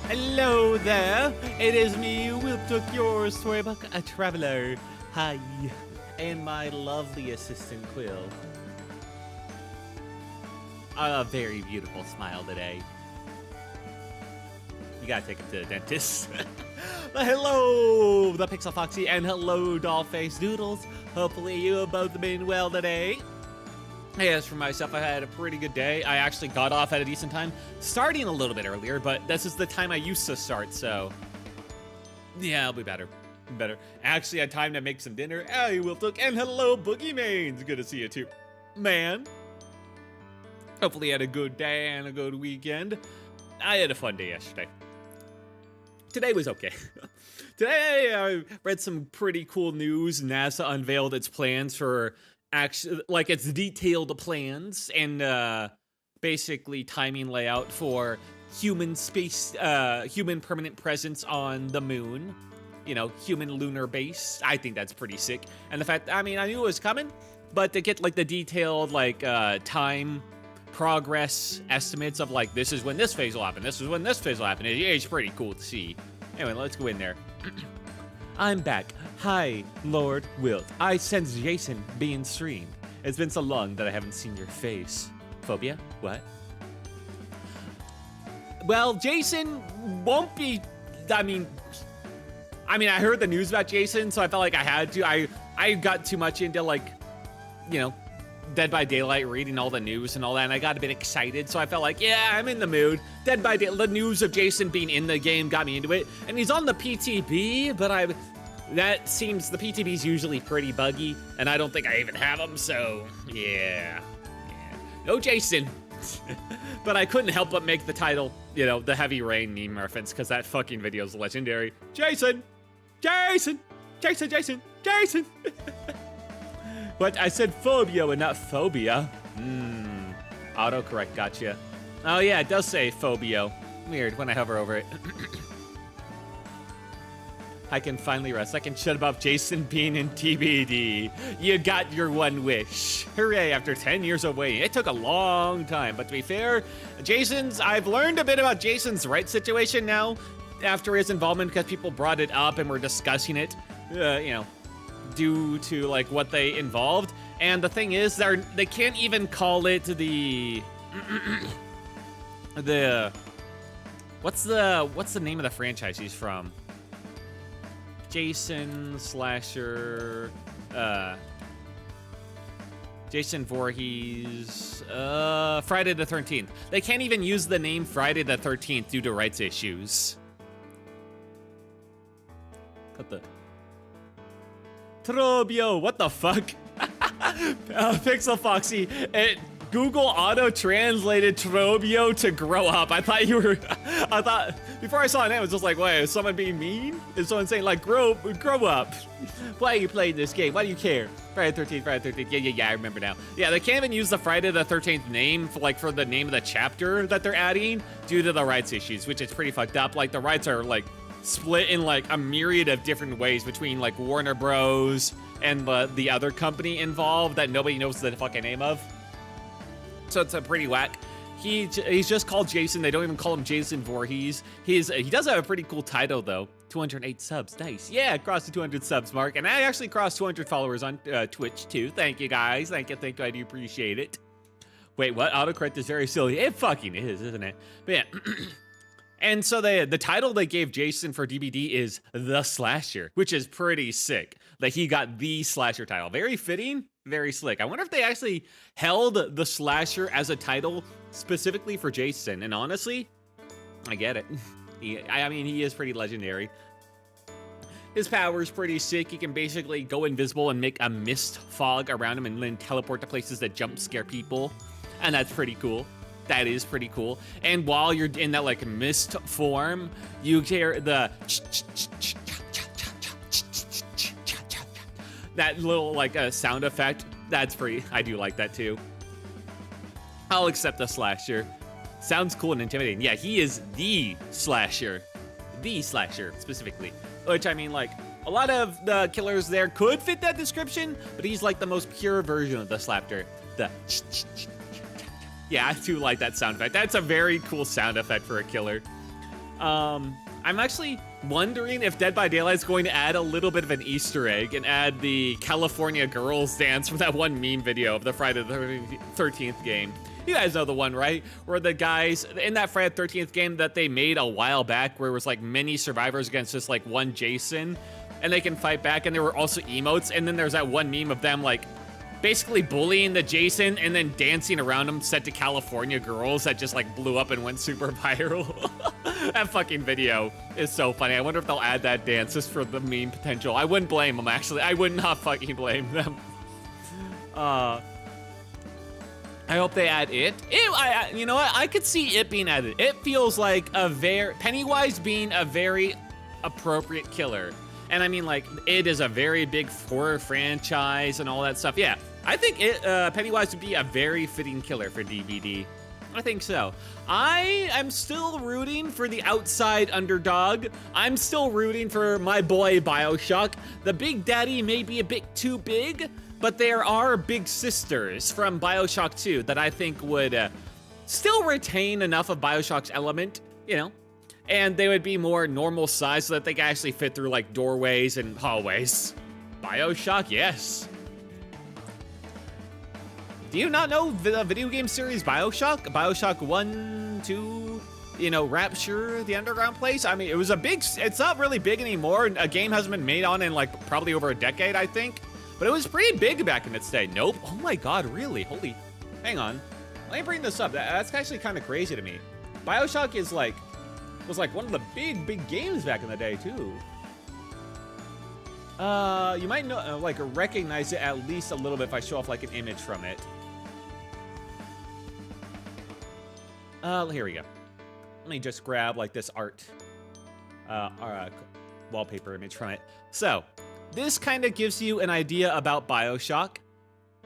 Hello there, it is me, Wiltook, your storybook a traveler. Hi, and my lovely assistant Quill. A very beautiful smile today. You gotta take it to the dentist. Hello, the Pixel Foxy, and hello, Dollface Doodles. Hopefully you have both been well today. As for myself, I had a pretty good day. I actually got off at a decent time, starting a little bit earlier, but this is the time I used to start, so yeah, I'll be better. Actually, I had time to make some dinner. Hey, Wiltook, and hello, Boogie Mains. Good to see you too, man. Hopefully you had a good day and a good weekend. I had a fun day yesterday. Today was okay. Today I read some pretty cool news. NASA unveiled its plans for its detailed plans and basically timing layout for human permanent presence on the moon. You know, human lunar base. I think that's pretty sick. And the fact, I mean, I knew it was coming, but to get like the detailed time progress estimates of like, this is when this phase will happen, this is when this phase will happen, it's pretty cool to see. Anyway, let's go in there. I'm back. Hi, Lord Wilt. I sense Jason being streamed. It's been so long that I haven't seen your face. Phobia? What? Well, Jason won't be, I mean, I heard the news about Jason, so I felt like I had to. I got too much into Dead by Daylight, reading all the news and all that, and I got a bit excited, so I felt like, yeah, I'm in the mood. Dead by Daylight, the news of Jason being in the game got me into it, and he's on the PTB, but that seems, the PTB's usually pretty buggy, and I don't think I even have them, so yeah. No Jason. But I couldn't help but make the title, the Heavy Rain meme reference, because that fucking video is legendary. Jason! Jason! Jason, Jason, Jason! But I said phobia and not phobia. Autocorrect gotcha. Oh yeah, it does say phobia. Weird when I hover over it. I can finally rest. I can shut about Jason being in DBD. You got your one wish. Hooray, after 10 years of waiting. It took a long time, but to be fair, I've learned a bit about Jason's right situation now after his involvement because people brought it up and were discussing it, due to like what they involved. And the thing is, they can't even call it the what's the name of the franchise he's from? Jason Slasher, Jason Voorhees, Friday the 13th. They can't even use the name Friday the 13th due to rights issues. What the? Trobio, what the fuck? Pixel Foxy, Google auto-translated Trobio to grow up. I thought, before I saw it, it was just like, wait, is someone being mean? Is someone saying like, grow up? Why are you playing this game? Why do you care? Friday the 13th, yeah, I remember now. Yeah, they can't even use the Friday the 13th name for the name of the chapter that they're adding due to the rights issues, which is pretty fucked up. Like, the rights are like split in like a myriad of different ways between like Warner Bros. And the other company involved that nobody knows the fucking name of. So it's a pretty whack. He's just called Jason. They don't even call him Jason Voorhees. He does have a pretty cool title though. 208 subs, nice. Yeah, crossed the 200 subs mark, and I actually crossed 200 followers on Twitch too. Thank you guys. Thank you. I do appreciate it. Wait, what? Autocorrect is very silly. It fucking is, isn't it? But yeah. And so the title they gave Jason for DBD is The Slasher, which is pretty sick. Like, he got the Slasher title. Very fitting, very slick. I wonder if they actually held The Slasher as a title specifically for Jason. And honestly, I get it. He is pretty legendary. His power is pretty sick. He can basically go invisible and make a mist fog around him and then teleport to places that jump scare people. And that's pretty cool. That is pretty cool. And while you're in that like mist form, you hear the that little like sound effect. That's pretty, I do like that too. I'll accept the Slasher. Sounds cool and intimidating. Yeah, he is the Slasher. The Slasher specifically. Which, I mean, like, a lot of the killers there could fit that description, but he's like the most pure version of the Slapter. The yeah, I do like that sound effect. That's a very cool sound effect for a killer. I'm actually wondering if Dead by Daylight is going to add a little bit of an Easter egg and add the California Girls dance from that one meme video of the Friday the 13th game. You guys know the one, right? Where the guys in that Friday the 13th game that they made a while back, where it was like many survivors against just like one Jason, and they can fight back, and there were also emotes, and then there's that one meme of them like basically bullying the Jason and then dancing around him set to California Girls that just like blew up and went super viral. That fucking video is so funny. I wonder if they'll add that dance just for the meme potential. I wouldn't blame them, actually. I would not fucking blame them. I hope they add it. You know what? I could see it being added. It feels like Pennywise being a very appropriate killer. And I mean, like, it is a very big horror franchise and all that stuff. Yeah, I think Pennywise would be a very fitting killer for DBD. I think so. I am still rooting for the outside underdog. I'm still rooting for my boy BioShock. The Big Daddy may be a bit too big, but there are big sisters from BioShock 2 that I think would still retain enough of BioShock's element, you know, and they would be more normal size so that they can actually fit through like doorways and hallways. BioShock, yes. Do you not know the video game series BioShock? BioShock 1, 2, you know, Rapture, the underground place? I mean, it was a big, it's not really big anymore. A game hasn't been made on in like probably over a decade, I think. But it was pretty big back in its day. Nope. Oh my God, really? Holy, hang on. Let me bring this up. That's actually kind of crazy to me. BioShock was like one of the big games back in the day too. You might know, like recognize it at least a little bit if I show off like an image from it. Here we go. Let me just grab like this art, wallpaper image from it. So, this kind of gives you an idea about BioShock.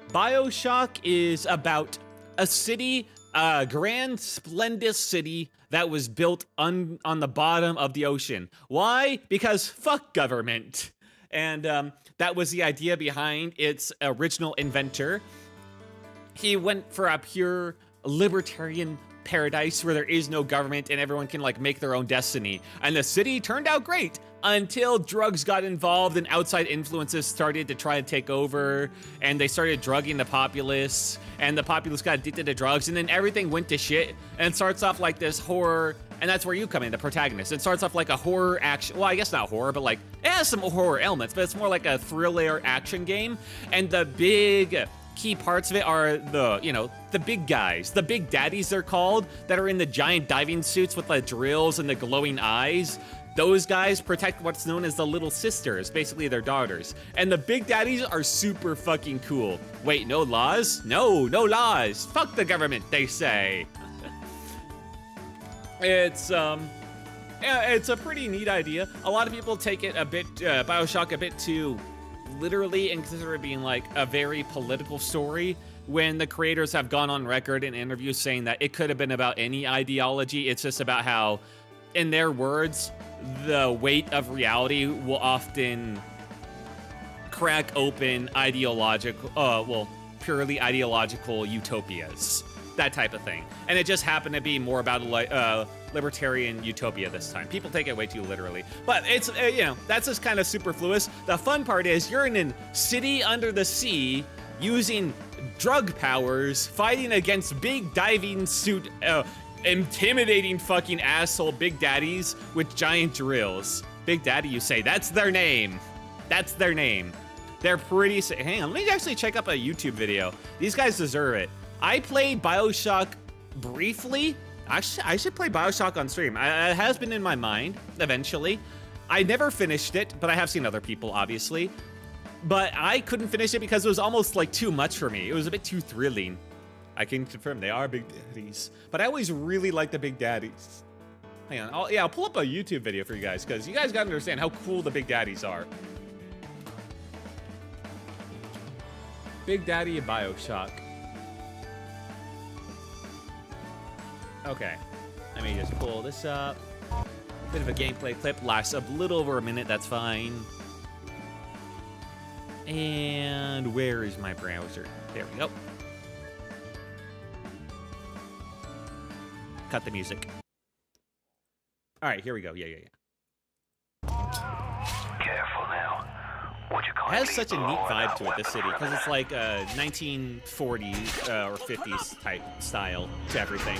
BioShock is about a city, a grand, splendid city that was built on the bottom of the ocean. Why? Because fuck government. And that was the idea behind its original inventor. He went for a pure libertarian paradise where there is no government and everyone can like make their own destiny. And the city turned out great until drugs got involved and outside influences started to try to take over, and they started drugging the populace, and the populace got addicted to drugs, and then everything went to shit. And it starts off like this horror, and that's where you come in, the protagonist. It starts off like a horror action, well, I guess not horror, but like it has some horror elements, but it's more like a thriller action game. And the big key parts of it are the, you know, the big guys, the big daddies they're called, that are in the giant diving suits with the drills and the glowing eyes. Those guys protect what's known as the little sisters, basically their daughters. And the big daddies are super fucking cool. Wait, no laws? No laws. Fuck the government, they say. It's a pretty neat idea. A lot of people take it a bit, BioShock a bit too literally and consider it being like a very political story, when the creators have gone on record in interviews saying that it could have been about any ideology. It's just about how, in their words, the weight of reality will often crack open purely ideological utopias, that type of thing. And it just happened to be more about libertarian utopia this time. People take it way too literally, but it's you know, that's just kind of superfluous. The fun part is you're in a city under the sea using drug powers, fighting against big diving suit, intimidating fucking asshole big daddies with giant drills. Big Daddy, you say? That's their name. That's their name. They're pretty. Hang on, let me actually check up a YouTube video. These guys deserve it. I played BioShock briefly. I should play BioShock on stream. It has been in my mind, eventually. I never finished it, but I have seen other people, obviously. But I couldn't finish it because it was almost like too much for me. It was a bit too thrilling. I can confirm they are big daddies. But I always really like the big daddies. Hang on, I'll pull up a YouTube video for you guys, because you guys gotta understand how cool the big daddies are. Big Daddy and BioShock. Okay, let me just pull this up. Bit of a gameplay clip, lasts a little over a minute, that's fine. And where is my browser? There we go. Cut the music. All right, here we go. Yeah. Careful now. Would you It has such a neat vibe to it, this city, because it's like 1940s or 50s type style to everything.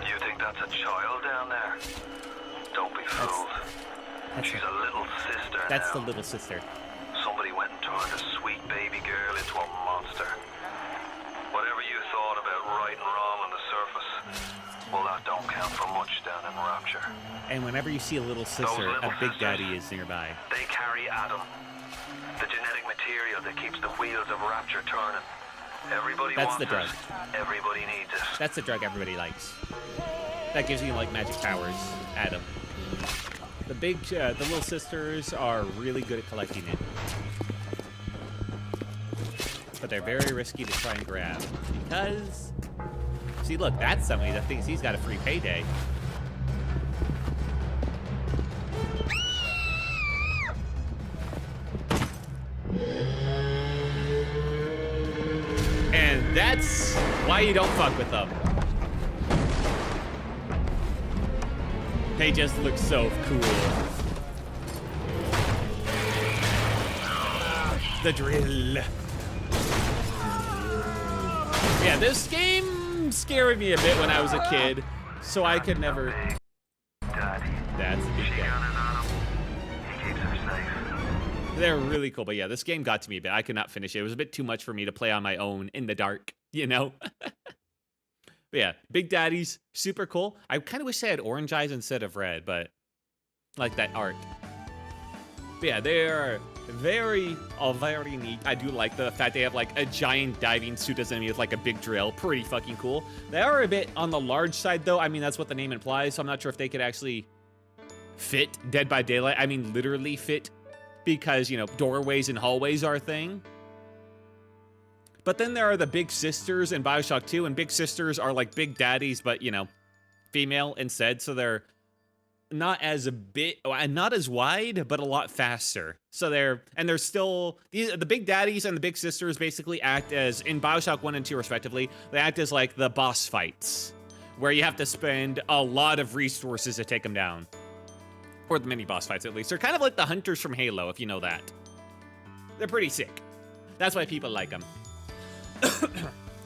You think that's a child down there? Don't be fooled. She's a little sister. That's now. the little sister. Somebody went and turned a sweet baby girl into a monster. Whatever you thought about right and wrong on the surface, well, that don't count for much down in Rapture. And whenever you see a little sister, a big daddy is nearby. They carry Adam, the genetic material that keeps the wheels of Rapture turning. Everybody That's wants the drug. it. Everybody needs it. That's the drug everybody likes. That gives you like magic powers, Adam. The little sisters are really good at collecting it. But they're very risky to try and grab. Because, see look, that's somebody that thinks he's got a free payday. And that's why you don't fuck with them. They just look so cool. The drill. Yeah, this game scared me a bit when I was a kid, so I could never... That's a big daddy. He keeps her safe. They're really cool, but yeah, this game got to me a bit. I could not finish it. It was a bit too much for me to play on my own in the dark, you know? But yeah, Big Daddies, super cool. I kind of wish they had orange eyes instead of red, but I like that art. But yeah, they are very neat. I do like the fact they have like a giant diving suit as enemy with like a big drill. Pretty fucking cool. They are a bit on the large side though. I mean, that's what the name implies, so I'm not sure if they could actually fit Dead by Daylight. I mean, literally fit, because, you know, doorways and hallways are a thing. But then there are the Big Sisters in Bioshock 2, and Big Sisters are like Big Daddies, but, you know, female instead, so they're not as not as wide, but a lot faster. So they're still, the Big Daddies and the Big Sisters basically act as, in Bioshock 1 and 2 respectively, they act as like the boss fights, where you have to spend a lot of resources to take them down. Or the mini boss fights, at least. They're kind of like the hunters from Halo, if you know that. They're pretty sick. That's why people like them.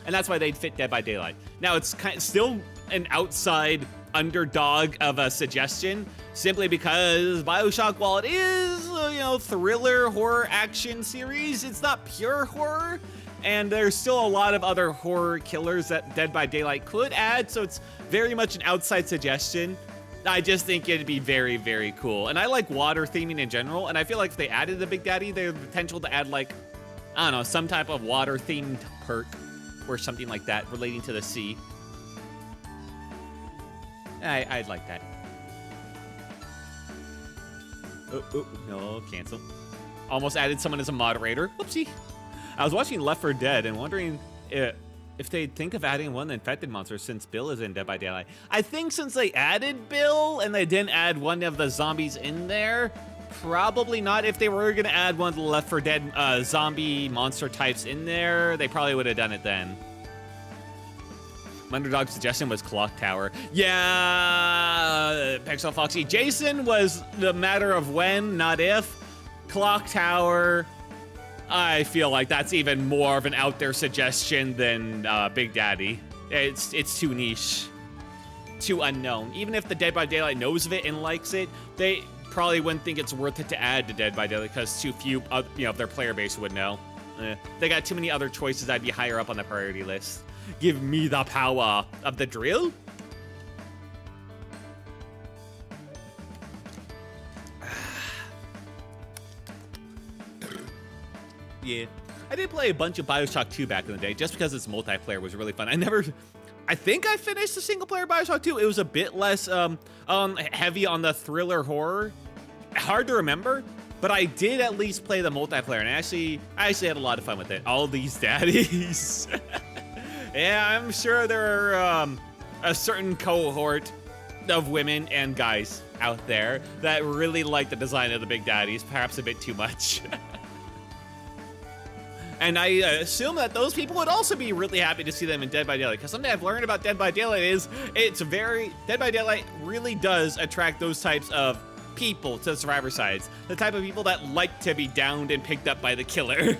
And that's why they'd fit Dead by Daylight. Now, it's still an outside underdog of a suggestion, simply because Bioshock, while it is, you know, thriller, horror, action series, it's not pure horror. And there's still a lot of other horror killers that Dead by Daylight could add, so it's very much an outside suggestion. I just think it'd be very, very cool. And I like water theming in general, and I feel like if they added the Big Daddy, they have the potential to add, like, I don't know, some type of water-themed perk or something like that relating to the sea. I'd like that. Oh, no, cancel. Almost added someone as a moderator. Whoopsie. I was watching Left 4 Dead and wondering if they'd think of adding one of the infected monsters since Bill is in Dead by Daylight. I think since they added Bill and they didn't add one of the zombies in there, probably not. If they were going to add one of the Left 4 Dead zombie monster types in there, they probably would have done it then. My underdog suggestion was Clock Tower. Yeah, Pixel Foxy. Jason was the matter of when, not if. Clock Tower, I feel like that's even more of an out there suggestion than Big Daddy. It's too niche, too unknown. Even if the Dead by Daylight knows of it and likes it, they probably wouldn't think it's worth it to add to Dead by Daylight because too few, you know, their player base would know. They got too many other choices that'd be higher up on the priority list. Give me the power of the drill. Yeah, I did play a bunch of Bioshock 2 back in the day just because its multiplayer was really fun. I think I finished the single player Bioshock 2. It was a bit less heavy on the thriller horror. Hard to remember, but I did at least play the multiplayer, and I actually had a lot of fun with it. All these daddies. Yeah, I'm sure there are a certain cohort of women and guys out there that really like the design of the Big Daddies, perhaps a bit too much. And I assume that those people would also be really happy to see them in Dead by Daylight, because something I've learned about Dead by Daylight is Dead by Daylight really does attract those types of people to the survivor sides. The type of people that like to be downed and picked up by the killer.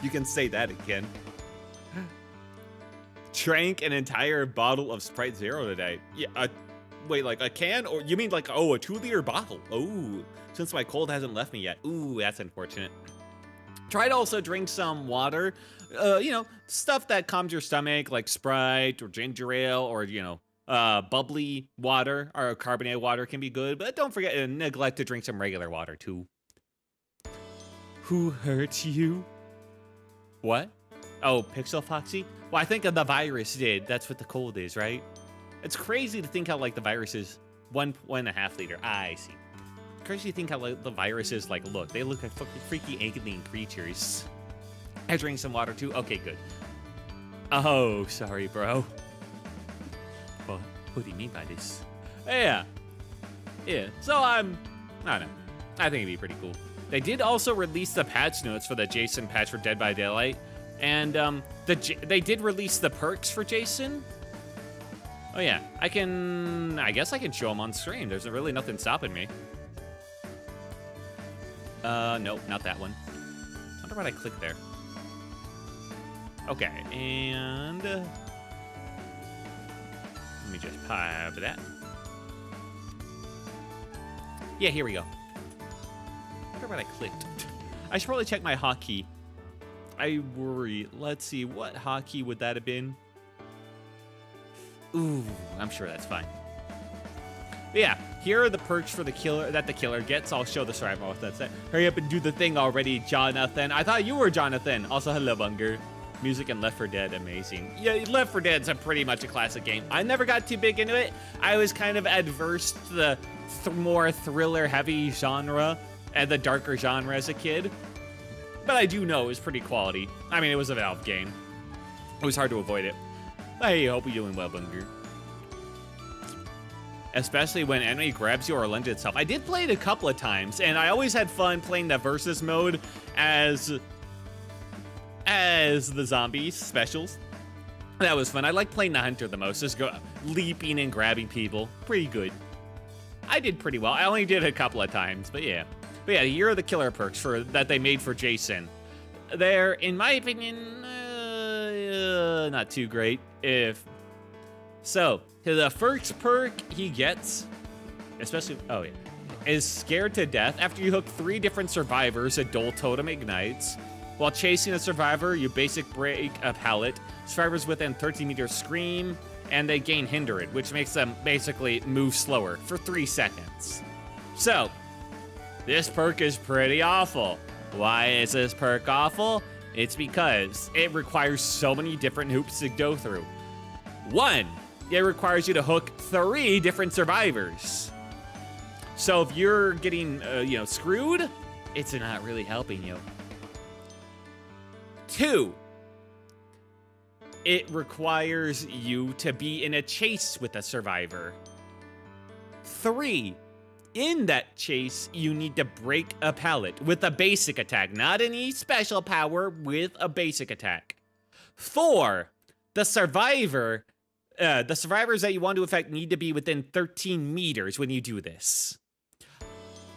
You can say that again. Drank an entire bottle of Sprite Zero today. Yeah, wait, like a can? Or you mean like, oh, a 2-liter bottle? Oh, since my cold hasn't left me yet. Ooh, that's unfortunate. Try to also drink some water. You know, stuff that calms your stomach, like Sprite or ginger ale, or, you know, bubbly water or carbonated water can be good. But don't forget and neglect to drink some regular water too. Who hurt you? What? Oh, Pixel Foxy? Well, I think the virus did. That's what the cold is, right? It's crazy to think how, like, the virus is 1.5 liter. I see. Crazy to think how, like, the viruses, like, look. They look like fucking freaky alien creatures. I drink some water, too? Okay, good. Oh, sorry, bro. What do you mean by this? Yeah. So I don't know. I think it'd be pretty cool. They did also release the patch notes for the Jason patch for Dead by Daylight. And they did release the perks for Jason. Oh yeah, I guess I can show them on screen. There's really nothing stopping me. Nope, not that one. I wonder what I clicked there. Okay, and let me just pop that. Yeah, here we go. I wonder what I clicked. I should probably check my hotkey. I worry. Let's see, what hotkey would that have been? Ooh, I'm sure that's fine. But yeah, here are the perks for the killer that the killer gets. I'll show the survivor what that's it. Hurry up and do the thing already, Jonathan. I thought you were Jonathan. Also, hello, Bunger. Music and Left 4 Dead, amazing. Yeah, Left 4 Dead's pretty much a classic game. I never got too big into it. I was kind of adverse to the more thriller-heavy genre and the darker genre as a kid. But I do know it was pretty quality. I mean, it was a Valve game. It was hard to avoid it. I hope you're doing well, Bunger. Especially when enemy grabs you or lunges itself. I did play it a couple of times, and I always had fun playing the versus mode as the zombies specials. That was fun. I like playing the hunter the most, just go leaping and grabbing people. Pretty good. I did pretty well. I only did it a couple of times, but yeah. But yeah, here are the killer perks that they made for Jason. They're, in my opinion, not too great. So, the first perk he gets, especially, oh yeah, is Scared to Death. After you hook 3 different survivors, a dull totem ignites. While chasing a survivor, you basic break a pallet. Survivors within 30 meters scream, and they gain Hindered, which makes them basically move slower for 3 seconds. So, this perk is pretty awful. Why is this perk awful? It's because it requires so many different hoops to go through. 1, it requires you to hook 3 different survivors. So if you're getting, screwed, it's not really helping you. 2, it requires you to be in a chase with a survivor. 3, in that chase, you need to break a pallet with a basic attack, not any special power, with a basic attack. 4, the survivors that you want to affect need to be within 13 meters when you do this.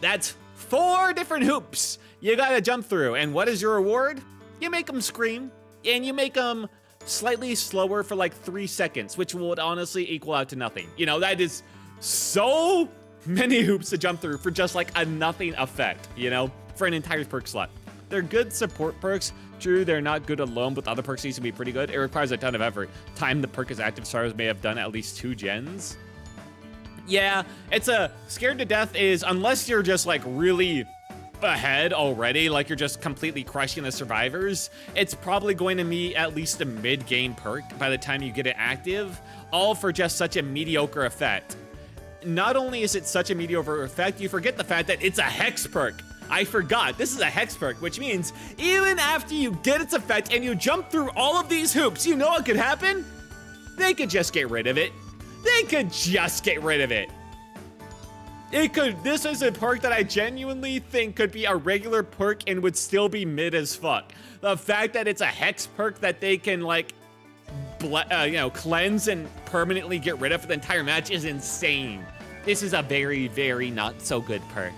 That's 4 different hoops you gotta jump through, and what is your reward? You make them scream, and you make them slightly slower for like 3 seconds, which would honestly equal out to nothing. You know, that is so many hoops to jump through for just like a nothing effect, you know, for an entire perk slot. They're good support perks. True, they're not good alone, but the other perks need to be pretty good. It requires a ton of effort. Time the perk is active, stars may have done at least 2 gens. Yeah, it's Scared to Death is, unless you're just like really ahead already, like you're just completely crushing the survivors, it's probably going to be at least a mid-game perk by the time you get it active, all for just such a mediocre effect. Not only is it such a mediocre effect, you forget the fact that it's a hex perk. I forgot, this is a hex perk, which means even after you get its effect and you jump through all of these hoops, you know what could happen? They could just get rid of it. They could just get rid of it. This is a perk that I genuinely think could be a regular perk and would still be mid as fuck. The fact that it's a hex perk that they can like, cleanse and permanently get rid of for the entire match is insane. This is a very, very not so good perk.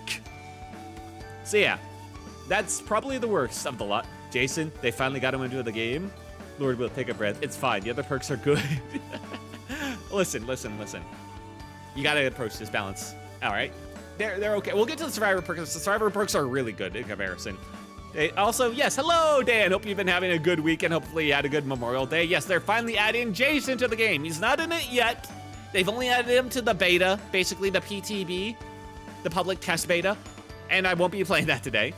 So yeah, that's probably the worst of the lot. Jason, they finally got him into the game. Lord will take a breath. It's fine. The other perks are good. Listen. You gotta approach this balance. All right, they're okay. We'll get to the survivor perks. The survivor perks are really good in comparison. They also, yes, hello, Dan. Hope you've been having a good weekend. Hopefully you had a good Memorial Day. Yes, they're finally adding Jason to the game. He's not in it yet. They've only added him to the beta, basically the PTB, the public test beta, and I won't be playing that today.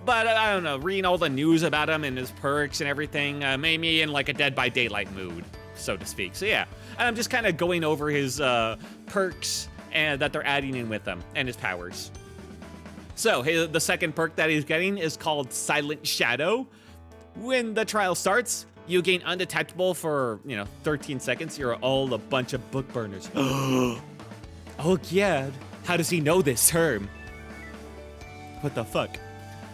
But I don't know, reading all the news about him and his perks and everything made me in like a Dead by Daylight mood, so to speak. So yeah, and I'm just kind of going over his perks and that they're adding in with them and his powers. So the second perk that he's getting is called Silent Shadow. When the trial starts, you gain undetectable for 13 seconds. You're all a bunch of book burners. Oh yeah, how does he know this term? What the fuck?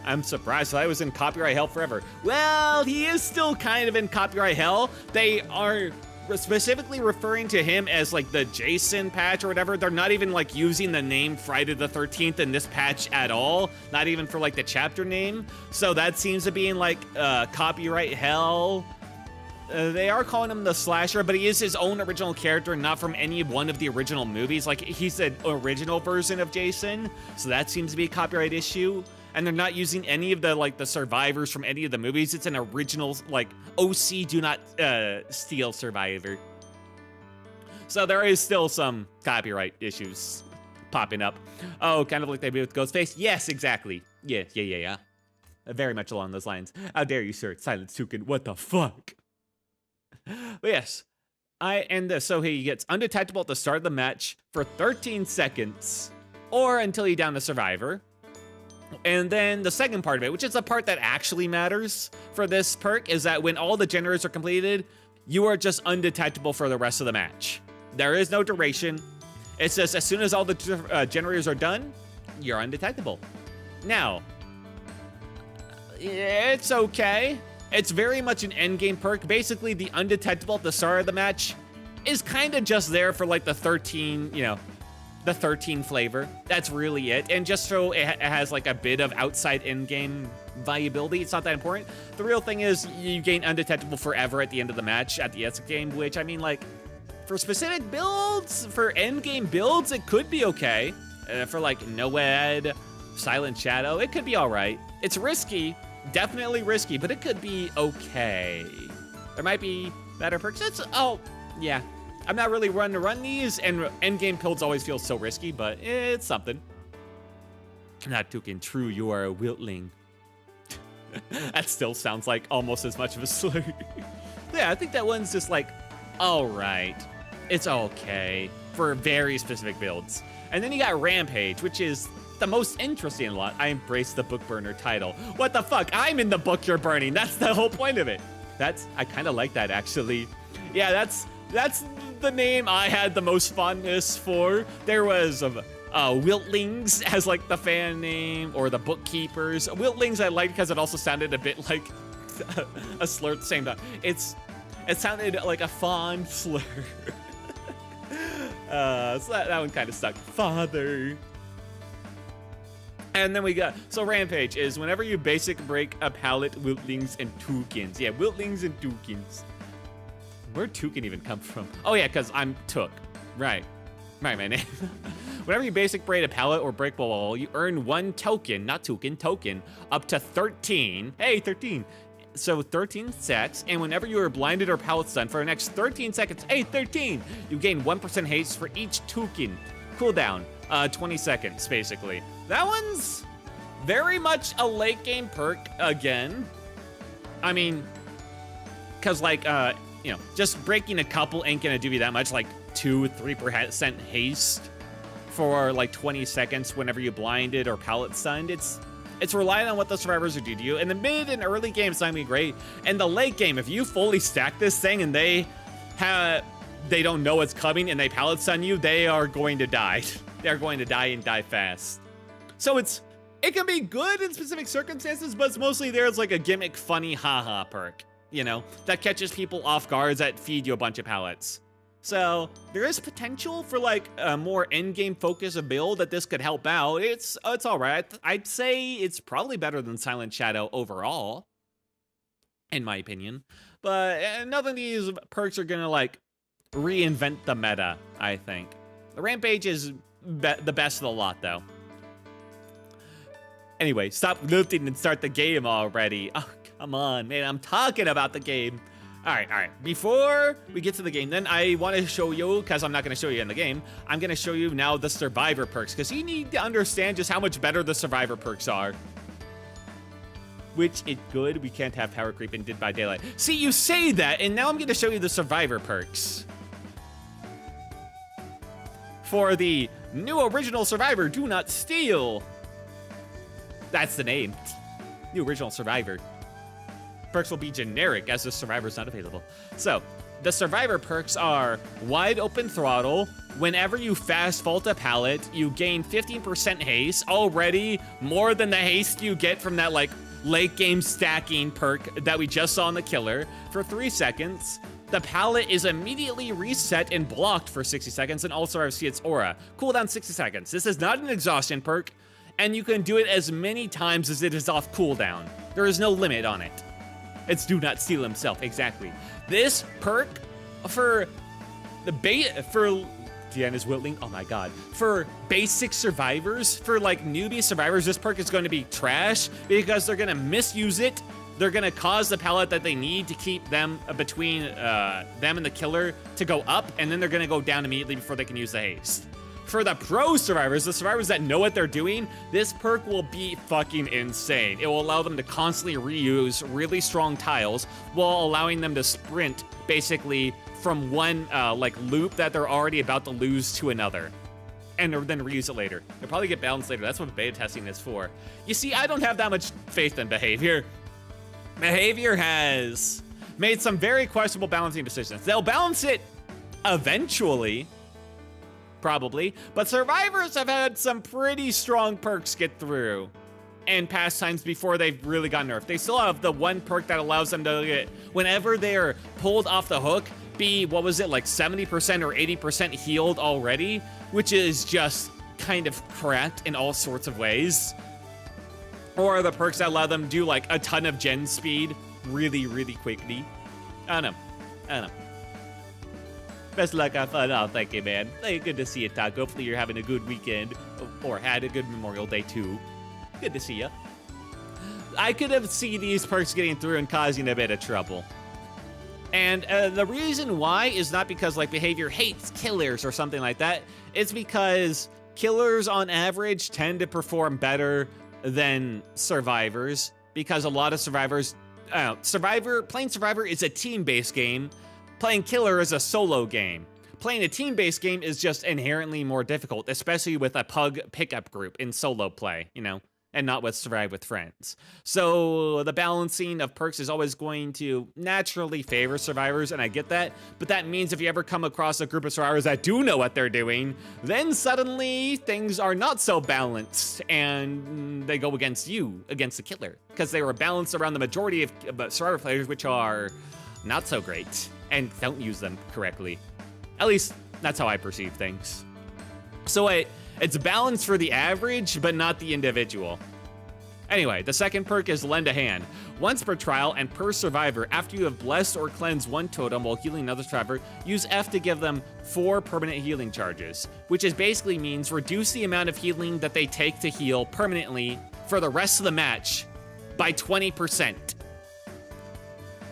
I'm surprised. I was in copyright hell forever. Well, he is still kind of in copyright hell. They are specifically referring to him as like the Jason patch or whatever. They're not even like using the name Friday the 13th in this patch at all. Not even for like the chapter name. So that seems to be in like copyright hell. They are calling him the Slasher, but he is his own original character, not from any one of the original movies. Like he's an original version of Jason. So that seems to be a copyright issue. And they're not using any of the like the survivors from any of the movies. It's an original like OC do not steal survivor. So there is still some copyright issues popping up. Oh, kind of like they did with Ghostface. Yes, exactly. Yeah. Very much along those lines. How dare you, sir? Silence Toucan. What the fuck? But yes, so he gets undetectable at the start of the match for 13 seconds, or until he down the survivor. And then the second part of it, which is the part that actually matters for this perk, is that when all the generators are completed, you are just undetectable for the rest of the match. There is no duration. It's just as soon as all the generators are done, you're undetectable. Now, it's okay. It's very much an endgame perk. Basically, the undetectable at the start of the match is kind of just there for like the 13, the 13 flavor. That's really it. And just so it has like a bit of outside in-game viability, it's not that important. The real thing is you gain undetectable forever at the end of the match at the end game, which I mean, like, for specific builds, for end game builds, it could be okay. For like Noed, Silent Shadow, it could be all right. It's risky, definitely risky, but it could be okay. There might be better perks. Yeah. I'm not really run to run these, and endgame builds always feel so risky, but it's something. Not Toucan, true, you are a wiltling. That still sounds like almost as much of a slur. Yeah, I think that one's just like, all right. It's okay for very specific builds. And then you got Rampage, which is the most interesting lot. I embrace the book burner title. What the fuck? I'm in the book you're burning. That's the whole point of it. I kind of like that, actually. Yeah, that's the name I had the most fondness for. There was Wiltlings as like the fan name, or the bookkeepers. Wiltlings I liked because it also sounded a bit like a slur at the same time. It sounded like a fond slur. So that one kind of stuck. Father. And then we got, so Rampage is whenever you basic break a pallet, Wiltlings and Toucans. Yeah, Wiltlings and Toucans. Where'd Toucan even come from? Oh yeah, because I'm Took. Right, my name. Whenever you basic braid a pallet or break wall, you earn 1 token, not Toucan, token, up to 13. Hey, 13. So 13 seconds, and whenever you are blinded or pallet stunned for the next 13 seconds, hey, 13, you gain 1% haste for each Toucan. Cooldown, 20 seconds, basically. That one's very much a late game perk again. I mean, because like, just breaking a couple ain't gonna do you that much, like 2-3% haste for like 20 seconds whenever you blinded or pallet stunned. It's relying on what the survivors do to you. In the mid and early game, it's not gonna be great. And the late game, if you fully stack this thing and they have, they don't know what's coming and they pallet stun you, they are going to die. They're going to die and die fast. So it can be good in specific circumstances, but it's mostly there as like a gimmick, funny, haha perk, you know, that catches people off guard that feed you a bunch of pallets. So there is potential for like a more end-game focus of build that this could help out. It's all right. I'd say it's probably better than Silent Shadow overall, in my opinion. But none of these perks are gonna like reinvent the meta, I think. The Rampage is the best of the lot, though. Anyway, stop looting and start the game already. Oh, come on, man. I'm talking about the game. All right. Before we get to the game, then I want to show you, because I'm not going to show you in the game, I'm going to show you now the Survivor perks, because you need to understand just how much better the Survivor perks are. Which is good. We can't have power creep in Dead by Daylight. See, you say that, and now I'm going to show you the Survivor perks. For the new original Survivor, Do Not Steal. That's the name. New original Survivor. Perks will be generic as the Survivor is not available. So, the Survivor perks are Wide Open Throttle. Whenever you fast vault a pallet, you gain 15% haste. Already more than the haste you get from that like late game stacking perk that we just saw in the killer for 3 seconds. The pallet is immediately reset and blocked for 60 seconds and also see its aura. Cooldown 60 seconds. This is not an exhaustion perk, and you can do it as many times as it is off cooldown. There is no limit on it. It's Do Not Steal himself, exactly. This perk for Deanna's Whittling, oh my god. For basic survivors, for like newbie survivors, this perk is going to be trash because they're gonna misuse it. They're gonna cause the pallet that they need to keep them between them and the killer to go up, and then they're gonna go down immediately before they can use the haste. For the pro survivors, the survivors that know what they're doing, this perk will be fucking insane. It will allow them to constantly reuse really strong tiles while allowing them to sprint basically from one like loop that they're already about to lose to another, and then reuse it later. They'll probably get balanced later. That's what beta testing is for. You see, I don't have that much faith in Behavior. Behavior has made some very questionable balancing decisions. They'll balance it eventually, probably, but survivors have had some pretty strong perks get through in past times before they've really got nerfed. They still have the one perk that allows them to get, whenever they're pulled off the hook, be, what was it, like 70% or 80% healed already, which is just kind of cracked in all sorts of ways. Or the perks that allow them to do like a ton of gen speed really, really quickly. I don't know. Best luck, have fun. Oh, thank you, man. Hey, good to see you, Taco. Hopefully you're having a good weekend, or had a good Memorial Day, too. Good to see you. I could have seen these perks getting through and causing a bit of trouble. And the reason why is not because, like, Behavior hates killers or something like that. It's because killers, on average, tend to perform better than survivors, because a lot of survivors... playing Survivor is a team-based game. Playing Killer is a solo game. Playing a team-based game is just inherently more difficult, especially with a pug pickup group in solo play, you know, and not with Survive with Friends. So the balancing of perks is always going to naturally favor survivors, and I get that, but that means if you ever come across a group of survivors that do know what they're doing, then suddenly things are not so balanced, and they go against you, against the killer, because they were balanced around the majority of survivor players, which are not so great, and don't use them correctly. At least, that's how I perceive things. So it's balanced for the average, but not the individual. Anyway, the second perk is Lend a Hand. Once per trial and per survivor, after you have blessed or cleansed one totem while healing another survivor, use F to give them 4 permanent healing charges, which is basically means reduce the amount of healing that they take to heal permanently for the rest of the match by 20%.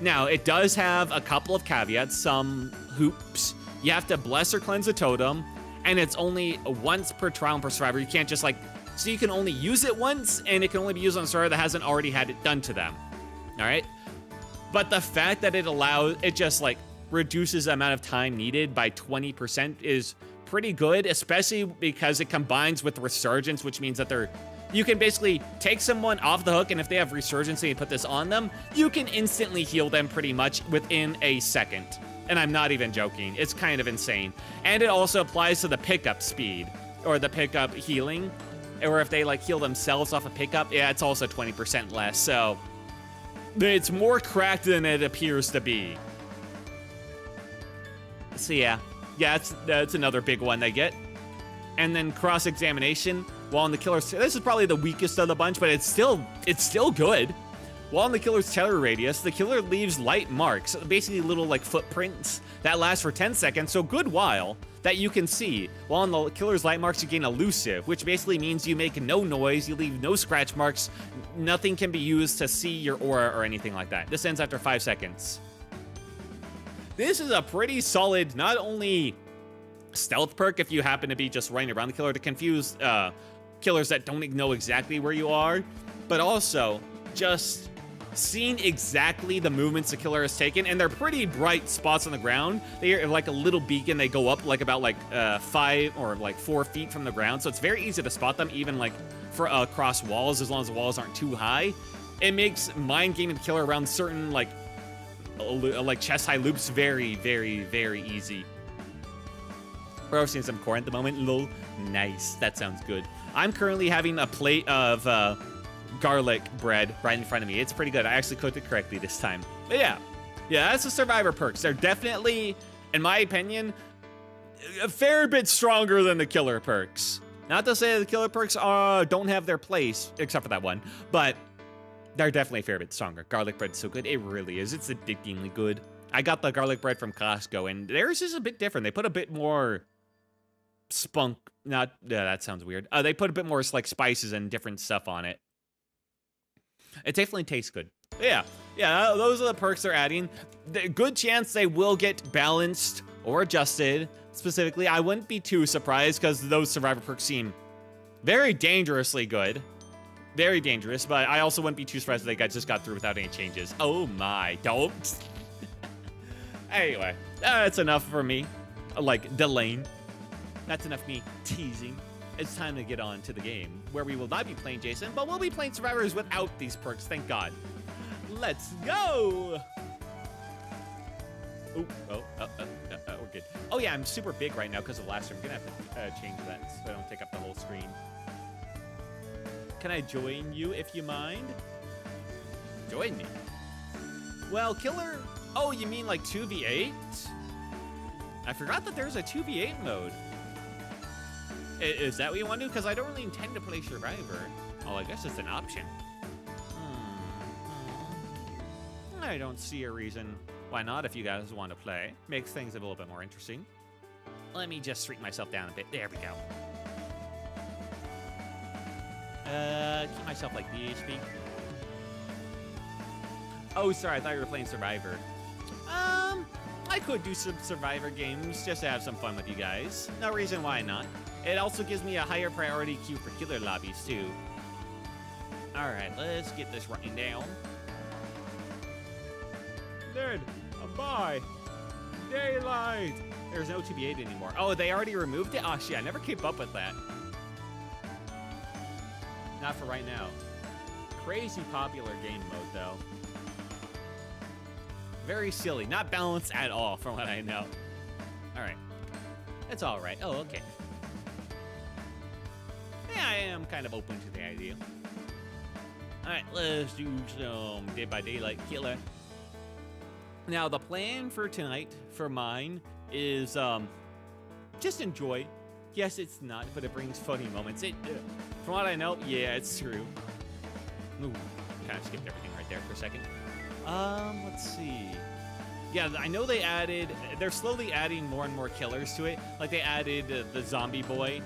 Now, it does have a couple of caveats, some hoops. You have to bless or cleanse a totem, and it's only once per trial and per survivor. You can't just like, so you can only use it once, and it can only be used on a survivor that hasn't already had it done to them. All right? But the fact that it just like reduces the amount of time needed by 20% is pretty good, especially because it combines with Resurgence, which means that you can basically take someone off the hook, and if they have Resurgence and you put this on them, you can instantly heal them pretty much within a second. And I'm not even joking. It's kind of insane. And it also applies to the pickup speed or the pickup healing. Or if they like heal themselves off a pickup, yeah, it's also 20% less. So it's more cracked than it appears to be. So yeah, that's another big one they get. And then cross-examination while in the killer's. This is probably the weakest of the bunch, but it's still good. While in the killer's terror radius, the killer leaves light marks, basically little like footprints that last for 10 seconds, so good while that you can see. While in the killer's light marks, you gain elusive, which basically means you make no noise, you leave no scratch marks, nothing can be used to see your aura or anything like that. This ends after 5 seconds. This is a pretty solid, not only stealth perk if you happen to be just running around the killer to confuse killers that don't know exactly where you are, but also just seeing exactly the movements the killer has taken, and they're pretty bright spots on the ground. They are like a little beacon. They go up like about 5 or 4 feet from the ground, so it's very easy to spot them, even like for across walls, as long as the walls aren't too high. It makes mind gaming the killer around certain like chest high loops very, very, very easy. We're roasting some corn at the moment. Lol. Nice. That sounds good. I'm currently having a plate of garlic bread right in front of me. It's pretty good. I actually cooked it correctly this time. But yeah, that's the survivor perks. They're definitely, in my opinion, a fair bit stronger than the killer perks. Not to say the killer perks don't have their place, except for that one, but they're definitely a fair bit stronger. Garlic bread's so good. It really is. It's addictingly good. I got the garlic bread from Costco, and theirs is a bit different. They put a bit more spunk. That sounds weird. They put a bit more like spices and different stuff on it. It definitely tastes good. Yeah, those are the perks they're adding. The good chance they will get balanced or adjusted. Specifically, I wouldn't be too surprised because those survivor perks seem very dangerously good. Very dangerous, but I also wouldn't be too surprised if they just got through without any changes. Oh my, don't. Anyway, that's enough for me. Like, delaying. That's enough me teasing. It's time to get on to the game, where we will not be playing Jason, but we'll be playing survivors without these perks, thank God. Let's go! We're good. Oh yeah, I'm super big right now because of last year. I'm gonna have to change that so I don't take up the whole screen. Can I join you if you mind? Join me. Well, killer... Oh, you mean like 2v8? I forgot that there's a 2v8 mode. Is that what you want to do? Because I don't really intend to play Survivor. Oh, I guess it's an option. I don't see a reason why not if you guys want to play. Makes things a little bit more interesting. Let me just shrink myself down a bit. There we go. Keep myself like BHB. Oh, sorry, I thought you were playing Survivor. I could do some Survivor games just to have some fun with you guys. No reason why not. It also gives me a higher priority queue for killer lobbies, too. Alright, let's get this running down. Dead. Bye. Daylight. There's no 2v8 anymore. Oh, they already removed it? Oh, shit, I never keep up with that. Not for right now. Crazy popular game mode, though. Very silly. Not balanced at all, from what I know. Alright. It's alright. Oh, okay. Yeah, I am kind of open to the idea. Alright, let's do some Dead by Daylight Killer. Now, the plan for tonight, for mine, is just enjoy. Yes, it's not, but it brings funny moments. From what I know, yeah, it's true. Ooh, kind of skipped everything right there for a second. Let's see. Yeah, I know they're slowly adding more and more killers to it. Like they added the zombie boy,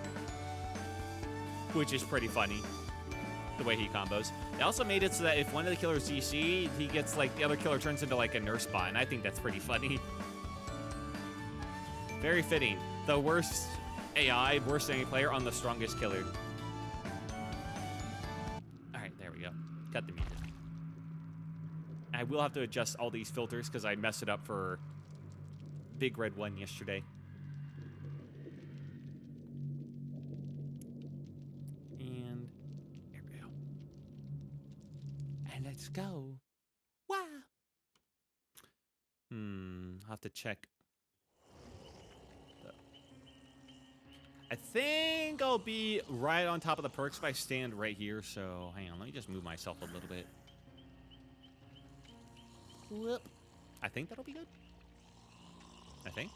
which is pretty funny, the way he combos. They also made it so that if one of the killers DC, he gets like, the other killer turns into like a nurse bot, and I think that's pretty funny. Very fitting. The worst AI, worst enemy player on the strongest killer. Alright, there we go. Cut the music. I will have to adjust all these filters because I messed it up for Big Red 1 yesterday. And there we go. And let's go. Wow. I'll have to check I think I'll be right on top of the perks if I stand right here. So hang on, let me just move myself a little bit. Whoop. I think that'll be good. I think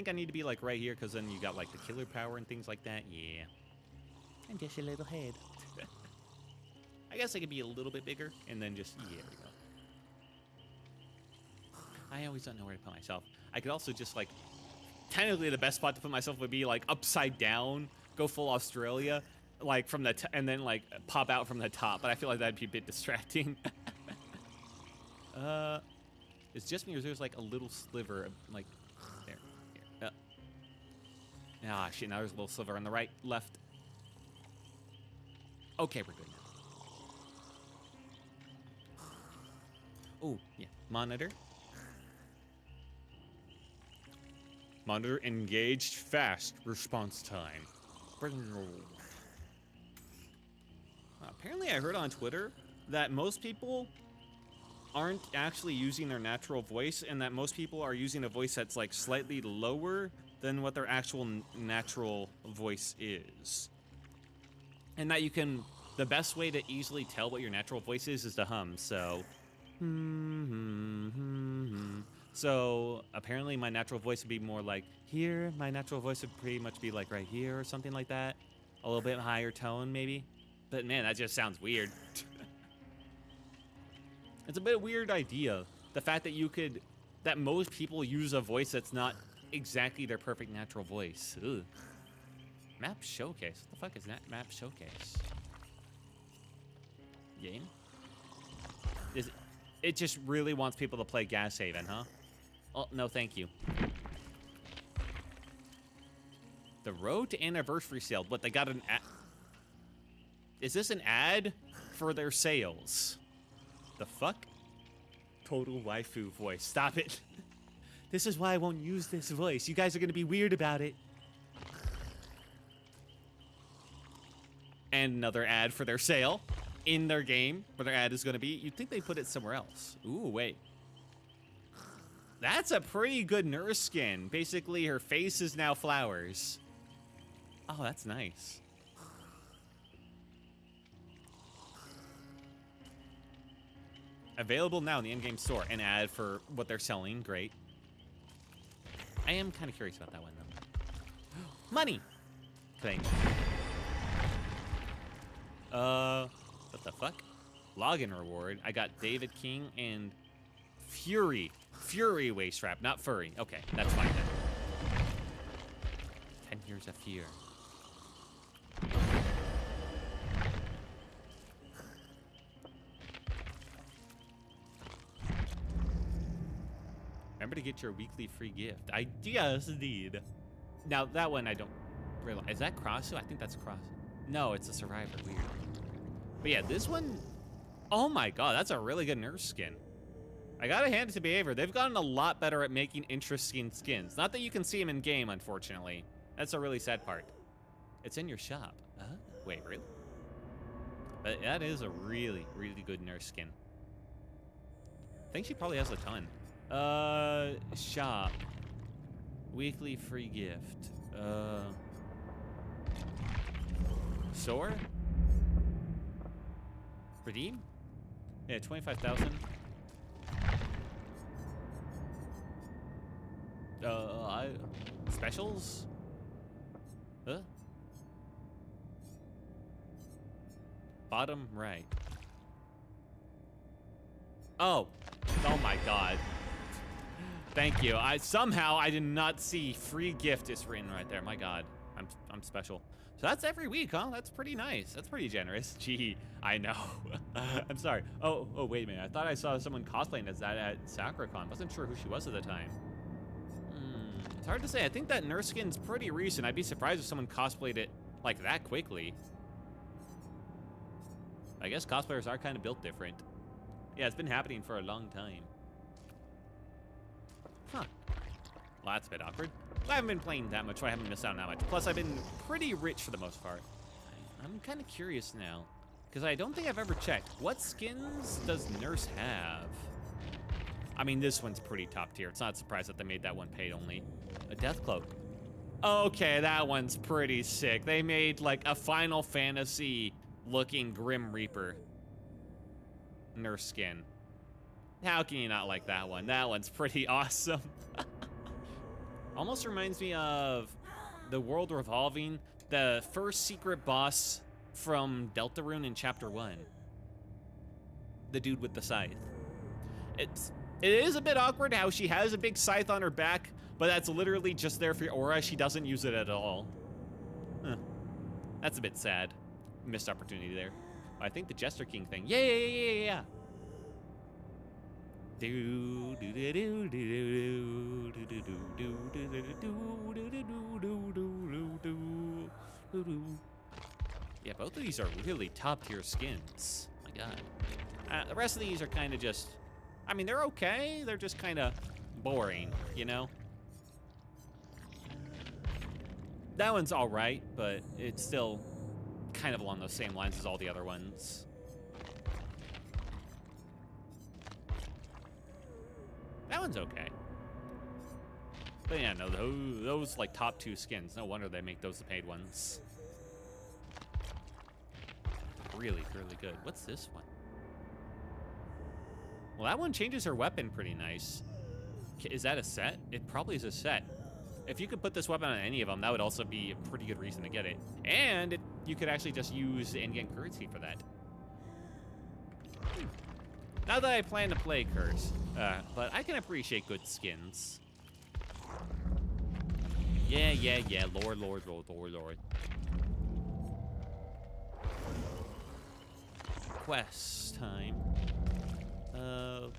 I need to be like right here because then you got like the killer power and things like that. Yeah. I'm just a little head. I guess I could be a little bit bigger and then just, yeah, there we go. I always don't know where to put myself. I could also just like, technically the best spot to put myself would be like upside down, go full Australia, like from the, and then like pop out from the top, but I feel like that'd be a bit distracting. It's just me or there's like a little sliver of like, there, here. Ah, shit, now there's a little sliver on the right, left. Okay, we're good now. Oh, yeah, monitor. Monitor engaged, fast response time. Apparently I heard on Twitter that most people aren't actually using their natural voice and that most people are using a voice that's like slightly lower than what their actual natural voice is. And that you can, the best way to easily tell what your natural voice is to hum, so. So apparently my natural voice would be more like here. My natural voice would pretty much be like right here or something like that. A little bit higher tone maybe. But man, that just sounds weird. It's a bit weird idea. The fact that you could, that most people use a voice that's not exactly their perfect natural voice. Ugh. Map showcase. What the fuck is that map showcase? Game? Is it? It just really wants people to play Gas Haven, huh? Oh, no, thank you. The road to anniversary sale. What, they got an ad? Is this an ad for their sales? The fuck? Total waifu voice. Stop it. This is why I won't use this voice. You guys are gonna be weird about it. And another ad for their sale in their game where their ad is gonna be. You'd think they put it somewhere else. Ooh, wait. That's a pretty good nurse skin. Basically, her face is now flowers. Oh, that's nice. Available now in the in-game store. An ad for what they're selling. Great. I am kind of curious about that one, though. Money! Thing. What the fuck? Login reward. I got David King and Fury. Fury waist wrap, not furry. Okay, that's fine then. 10 years of fear. Remember to get your weekly free gift. Yes, indeed. Now, that one I don't realize. Is that Crossu? I think that's Crossu. No, it's a Survivor. Weird. But yeah, this one... Oh my god, that's a really good nurse skin. I gotta hand it to Behavior. They've gotten a lot better at making interesting skins. Not that you can see them in-game, unfortunately. That's a really sad part. It's in your shop. Wait, really? But that is a really, really good nurse skin. I think she probably has a ton. Shop. Weekly free gift. Store? Redeem? Yeah, 25,000. Specials? Bottom right. Oh my god. Thank you. Somehow I did not see free gift is written right there. My god. I'm special. So that's every week, huh? That's pretty nice. That's pretty generous. Gee, I know. I'm sorry. Oh, wait a minute. I thought I saw someone cosplaying as that at SacraCon. Wasn't sure who she was at the time. It's hard to say. I think that nurse skin's pretty recent. I'd be surprised if someone cosplayed it like that quickly. I guess cosplayers are kind of built different. Yeah, it's been happening for a long time. Huh. Well, that's a bit awkward. I haven't been playing that much, so I haven't missed out on that much. Plus, I've been pretty rich for the most part. I'm kind of curious now, because I don't think I've ever checked. What skins does Nurse have? I mean, this one's pretty top tier. It's not a surprise that they made that one paid only. A Death Cloak. Okay, that one's pretty sick. They made like a Final Fantasy looking Grim Reaper nurse skin. How can you not like that one? That one's pretty awesome. Almost reminds me of the world revolving, the first secret boss from Deltarune in Chapter 1. The dude with the scythe. It is a bit awkward how she has a big scythe on her back, but that's literally just there for your aura. She doesn't use it at all. Huh. That's a bit sad. Missed opportunity there. I think the Jester King thing. Yeah. Yeah, both of these are really top tier skins. My God. The rest of these are kind of just, I mean, they're okay. They're just kind of boring, you know? That one's all right, but it's still kind of along those same lines as all the other ones. That one's okay. But yeah, no, those like top 2 skins. No wonder they make those the paid ones. Really, really good. What's this one? Well, that one changes her weapon pretty nice. Is that a set? It probably is a set. If you could put this weapon on any of them, that would also be a pretty good reason to get it. And you could actually just use the in-game currency for that. Not that I plan to play Curse, but I can appreciate good skins. Yeah. Lord. Quest time. Boop.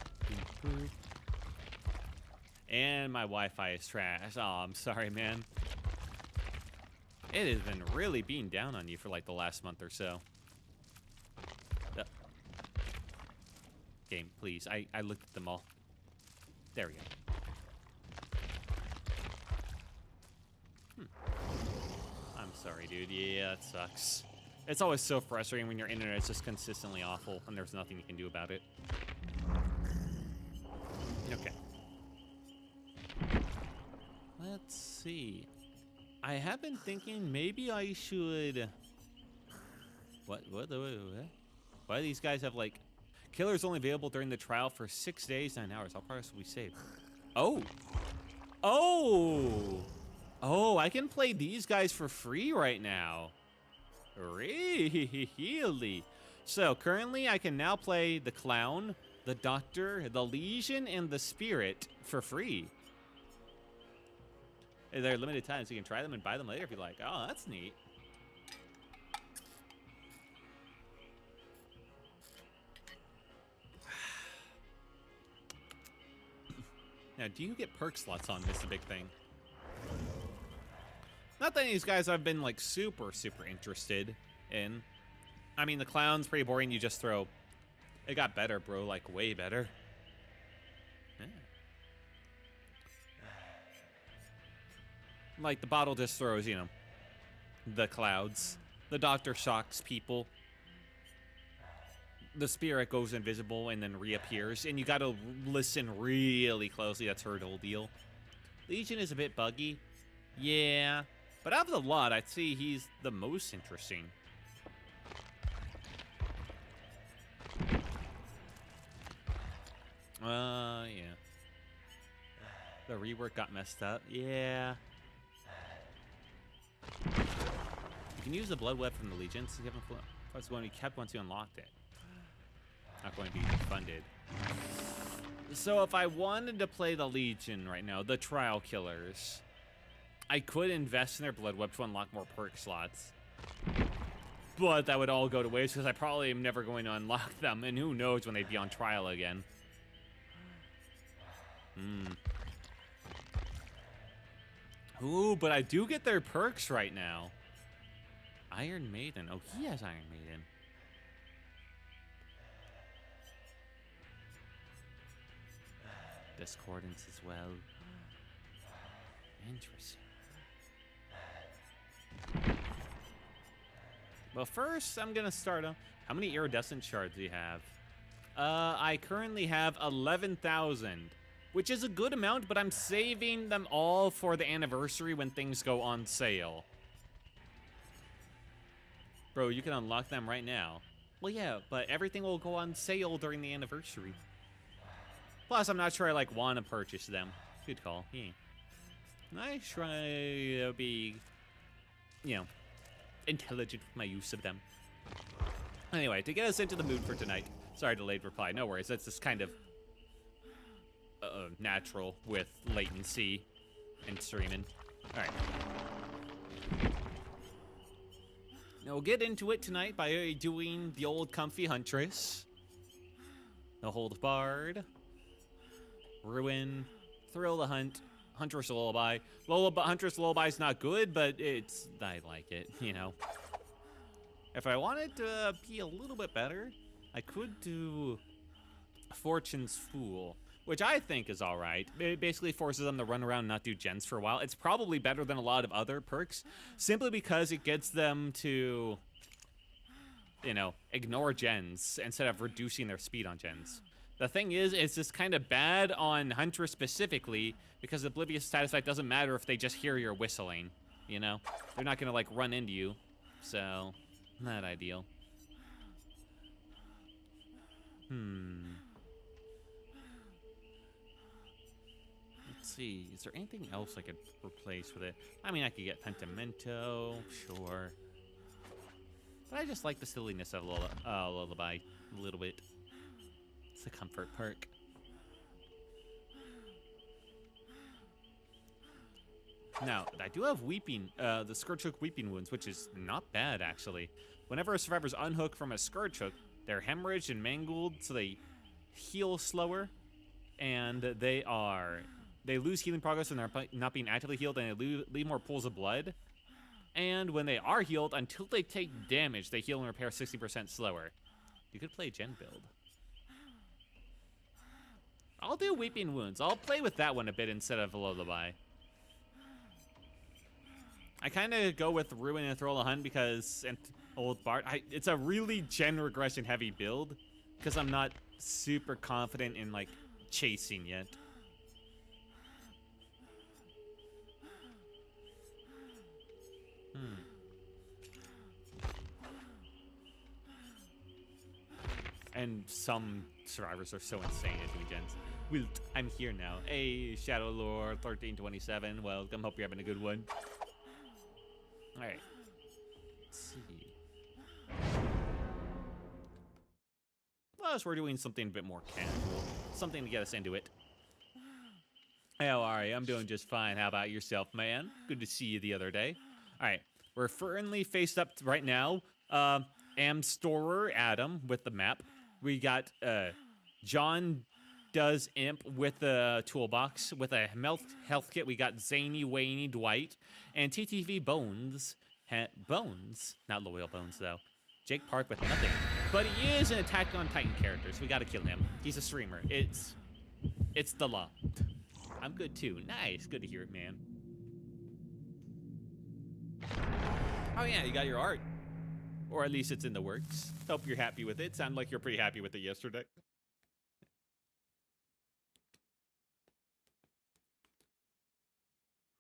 And my Wi-Fi is trash. Oh, I'm sorry, man. It has been really being down on you for like the last month or so. Game, please. I looked at them all. There we go. I'm sorry, dude. Yeah, that sucks. It's always so frustrating when your internet is just consistently awful and there's nothing you can do about it. Okay. Let's see. I have been thinking maybe I should... What? Why do these guys have, like... Killer's only available during the trial for 6 days, 9 hours. How far will we save? Oh, I can play these guys for free right now. Really? So currently I can now play the Clown, the Doctor, the Legion, and the Spirit for free. They're limited time, so you can try them and buy them later if you like. Oh, that's neat. Now, do you get perk slots on this? A big thing. Not that any of these guys I've been, like, super interested in. I mean, the Clown's pretty boring. You just throw... It got better, bro. Like, way better. Yeah. Like, the bottle just throws, you know, the clouds. The Doctor shocks people. The Spirit goes invisible and then reappears, and you gotta listen really closely. That's her whole deal. Legion is a bit buggy. Yeah. But out of the lot, I'd say he's the most interesting. Yeah. The rework got messed up. Yeah. You can use the blood web from the Legion, so you haven't... It's going to be kept once you unlocked it. Not going to be funded. So if I wanted to play the Legion right now, the Trial Killers, I could invest in their blood web to unlock more perk slots. But that would all go to waste because I probably am never going to unlock them, and who knows when they'd be on trial again. Ooh, but I do get their perks right now. Iron Maiden. Oh, he has Iron Maiden. Discordance as well. Interesting. Well, first, I'm going to start on... How many iridescent shards do you have? I currently have 11,000. which is a good amount, but I'm saving them all for the anniversary when things go on sale. Bro, you can unlock them right now. Well, yeah, but everything will go on sale during the anniversary. Plus, I'm not sure I, like, want to purchase them. Good call. Yeah. I try to be, you know, intelligent with my use of them. Anyway, to get us into the mood for tonight. Sorry, delayed reply. No worries. That's just kind of natural with latency and streaming. All right. Now we'll get into it tonight by doing the old comfy Huntress. No Hold Barred. Ruin. Thrill the Hunt. Huntress Lullaby. Huntress Lullaby is not good, but I like it, you know. If I wanted to be a little bit better, I could do Fortune's Fool, which I think is all right. It basically forces them to run around and not do gens for a while. It's probably better than a lot of other perks, simply because it gets them to, you know, ignore gens instead of reducing their speed on gens. The thing is, it's just kind of bad on Huntress specifically, because Oblivious Status Effect doesn't matter if they just hear your whistling, you know? They're not gonna, like, run into you, so not ideal. Let's see, is there anything else I could replace with it? I mean, I could get Pentimento, sure. But I just like the silliness of Lullaby a little bit. It's a comfort perk. Now, I do have Weeping, the Scourge Hook Weeping Wounds, which is not bad, actually. Whenever a survivor's unhooked from a Scourge Hook, they're hemorrhaged and mangled, so they heal slower, and they lose healing progress when they're not being actively healed, and they leave more pools of blood. And when they are healed, until they take damage, they heal and repair 60% slower. You could play Gen build. I'll do Weeping Wounds. I'll play with that one a bit instead of Lullaby. I kind of go with Ruin and Thrill the Hunt because Old Bart. It's a really gen regression heavy build because I'm not super confident in like chasing yet. And some survivors are so insane at doing gens. Wilt, I'm here now. Hey, Shadow Lord 1327. Welcome. Hope you're having a good one. All right. Let's see. Plus, we're doing something a bit more casual. Something to get us into it. Hey, how are you? I'm doing just fine. How about yourself, man? Good to see you the other day. All right. We're firmly faced up right now. Amstorer Adam with the map. We got John does Imp with the toolbox. With a health kit, we got Zany Waney Dwight. And TTV Bones. Bones? Not Loyal Bones, though. Jake Park with nothing. But he is an Attack on Titan character, so we gotta kill him. He's a streamer. It's the law. I'm good, too. Nice. Good to hear it, man. Oh, yeah, you got your art. Or at least it's in the works. Hope you're happy with it. Sounded like you're pretty happy with it yesterday.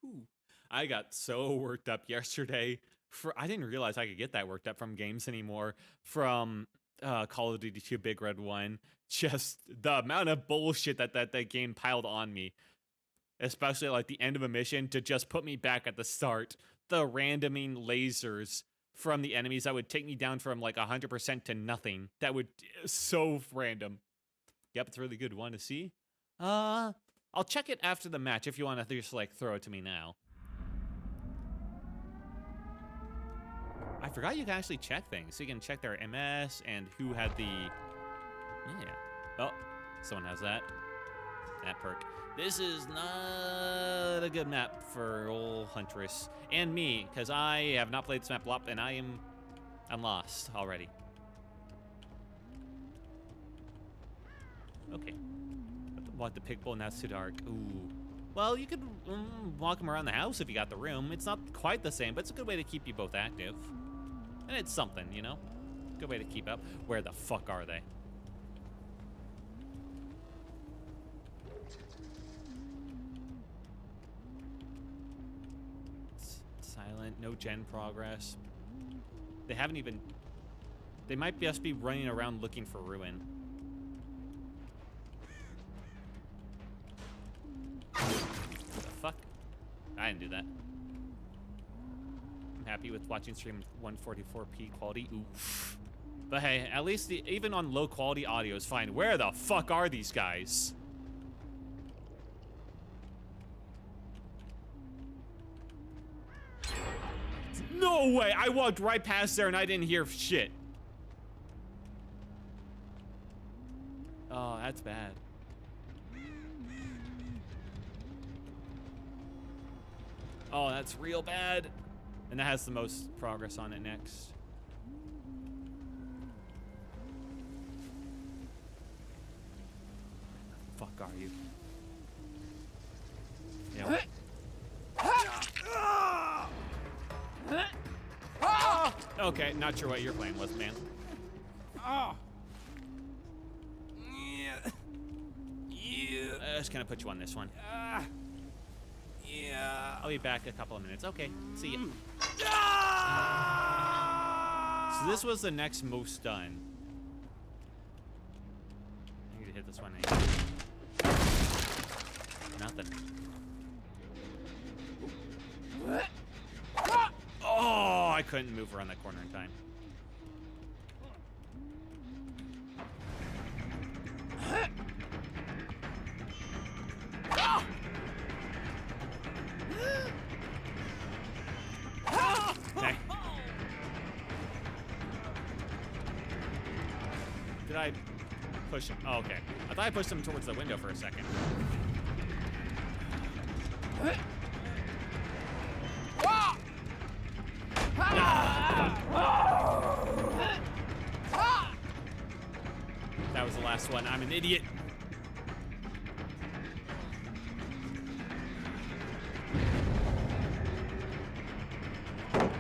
Ooh. I got so worked up yesterday. I didn't realize I could get that worked up from games anymore. From Call of Duty 2 Big Red 1. Just the amount of bullshit that game piled on me. Especially like the end of a mission to just put me back at the start. The randoming lasers from the enemies that would take me down from like 100% to nothing. That would so random. Yep, it's a really good one to see. I'll check it after the match if you want to just like throw it to me now. I forgot you can actually check things. So you can check their MS and who had the... Yeah. Oh, someone has that. That perk. This is not a good map for old Huntress. And me, because I have not played this map a lot, and I'm lost already. Okay. What, the pig bowl? Now it's too dark. Ooh. Well, you could walk him around the house if you got the room. It's not quite the same, but it's a good way to keep you both active. And it's something, you know? Good way to keep up. Where the fuck are they? Excellent. No gen progress. They haven't even... They might just be running around looking for ruin. What the fuck? I didn't do that. I'm happy with watching stream 144p quality. Oof. But hey, at least even on low quality audio is fine. Where the fuck are these guys? No way! I walked right past there and I didn't hear shit. Oh, that's bad. Oh, that's real bad. And that has the most progress on it next. Fuck are you? Yeah. Okay, not sure what your plan was, man. Just gonna put you on this one. Yeah. I'll be back a couple of minutes. Okay, see ya. So this was the next most done. I need to hit this one. Nothing. Oh, I couldn't move around that corner in time. Okay. Did I push him? Oh, okay. I thought I pushed him towards the window for a second. That was the last one. I'm an idiot. Well,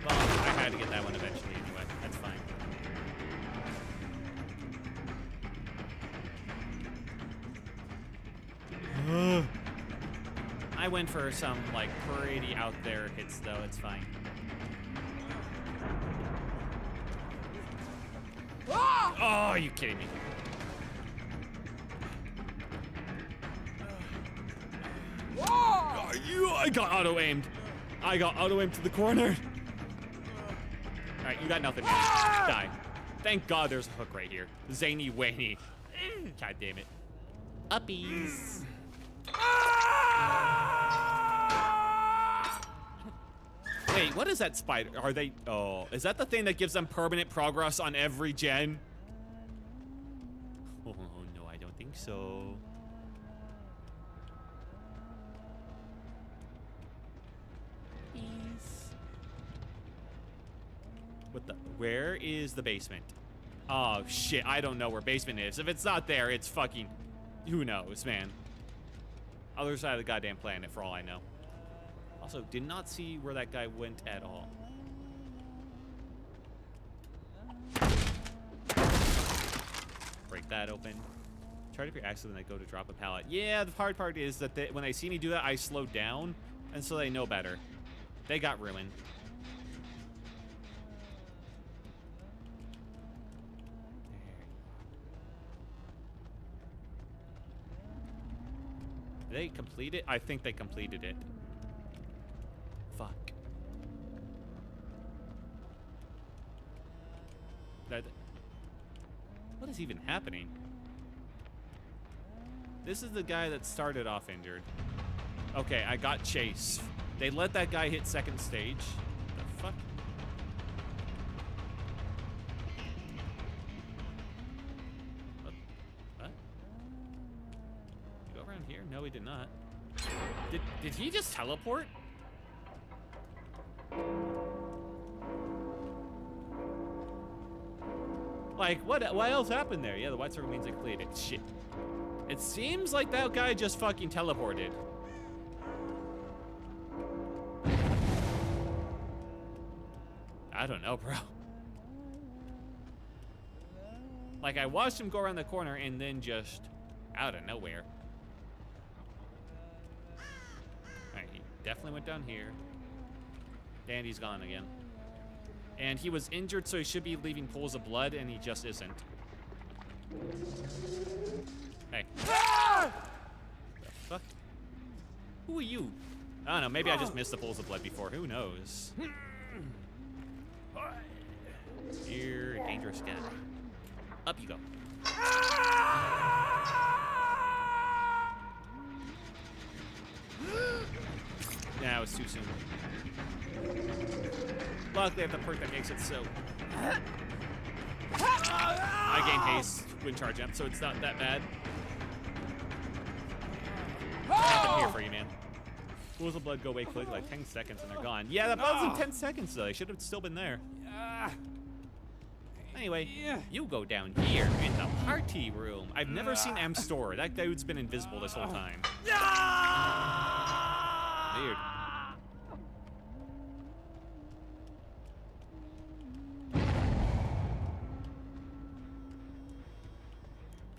I had to get that one eventually anyway. That's fine. I went for some, like, pretty out there hits, though. It's fine. Oh, are you kidding me? I got auto-aimed. I got auto-aimed to the corner. All right, you got nothing, man. Die. Thank God there's a hook right here. Zany Waney. God damn it. Uppies. Wait, what is that spider? Are they... Oh, is that the thing that gives them permanent progress on every gen? Oh, no, I don't think so. Please. What the... Where is the basement? Oh, shit, I don't know where basement is. If it's not there, it's fucking... Who knows, man? Other side of the goddamn planet, for all I know. Also, did not see where that guy went at all. Break that open. Try to be accident when I go to drop a pallet. Yeah, the hard part is that when they see me do that, I slow down, and so they know better. They got ruined. Did they complete it? I think they completed it. Fuck. What is even happening? This is the guy that started off injured. Okay, I got Chase. They let that guy hit second stage. The fuck? What? Did he go around here? No, he did not. Did he just teleport? Like, what else happened there? Yeah, the white circle means they completed. Shit. It seems like that guy just fucking teleported. I don't know, bro. Like, I watched him go around the corner and then just out of nowhere. Alright, definitely went down here. And he's gone again. And he was injured, so he should be leaving pools of blood, and he just isn't. Hey. The fuck? Who are you? I don't know, maybe I just missed the pools of blood before. Who knows? You're a dangerous guy. Up you go. Nah, it was too soon. Luckily, I have the perk that makes it so. I gain haste when charging up, so it's not that bad. I'm here for you, man. Pools of blood go away quick, like 10 seconds and they're gone. Yeah, that was in 10 seconds though. They should have still been there. Anyway, you go down here in the party room. I've never seen M store. That dude's been invisible this whole time. Weird.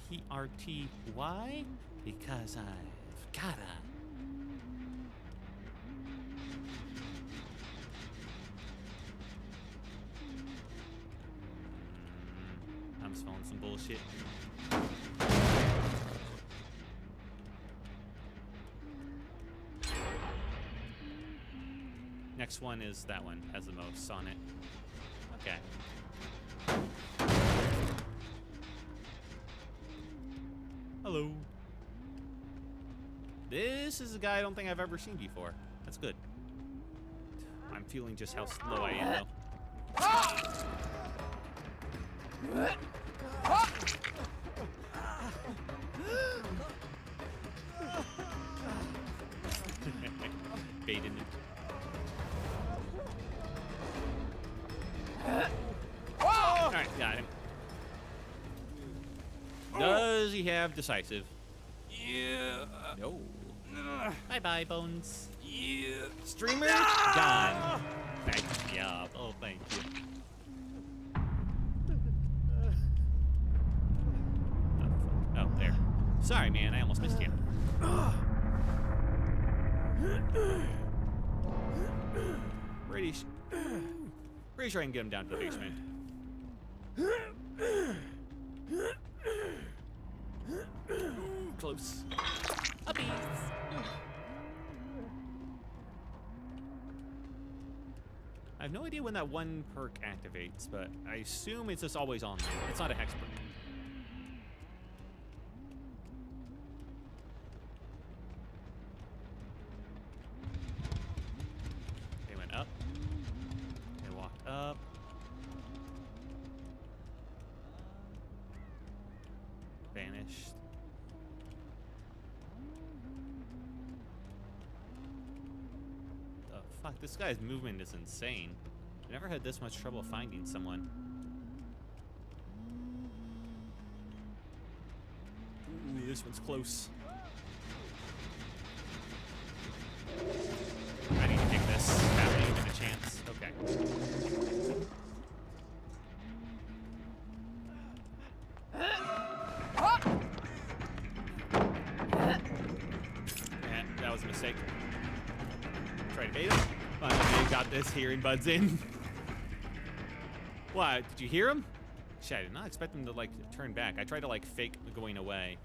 PRT, why? Because I've gotta. I'm smelling some bullshit. Next one is that one, has the most on it. Okay. Hello. This is a guy I don't think I've ever seen before. That's good. I'm feeling just how slow I am, though. Baiting it. Alright, got him. Does he have decisive? Yeah. No. Bye-bye, Bones. Yeah. Streamer? Gone. Nice job. Oh, thank you. Oh, there. Sorry, man. I almost missed you. Pretty sure I can get him down to the basement. Close. Uppies. I have no idea when that one perk activates, but I assume it's just always on there. It's not a hex perk. They went up. They walked up. Vanished. The fuck, this guy's movement is insane. I've never had this much trouble finding someone. Ooh, this one's close. I need to take this. Haven't even a chance. Okay. Yeah, that was a mistake. Try to bait him. Finally got this hearing buds in. What? Did you hear him? Shit, I did not expect him to like turn back. I tried to like fake going away.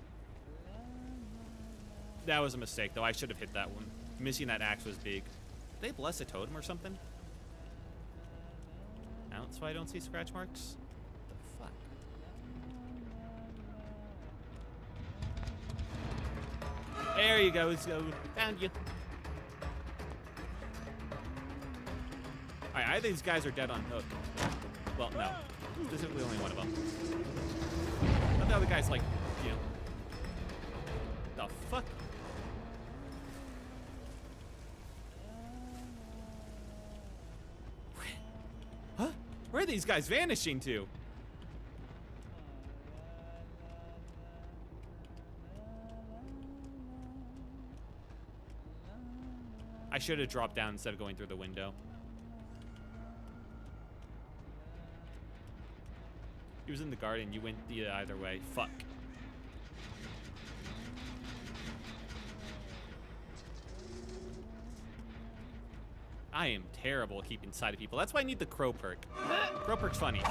That was a mistake though. I should have hit that one. Missing that axe was big. Did they bless a totem or something? Now that's why I don't see scratch marks. The fuck? There you go. Let's go. Found you. Alright, I think these guys are dead on hook. Well, no. Specifically only one of them. But the other guy's like, you know. The fuck? Huh? Where are these guys vanishing to? I should have dropped down instead of going through the window. He was in the garden. You went the either way. Fuck. I am terrible at keeping sight of people. That's why I need the crow perk. Crow perk's funny.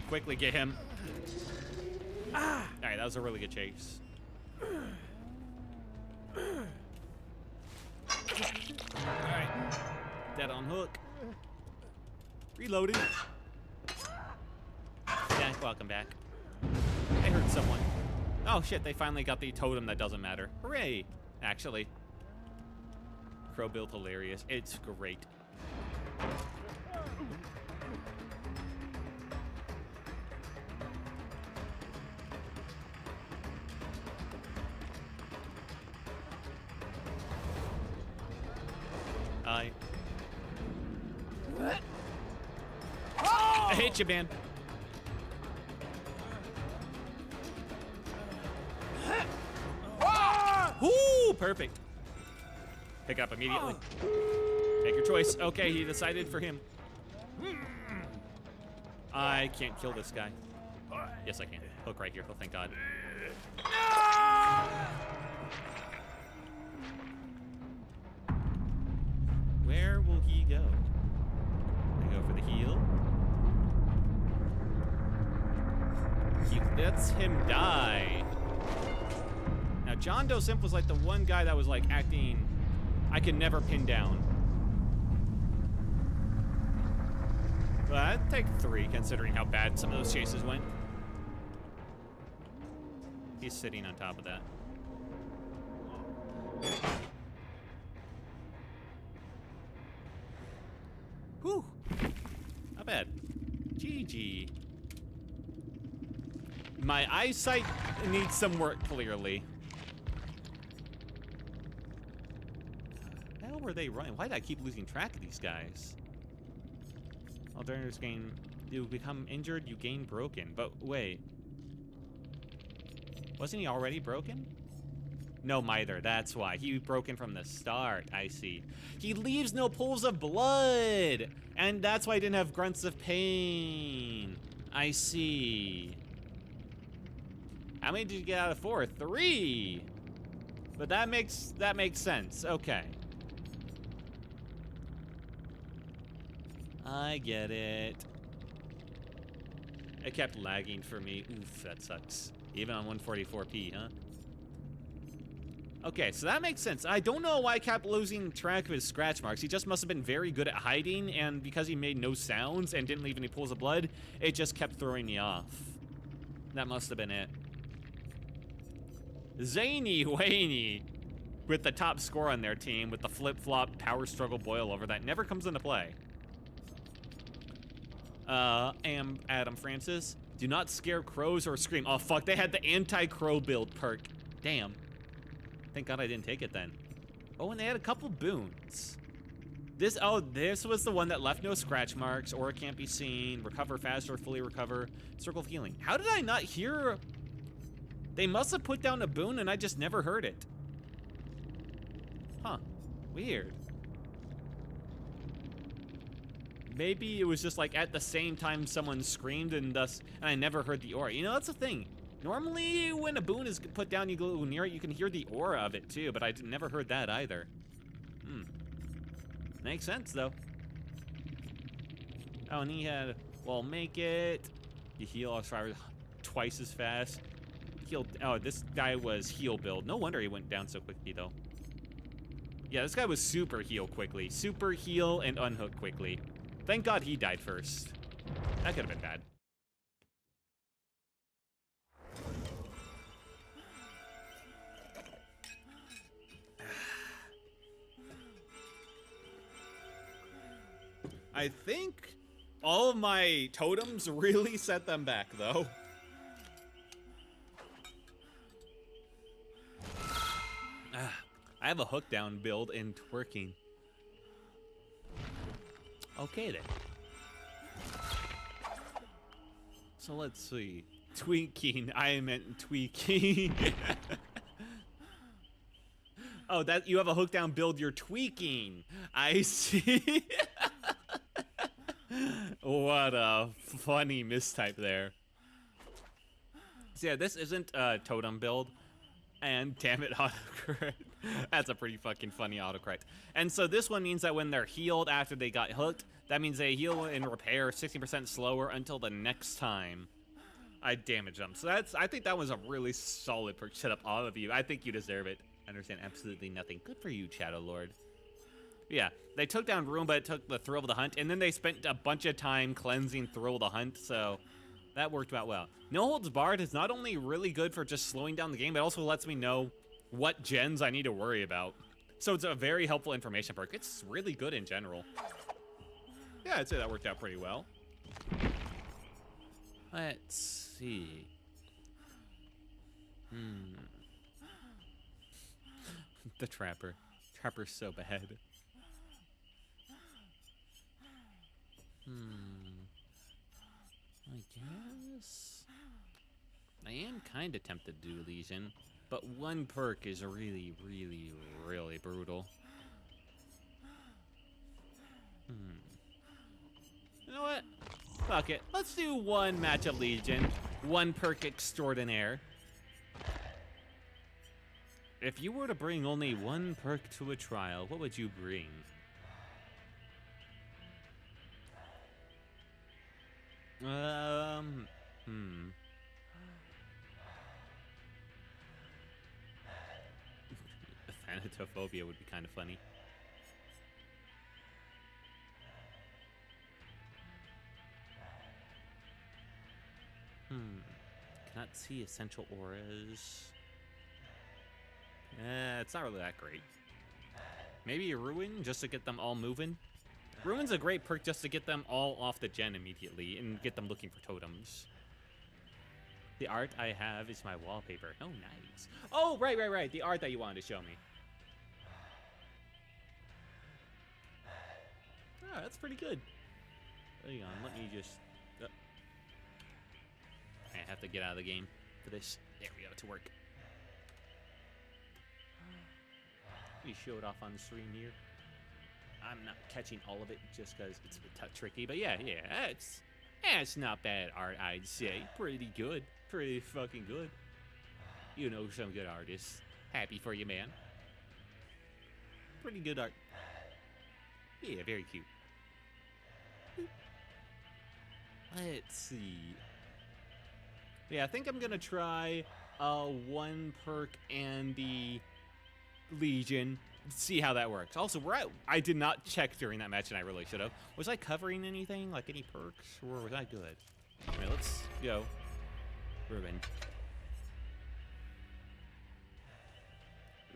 Quickly get him. All right, that was a really good chase. All right, dead on hook. Reloading. Yeah, welcome back. I heard someone. Oh shit, they finally got the totem that doesn't matter. Hooray, actually. Crow build hilarious. It's great. I hate you, man. Woo! Perfect. Pick up immediately. Make your choice. Okay, he decided for him. I can't kill this guy. Yes, I can. Hook right here. Oh, thank God. Where will he go? I go for the heal. He lets him die. Now, John Doe Simp was like the one guy that was like acting I could never pin down. But I'd take 3 considering how bad some of those chases went. He's sitting on top of that. Whew. Not bad. GG. My eyesight needs some work, clearly. How were they running? Why did I keep losing track of these guys? Alternatives gain... You become injured, you gain broken. But wait. Wasn't he already broken? No, Mither, that's why. He was broken from the start, I see. He leaves no pools of blood! And that's why I didn't have grunts of pain. I see. How many did you get out of 4? 3! But that makes sense, okay. I get it. It kept lagging for me. Oof, that sucks. Even on 144p, huh? Okay, so that makes sense. I don't know why I kept losing track of his scratch marks. He just must have been very good at hiding, and because he made no sounds and didn't leave any pools of blood, it just kept throwing me off. That must have been it. Zany Waney with the top score on their team with the flip-flop power struggle boil over that never comes into play. Adam Francis, do not scare crows or scream. Oh fuck, they had the anti-crow build perk. Damn. Thank God I didn't take it then. Oh, and they had a couple boons. This was the one that left no scratch marks, or can't be seen, recover faster, fully recover, circle of healing. How did I not hear? They must have put down a boon and I just never heard it. Huh, weird. Maybe it was just like at the same time someone screamed and I never heard the aura. You know, that's the thing. Normally when a boon is put down, you go near it, you can hear the aura of it too, but I never heard that either. Makes sense though. Oh, and he had, well, make it. You heal twice as fast. Heal, oh, this guy was heal build. No wonder he went down so quickly though. Yeah, this guy was super heal quickly. Super heal and unhook quickly. Thank God he died first. That could have been bad. I think all of my totems really set them back, though. I have a hook down build in twerking. Okay then. So let's see. Tweaking. I meant tweaking. Oh, that you have a hook down build, you're tweaking. I see. What a funny mistype there. So yeah, this isn't a totem build. And damn it, autocorrect. That's a pretty fucking funny autocorrect. And so this one means that when they're healed after they got hooked, that means they heal and repair 60% slower until the next time I damage them. So I think that was a really solid perk. Shut up, all of you. I think you deserve it. I understand absolutely nothing. Good for you, Shadow Lord. Yeah, they took down Ruin, but it took the Thrill of the Hunt, and then they spent a bunch of time cleansing Thrill of the Hunt, so that worked out well. No Holds Barred is not only really good for just slowing down the game, but also lets me know what gens I need to worry about. So it's a very helpful information perk. It's really good in general. Yeah, I'd say that worked out pretty well. Let's see. The Trapper. Trapper's so bad. I guess I am kind of tempted to do Legion, but one perk is really, really, really brutal. You know what? Fuck it. Let's do one match of Legion, one perk extraordinaire. If you were to bring only one perk to a trial, what would you bring? Thanatophobia would be kind of funny. Cannot see essential auras. It's not really that great. Maybe a Ruin, just to get them all moving. Ruin's a great perk just to get them all off the gen immediately and get them looking for totems. The art I have is my wallpaper. Oh, nice. Oh, right. The art that you wanted to show me. Oh, that's pretty good. Hang on, let me just... I have to get out of the game for this. There we go, to work. You show it off on the stream here. I'm not catching all of it just because it's a bit tricky, but yeah, it's not bad art, I'd say. Pretty good. Pretty fucking good. You know some good artists. Happy for you, man. Pretty good art. Yeah, very cute. Let's see. Yeah, I think I'm gonna try one perk and the Legion. See how that works. Also, I did not check during that match, and I really should have. Was I covering anything, like any perks, or was I good? Alright, let's go. Ruben.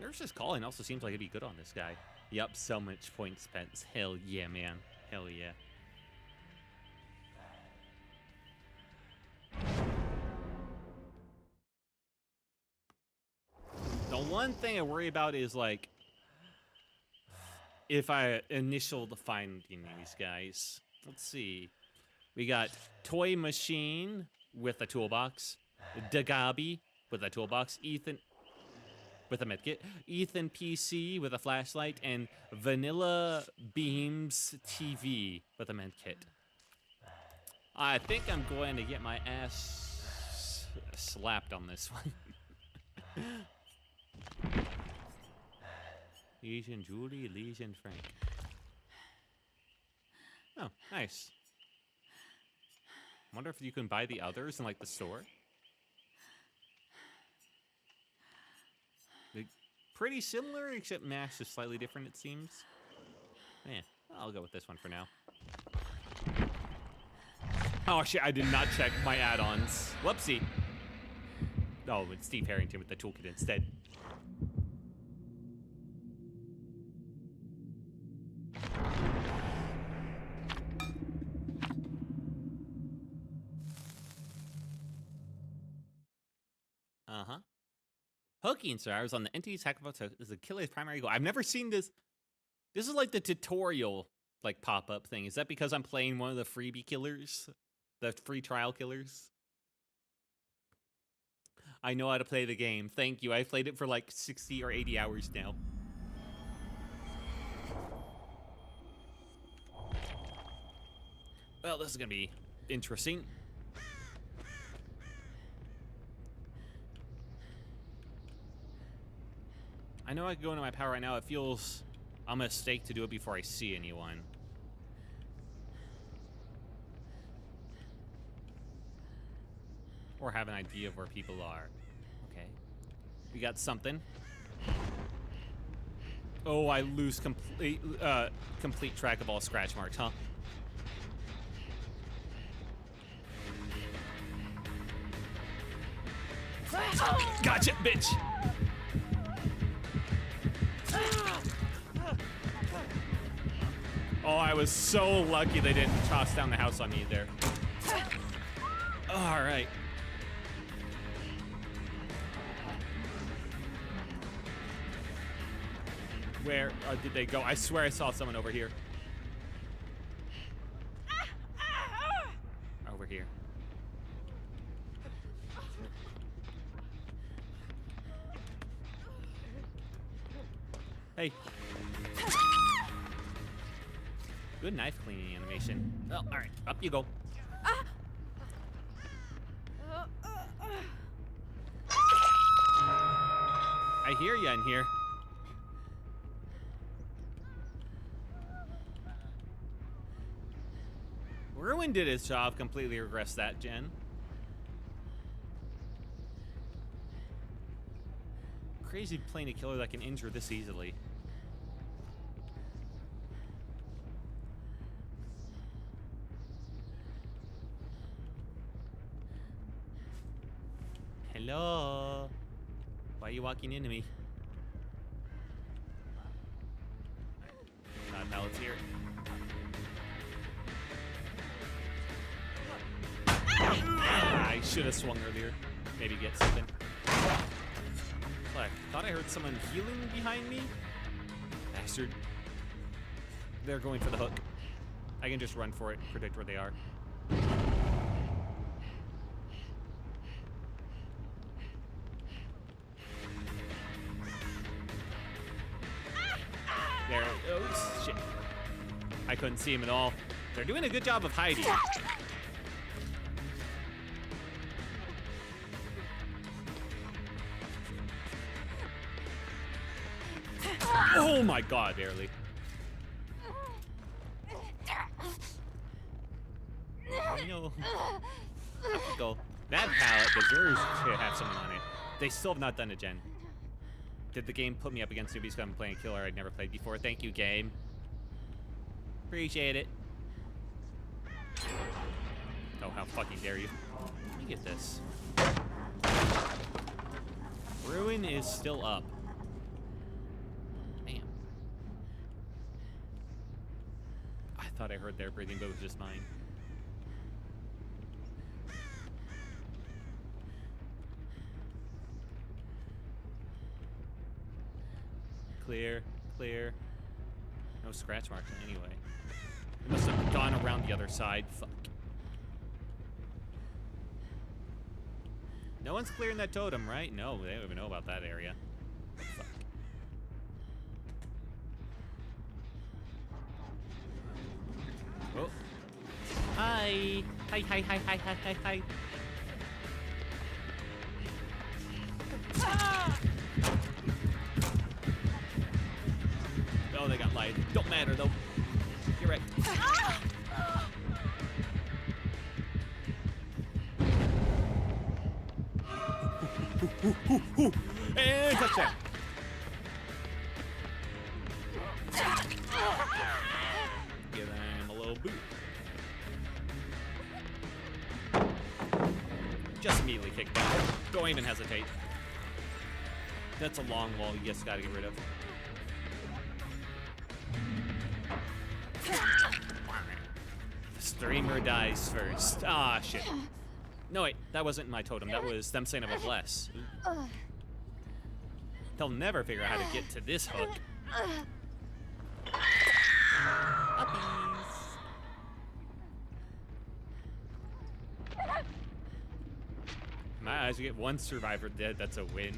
Nurse's Calling also seems like it'd be good on this guy. Yup, so much points spent. Hell yeah, man. Hell yeah. The one thing I worry about is, like, if I initial the finding these guys. Let's see. We got Toy Machine with a toolbox, Dagabi with a toolbox, Ethan with a medkit, Ethan PC with a flashlight, and Vanilla Beams TV with a medkit. I think I'm going to get my ass slapped on this one. Legion Julie, Legion Frank. Oh, nice. Wonder if you can buy the others in, like, the store. They're pretty similar, except Mash is slightly different, it seems. Yeah, I'll go with this one for now. Oh shit, I did not check my add-ons. Whoopsie. Oh, it's Steve Harrington with the toolkit instead. Uh-huh. Hooking stars on the entity's sacrifice is the killer's primary goal. I've never seen this. This is like the tutorial, like, pop-up thing. Is that because I'm playing one of the freebie killers? The free trial killers? I know how to play the game. Thank you. I've played it for like 60 or 80 hours now. Well, this is gonna be interesting. I know I can go into my power right now. It feels a mistake to do it before I see anyone. Or have an idea of where people are. Okay. We got something. Oh, I lose complete track of all scratch marks, huh? Gotcha, bitch! Oh, I was so lucky they didn't toss down the house on me there. All right. Where did they go? I swear I saw someone over here. Over here. Hey. Good knife cleaning animation. Oh, all right, up you go. I hear you in here. Ruin did his job, completely regressed that, Jen. Crazy playing a killer that can injure this easily. Hello? Why are you walking into me? Pallets here. I should have swung earlier. Maybe get something. I thought I heard someone healing behind me. Bastard. They're going for the hook. I can just run for it and predict where they are. There. Oh, shit. I couldn't see him at all. They're doing a good job of hiding. Oh my god, barely. No. Let's go. That pallet deserves to have someone on it. They still have not done it, Jen. Did the game put me up against newbies because I'm playing a killer I'd never played before? Thank you, game. Appreciate it. Oh, how fucking dare you. Let me get this. Ruin is still up. Damn. I thought I heard their breathing, but it was just mine. Clear, clear. No scratch marks anyway. It must have gone around the other side. Fuck. No one's clearing that totem, right? No, they don't even know about that area. Fuck. Oh. Hi. Hi, hi, hi, hi, hi, hi, hi. Ah! Oh, they got light. Don't matter, though. You're right. And touchdown. Give him a little boot. Just immediately kick down. Don't even hesitate. That's a long wall you just gotta get rid of. The streamer dies first. Ah, shit. No, wait, that wasn't my totem. That was them saying of a bless. Ooh. They'll never figure out how to get to this hook. Puppies. In my eyes, we get one survivor dead. That's a win.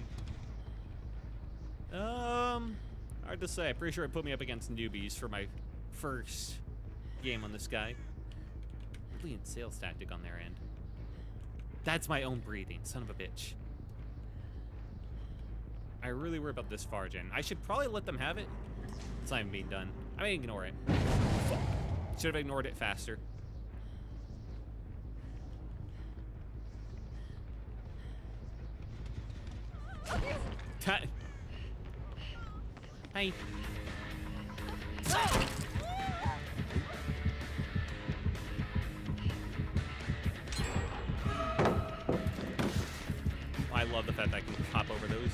Hard to say. Pretty sure it put me up against newbies for my first game on this guy. Brilliant sales tactic on their end. That's my own breathing, son of a bitch. I really worry about this far gen. I should probably let them have it. It's not even being done. I mean, ignore it. Fuck. Should have ignored it faster. Hey. I love the fact that I can hop over those.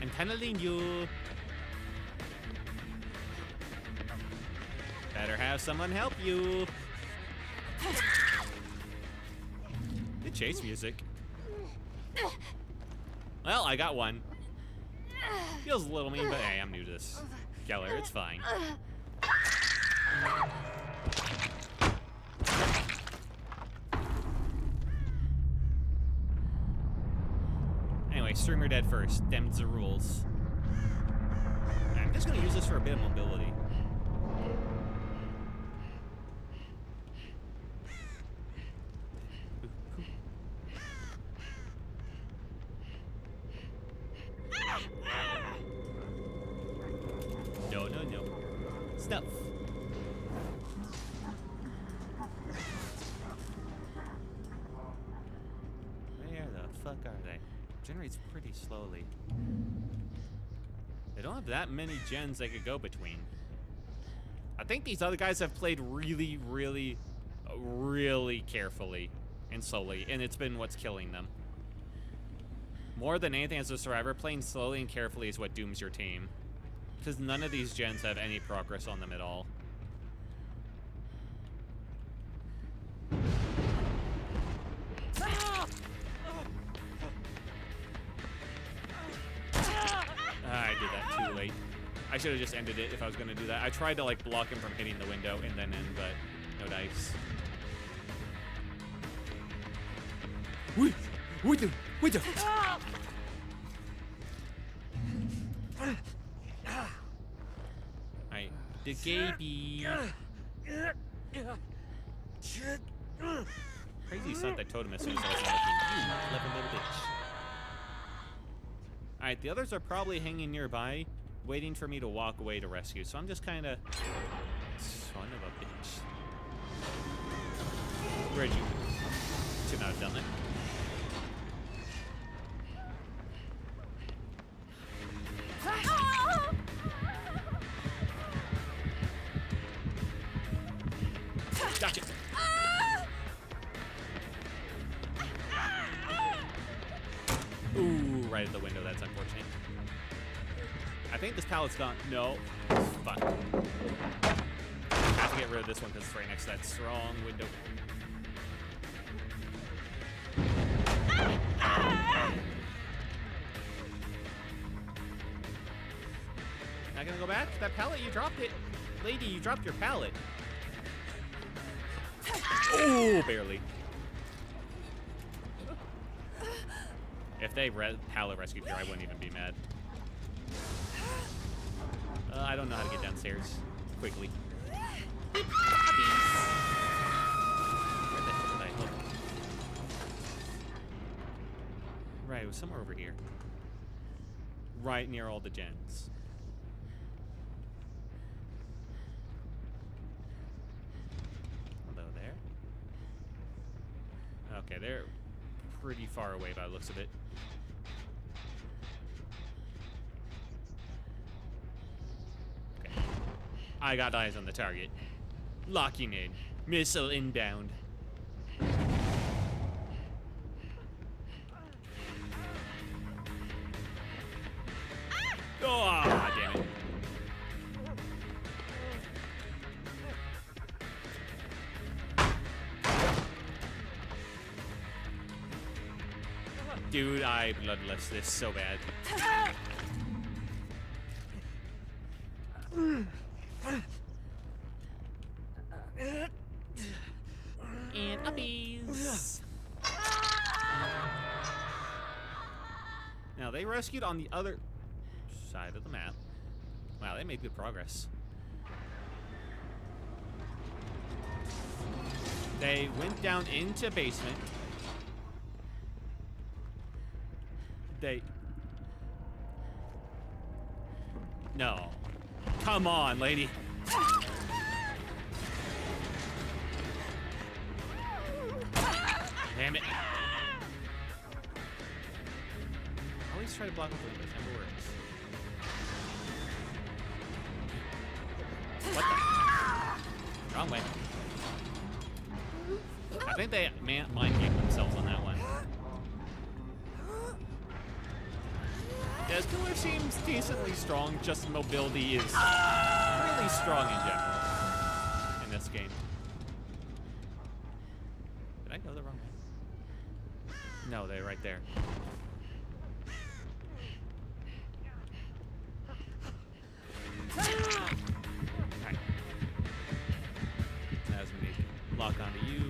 I'm tunneling you. Better have someone help you. Good chase music. Well, I got one. Feels a little mean, but hey, I'm new to this. Geller, it's fine. Anyway, streamer dead first. Them's the rules. I'm just gonna use this for a bit of mobility. No. Stuff. Where the fuck are they? Generates pretty slowly. They don't have that many gens they could go between. I think these other guys have played really, really, really carefully and slowly, and it's been what's killing them. More than anything as a survivor, playing slowly and carefully is what dooms your team. Because none of these gens have any progress on them at all. I did that too late. I should have just ended it if I was going to do that. I tried to like block him from hitting the window and then end, but no dice. Wait, Alright, the Gaby. Crazy son that totem as soon as I was looking. You clever little bitch. Alright, the others are probably hanging nearby, waiting for me to walk away to rescue, so I'm just kinda... Son of a bitch. Where'd you... Should not have done that. Gotcha. Ooh, right at the window. That's unfortunate. I think this pallet's gone. No. Fuck. I have to get rid of this one because it's right next to that strong window. Not gonna go back? That pallet, you dropped it. Lady, you dropped your pallet. Oh, barely. If they pallet rescued here, I wouldn't even be mad. I don't know how to get downstairs quickly. Where the hell did I look? Right, it was somewhere over here. Right near all the gens. Hello there. Okay, they're pretty far away by the looks of it. Okay. I got eyes on the target. Locking in. Missile inbound. Oh, damn it. Dude, I bloodlust this so bad. And uppies. Now, they rescued on the other side of the map. Wow, they made good progress. They went down into basement. No. Come on, lady. Damn it. Always try to block with windows, never works. What the? Wrong way. I think they mind game themselves on that one. Yeah, this killer seems decently strong, just mobility is really strong in general in this game. Did I go the wrong way? No, they're right there. Alright. As we lock onto you.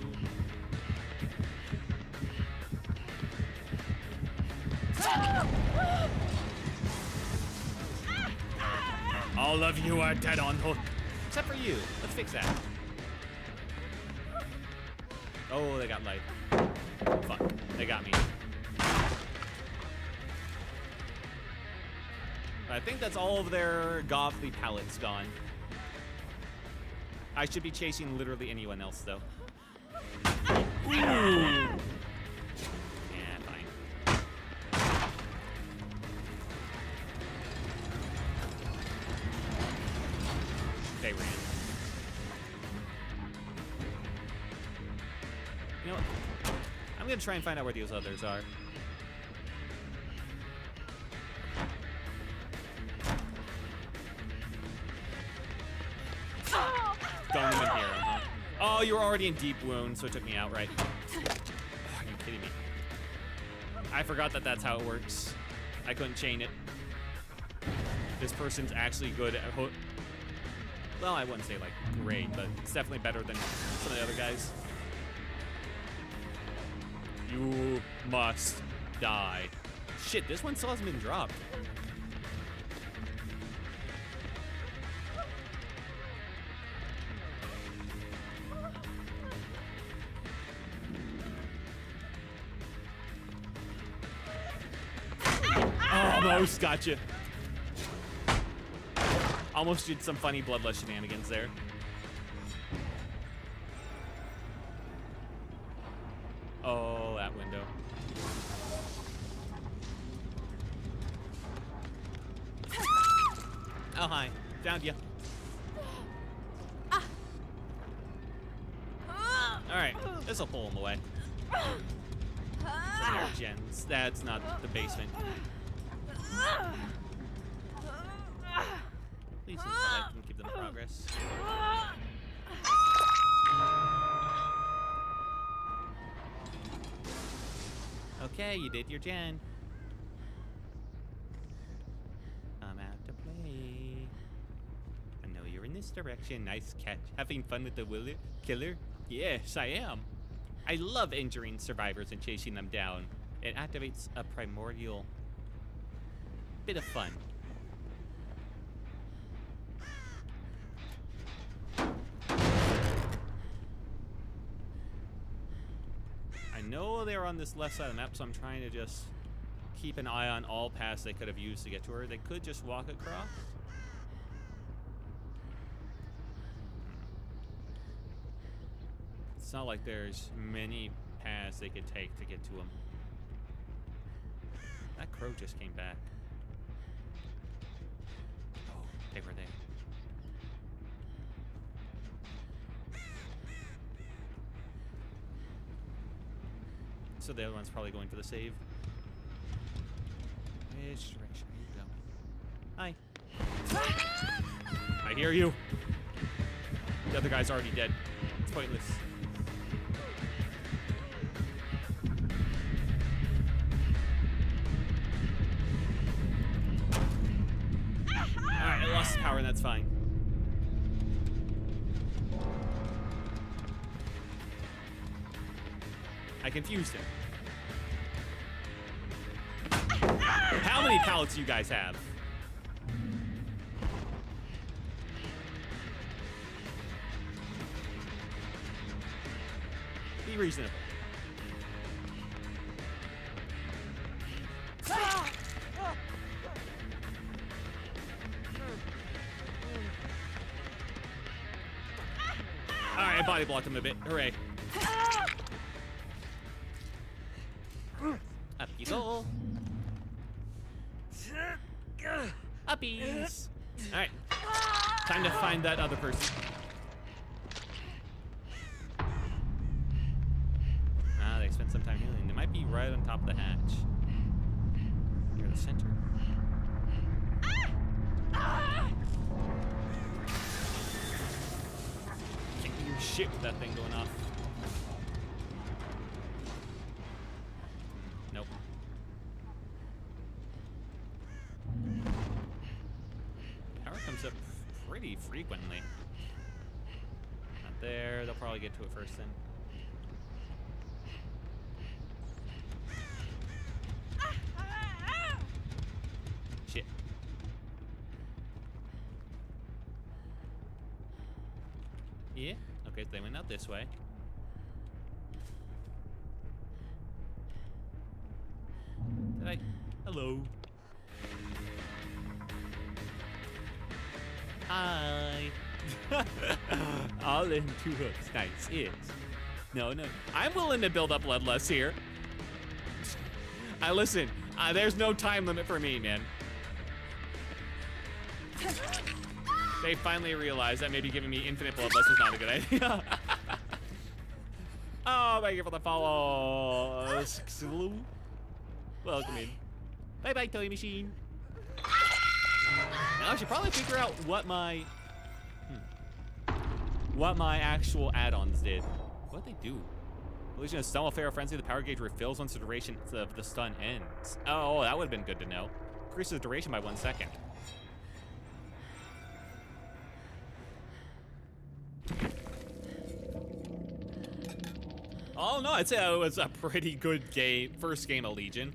All of you are dead on hook. Except for you. Let's fix that. Oh, they got light. Fuck. They got me. I think that's all of their godly pallets gone. I should be chasing literally anyone else, though. Ooh. Yeah, fine. They ran. You know what? I'm gonna try and find out where those others are. Don't even hear him, huh? Oh, you were already in deep wound, so it took me out, right? Oh, are you kidding me? I forgot that that's how it works. I couldn't chain it. This person's actually good at well, I wouldn't say like great, but it's definitely better than some of the other guys. You must die. Shit, this one still hasn't been dropped. Almost got you. Almost did some funny bloodlust shenanigans there. Oh, that window. Oh, hi. Found you. Alright, there's a hole in the way. There, gens. That's not the basement. Please, so that I can keep them in progress. Okay, you did your gen. I'm out to play. I know you're in this direction. Nice catch. Having fun with the killer? Yes, I am. I love injuring survivors and chasing them down. It activates a primordial bit of fun. I know they're on this left side of the map, so I'm trying to just keep an eye on all paths they could have used to get to her. They could just walk across. It's not like there's many paths they could take to get to him. That crow just came back. Oh, they were there. So the other one's probably going for the save. Which direction are you going? Hi. I hear you. The other guy's already dead. It's pointless. Alright, I lost power and that's fine. I confused him. How many pallets do you guys have? Pretty reasonable. Alright, I body blocked him a bit. Hooray. Up you go. Uppies. Alright. Time to find that other person. Ah, they spent some time healing. They might be right on top of the hatch. Near the center. Can't do shit with that thing going off. Nope. Power comes up pretty frequently. Not there. They'll probably get to it first then. Shit. Yeah. Okay, so they went out this way. Did I? Hello. Hi. All in 2 hooks. Nice. Yes. No. I'm willing to build up bloodlust here. Listen. There's no time limit for me, man. They finally realized that maybe giving me infinite bloodlust was not a good idea. Oh, thank you for the follow. Welcome in. Bye-bye, toy machine. Now I should probably figure out what my actual add-ons did. What'd they do? Illusion of stun while Pharaoh Frenzy. The power gauge refills once the duration of the stun ends. Oh, that would have been good to know. Increases the duration by 1 second. Oh no, I'd say it was a pretty good game. First game of Legion.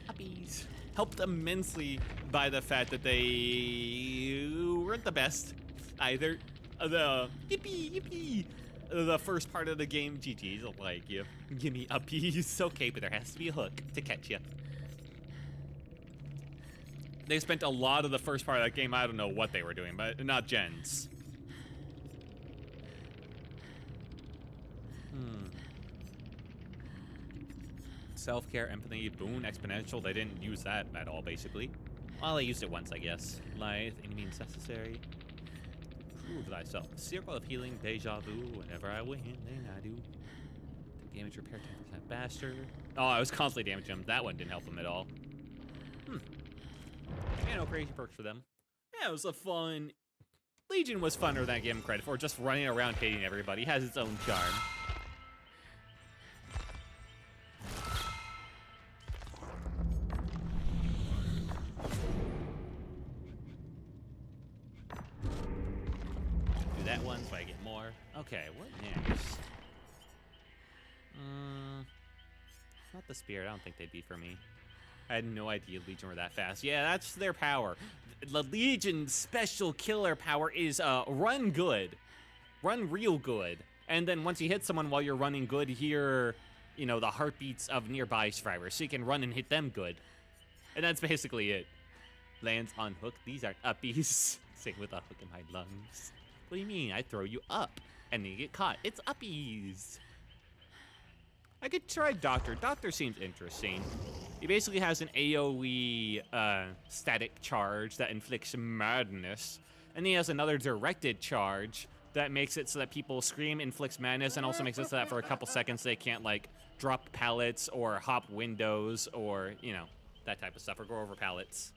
Puppies. Helped immensely by the fact that they weren't the best either. The yippee. The first part of the game, GG's like, you give me uppies. Okay, but there has to be a hook to catch you. They spent a lot of the first part of that game, I don't know what they were doing, but not gens. Self-care, empathy, boon, exponential. They didn't use that at all, basically. Well, they used it once, I guess. Lithe, any means necessary. Prove thyself. Circle of healing, deja vu. Whenever I win, then I do. Damage repair 10% faster. Oh, I was constantly damaging him. That one didn't help him at all. Yeah, no crazy perks for them. Yeah, it was a fun... Legion was funner than I gave him credit for. Just running around hating everybody. It has its own charm. That one so I get more. Okay, what next? Not the Spirit. I don't think they'd be for me. I had no idea Legion were that fast. Yeah, that's their power. The Legion's special killer power is run good. Run real good. And then once you hit someone while you're running good, hear, you know, the heartbeats of nearby survivors. So you can run and hit them good. And that's basically it. Lands on hook. These are uppies. Sing with a hook in my lungs. What do you mean? I throw you up, and then you get caught. It's uppies. I could try Doctor. Doctor seems interesting. He basically has an AoE static charge that inflicts madness, and he has another directed charge that makes it so that people scream, inflicts madness, and also makes it so that for a couple seconds they can't, like, drop pallets or hop windows or, you know, that type of stuff, or go over pallets.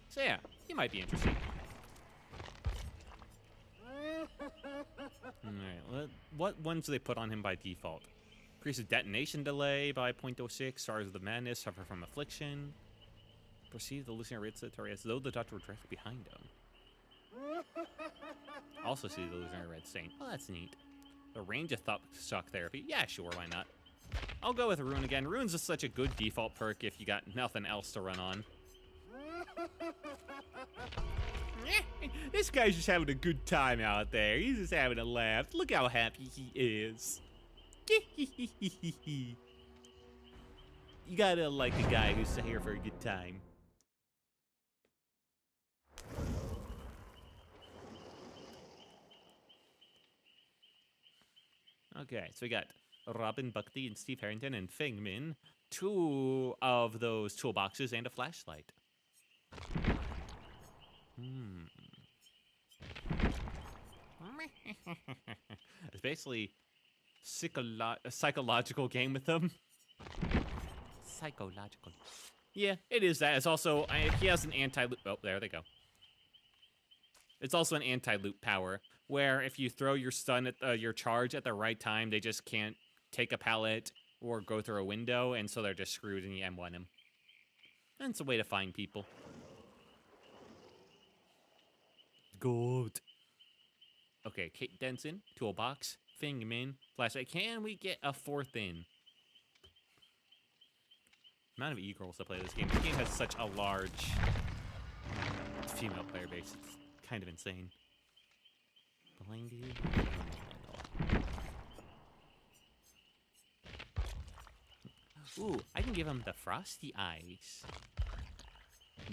So yeah, he might be interesting. Alright, what ones do they put on him by default? Increases detonation delay by 0.06, Stars of the Madness, suffer from affliction. Perceive the hallucinatory red as though the doctor were directly behind him. Also see the hallucinatory red stain. Oh, that's neat. The range of thought shock therapy. Yeah, sure, why not? I'll go with Rune again. Rune's just such a good default perk if you got nothing else to run on. This guy's just having a good time out there. He's just having a laugh. Look how happy he is. You gotta like a guy who's here for a good time. Okay, so we got Robin Buckley and Steve Harrington and Feng Min. 2 of those toolboxes and a flashlight. It's basically a psychological game with them. Psychological. Yeah, it is that. It's also, he has an anti-loop. Oh, there they go. It's also an anti-loop power, where if you throw your stun at your charge at the right time, they just can't take a pallet or go through a window, and so they're just screwed and you M1 them. And it's a way to find people. Good. Okay, Kate Denson, toolbox, Feng Min, flashlight. Can we get a 4th in? Amount of e-girls that play this game. This game has such a large female player base. It's kind of insane. Blindy. Ooh, I can give him the frosty eyes.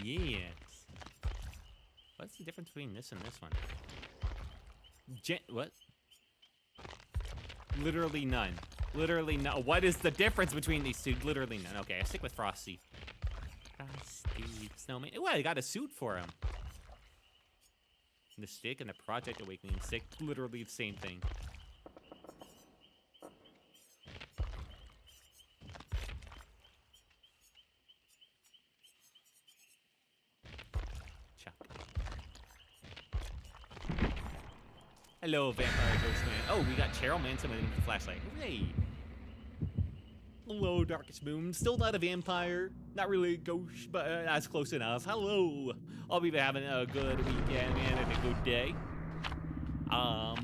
Yes. What's the difference between this and this one? What? Literally none. Literally no. What is the difference between these two? Literally none. Okay, I stick with Frosty. Frosty Snowman. Ooh, I got a suit for him. The stick and the Project Awakening stick, literally the same thing. Chop. Hello, Vampire Ghostman. Oh, we got Cheryl Manson with the flashlight. Hooray! Hello, Darkest Moon. Still not a vampire. Not really a ghost, but that's close enough. Hello. I'll be having a good weekend, man, and a good day.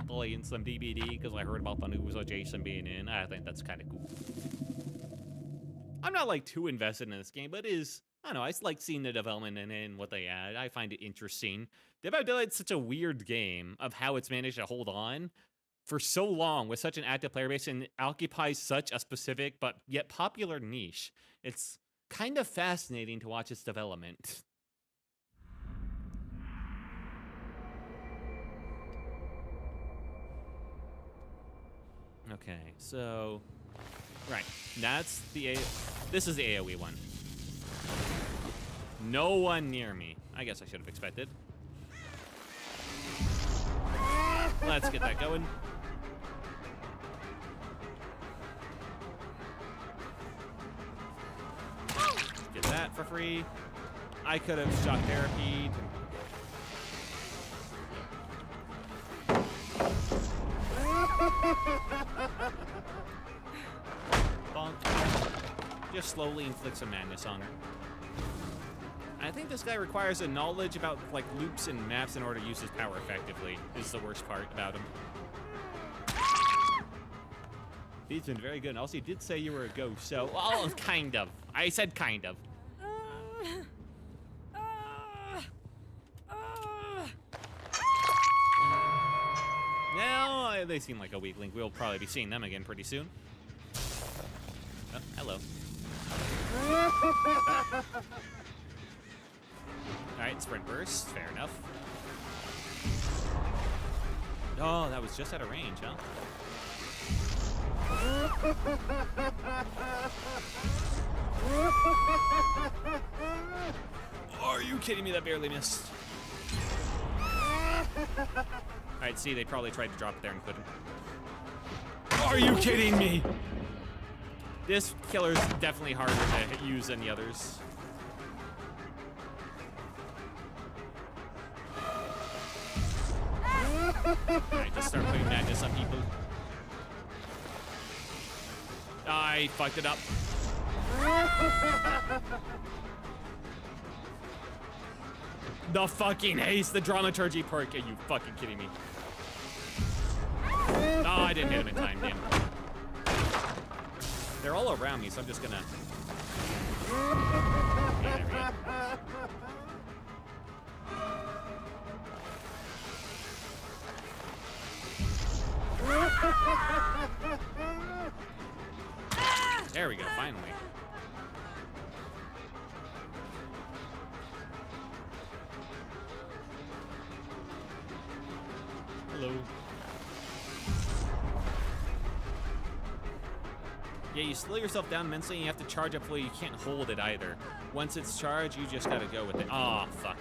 Playing some DBD because I heard about the news of Jason being in. I think that's kind of cool. I'm not like too invested in this game, but it is. I don't know. I just like seeing the development and what they add. I find it interesting. Dead by Daylight's such a weird game of how it's managed to hold on for so long with such an active player base and occupies such a specific but yet popular niche. It's kind of fascinating to watch its development. Okay, so right, that's the this is the AoE one. No one near me. I guess I should have expected. Let's get that going. Get that for free. I could have shock therapied. Bonk. Just slowly inflict some madness on her. I think this guy requires a knowledge about like loops and maps in order to use his power effectively. Is the worst part about him. He's been very good. And also, you did say you were a ghost, so well, kind of. I said kind of. Now they seem like a weak link. We'll probably be seeing them again pretty soon. Oh, hello. Alright, sprint burst. Fair enough. Oh, that was just out of range, huh? Are you kidding me? That barely missed. Alright, see, they probably tried to drop it there and couldn't. Are you kidding me? This killer's definitely harder to use than the others. Alright, just start putting madness on people. I fucked it up. The fucking haste, the dramaturgy perk. Are you fucking kidding me? Oh, I didn't hit him in time, damn. They're all around me, so I'm just gonna... Yeah, there we go. Hello. Yeah, you slow yourself down immensely and you have to charge up fully. You can't hold it either. Once it's charged, you just gotta go with it. Oh, fuck.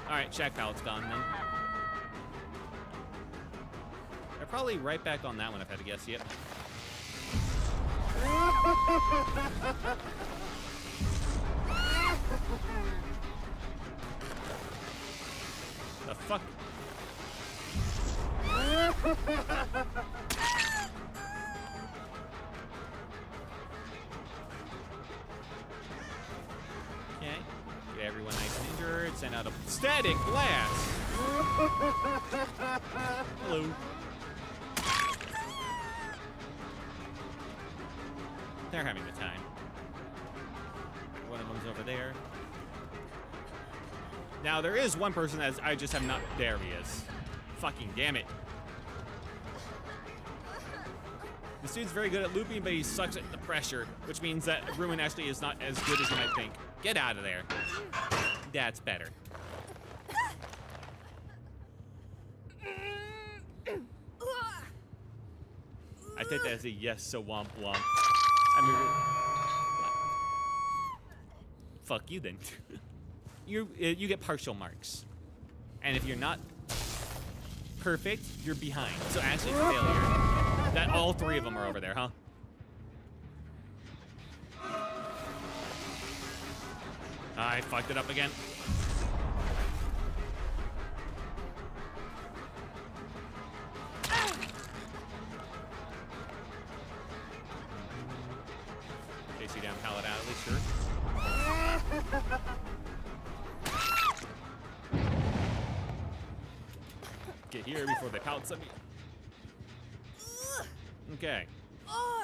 Alright, shack pallet's gone then. They're probably right back on that one if I had to guess. Yep. The fuck? Okay. Get everyone nice and injured. Send out a static blast. Hello. They're having the time. One of them's over there. Now, there is one person that I just have not... There he is. Fucking damn it. This dude's very good at looping, but he sucks at the pressure, which means that Ruin actually is not as good as you might think. Get out of there. That's better. I take that as a yes, so womp womp. I mean, fuck you then. You get partial marks, and if you're not perfect, you're behind. So actually, it's a failure. That all three of them are over there, huh? I fucked it up again. Chase you down, pallet out, at least, sure. Get here before they pounce on me. Okay.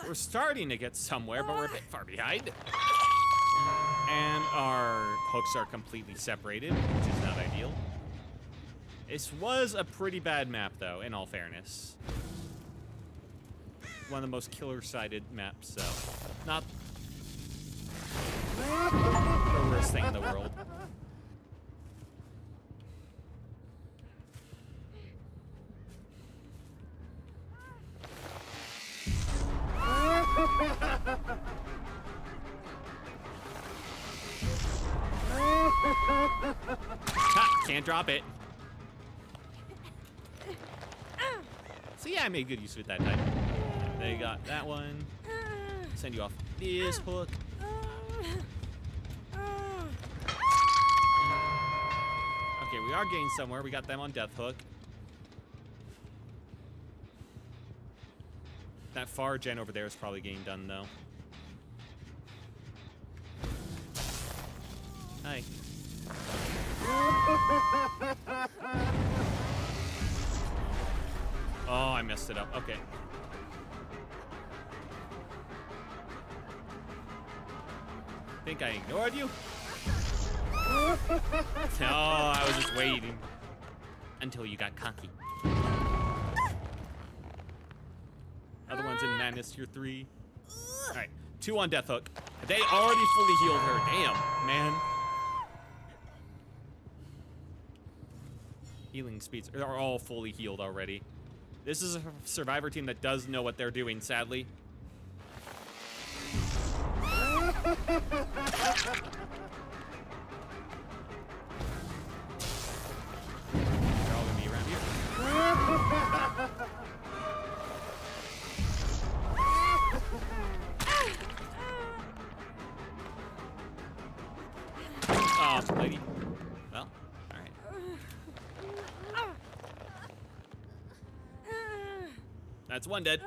We're starting to get somewhere, but we're a bit far behind. And our hooks are completely separated, which is not ideal. This was a pretty bad map, though, in all fairness. One of the most killer-sided maps, so not the worst thing in the world. Ha, can't drop it. So yeah, I made good use of it that time. They got that one. Send you off this hook. Okay, we are getting somewhere. We got them on death hook. That far gen over there is probably getting done, though. Hi. Oh, I messed it up. Okay. Think I ignored you? No, I was just waiting until you got cocky. Other one's in Madness Tier 3. Alright, 2 on Death Hook. They already fully healed her. Damn, man. Healing speeds are all fully healed already. This is a survivor team that does know what they're doing, sadly. They're all gonna be around here. Oh, lady. Well, alright. That's one dead.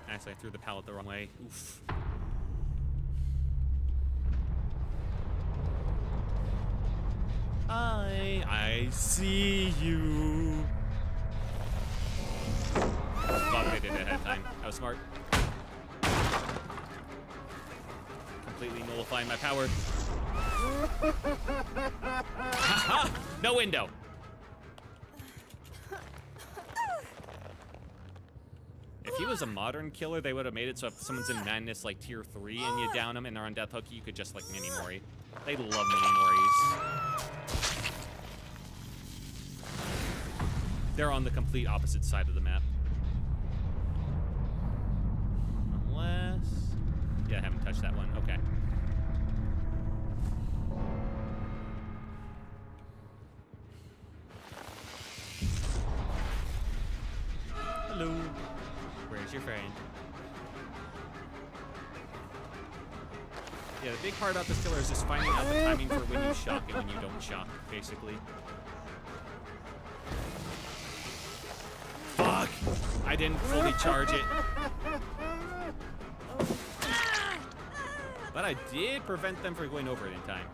Actually, I threw the pallet the wrong way. Oof. I see you. Thought I did it ahead of time. I was smart. Completely nullifying my power. Haha! No window. If he was a modern killer, they would have made it so if someone's in madness like tier 3 and you down them and they're on death hooky, you could just like mini mori. They love mini moris. They're on the complete opposite side of the map. Unless... Yeah, I haven't touched that one. Okay. Hello. Where's your friend? Yeah, the big part about this killer is just finding out the timing for when you shock and when you don't shock, basically. Fuck! I didn't fully charge it. But I did prevent them from going over it in time.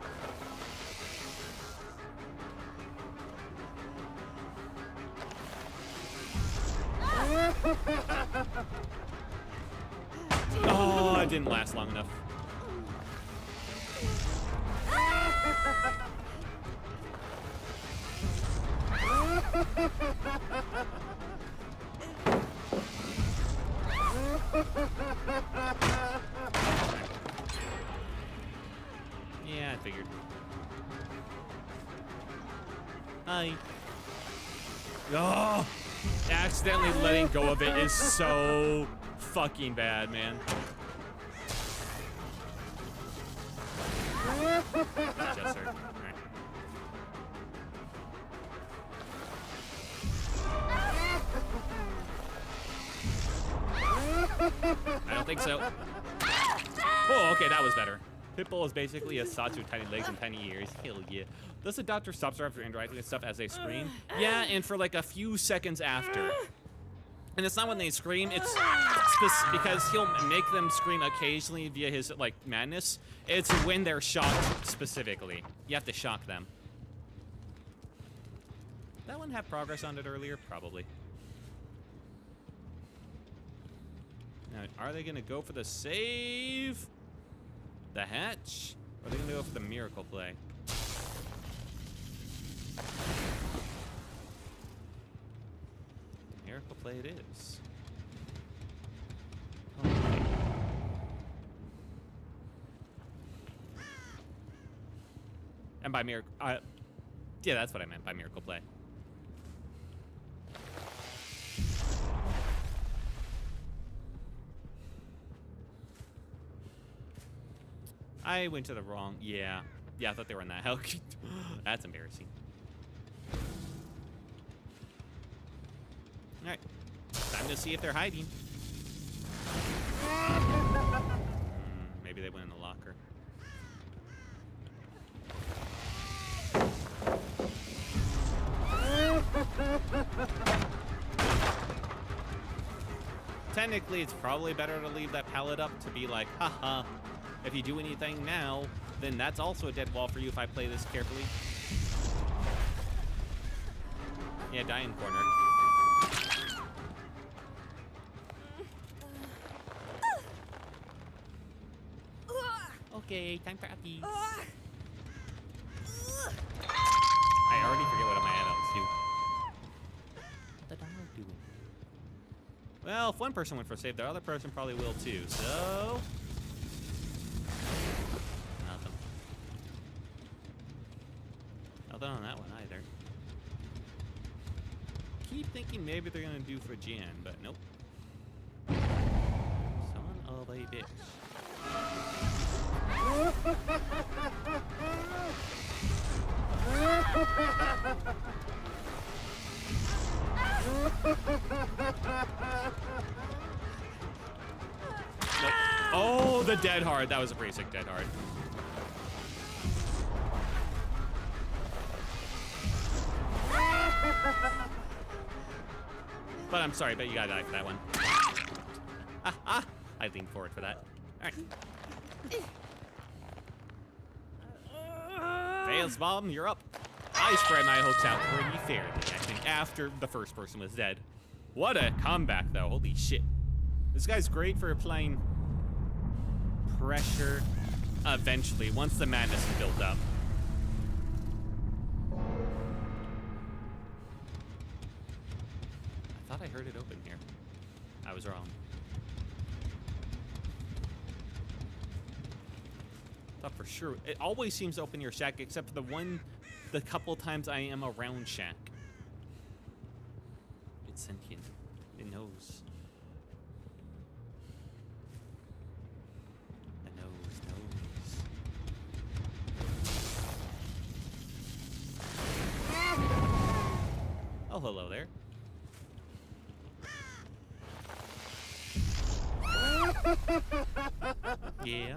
Oh, it didn't last long enough. Yeah, I figured. Hi. Oh! Accidentally letting go of it is so fucking bad, man. Just her. Alright. I don't think so. Oh, okay, that was better. Pitbull is basically a Satsu with tiny legs and tiny ears. Hell yeah. Does the doctor stop her after interacting with stuff as they scream? Yeah, and for like a few seconds after. And it's not when they scream, it's because he'll make them scream occasionally via his, like, madness. It's when they're shocked specifically. You have to shock them. Did that one have progress on it earlier? Probably. Now, are they gonna go for the save? The hatch? Or are they gonna go for the miracle play? Miracle play it is. And by miracle, yeah, that's what I meant by miracle play. I went to the wrong, yeah. Yeah, I thought they were in that hell. That's embarrassing. All right, time to see if they're hiding. Maybe they went in the locker. Technically, it's probably better to leave that pallet up to be like, haha, if you do anything now, then that's also a dead wall for you if I play this carefully. Yeah, die in corner. Okay, time for uppies. I already forget what my adults do. What the dog doing? Well, if one person went for a save, the other person probably will too, so... Nothing. Nothing on that one either. Keep thinking maybe they're gonna do for Jan, but nope. Son of a bitch. Nope. Oh, the dead hard. That was a pretty sick dead hard. But I'm sorry, but you gotta die for that one. I leaned forward for that. Alright. Fails bomb, you're up. I spread my hopes out pretty fairly, I think, after the first person was dead. What a comeback, though. Holy shit. This guy's great for applying pressure eventually, once the madness is built up. I thought I heard it open here. I was wrong. Thought for sure. It always seems to open your shack, except for the couple times I am around shack. It's sentient. It knows. It knows. Oh, hello there. Yeah.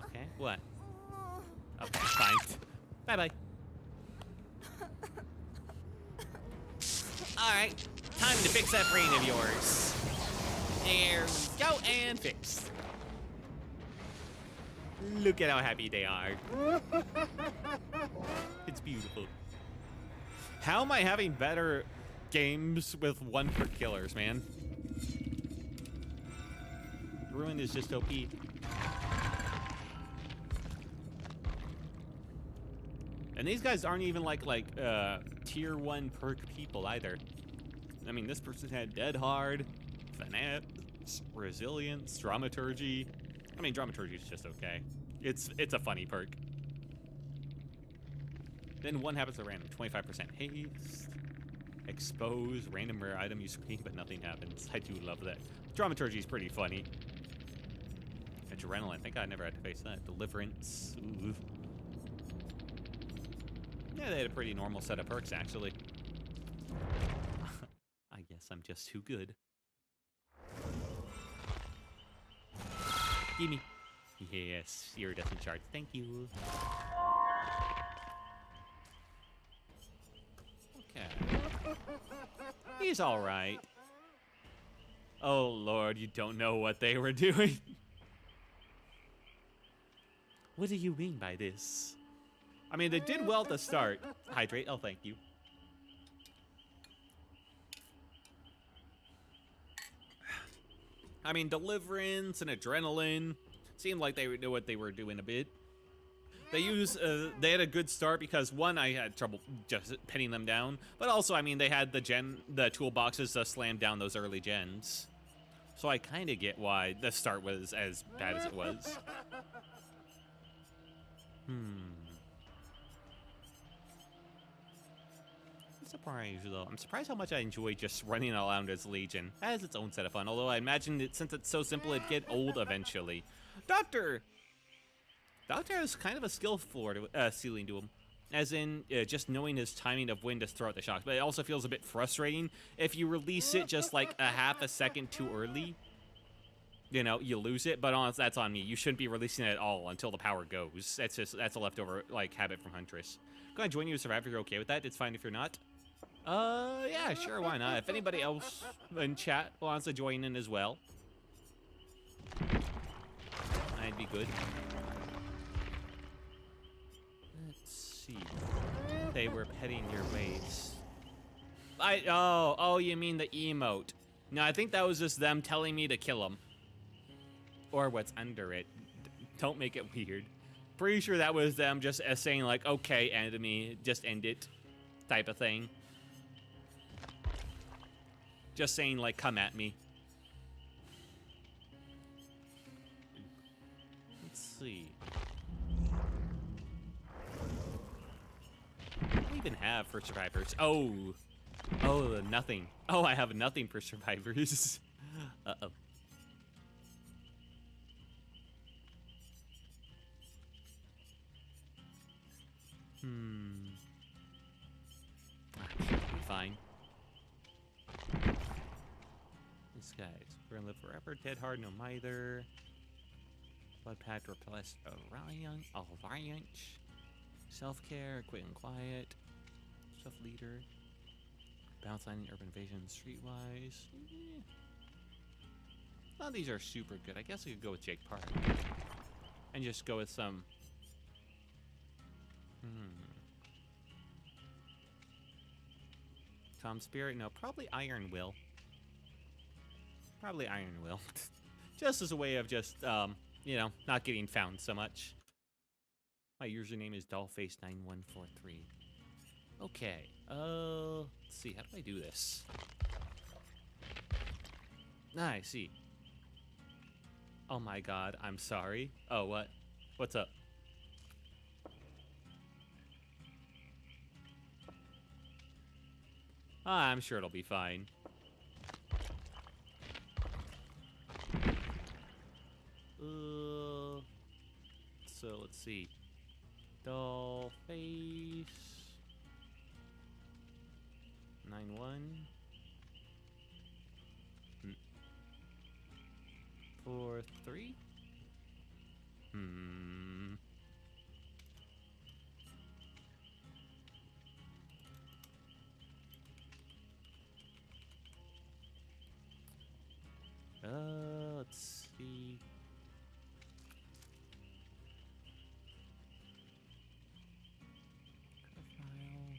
Okay, what? Okay, fine. Bye-bye. Alright, time to fix that brain of yours. There we go, and fixed. Look at how happy they are. It's beautiful. How am I having better games with 1 per killers, man? Ruin is just OP. And these guys aren't even like tier 1 perk people either. I mean, this person had Dead Hard, Finesse, Resilience, Dramaturgy. I mean, Dramaturgy is just okay. It's a funny perk. Then 1 happens at random, 25% haste. Expose, random rare item, you scream, but nothing happens. I do love that. Dramaturgy is pretty funny. Adrenaline, thank God I never had to face that. Deliverance, ooh. Yeah, they had a pretty normal set of perks, actually. I guess I'm just too good. Gimme. Yes, iridescent shards. Thank you. Okay. He's alright. Oh, Lord, you don't know what they were doing. What do you mean by this? I mean, they did well to start. Hydrate. Oh, thank you. I mean, Deliverance and Adrenaline seemed like they knew what they were doing a bit. They had a good start because, one, I had trouble just pinning them down, but also, I mean, they had the toolboxes to slam down those early gens. So I kind of get why the start was as bad as it was. I'm surprised, though. I'm surprised how much I enjoy just running around as Legion. It has its own set of fun, although I imagine that since it's so simple, it'd get old eventually. Doctor has kind of a skill ceiling to him. As in, just knowing his timing of when to throw out the shocks. But it also feels a bit frustrating if you release it just like a half a second too early. You know, you lose it, but that's on me. You shouldn't be releasing it at all until the power goes. That's a leftover, like, habit from Huntress. Go ahead, join you as Survivor if you're okay with that. It's fine if you're not. Yeah, sure, why not? If anybody else in chat wants to join in as well, I'd be good. Let's see. They were petting your waist. Oh, you mean the emote. No, I think that was just them telling me to kill him. Or what's under it. Don't make it weird. Pretty sure that was them just saying like, okay, enemy, just end it, type of thing. Just saying like, come at me. Let's see. What do I even have for survivors? Oh, nothing. Oh, I have nothing for survivors. Uh-oh. Should be fine. These guys. We're gonna live forever. Dead Hard, no mither. Blood Pact, replace Alliance. Self-care, quick and quiet. Self-leader. Bounce line, urban invasion, streetwise. None of these are super good. I guess I could go with Jake Park. And just go with some... Tom Spirit? No, probably Iron Will. Probably Iron Will. Just as a way of just, you know, not getting found so much. My username is Dollface9143. Okay, let's see, how do I do this? Ah, I see. Oh my god, I'm sorry. Oh, what? What's up? I'm sure it'll be fine. So let's see. Doll face. 9-1. 4-3. Let's see. Profile.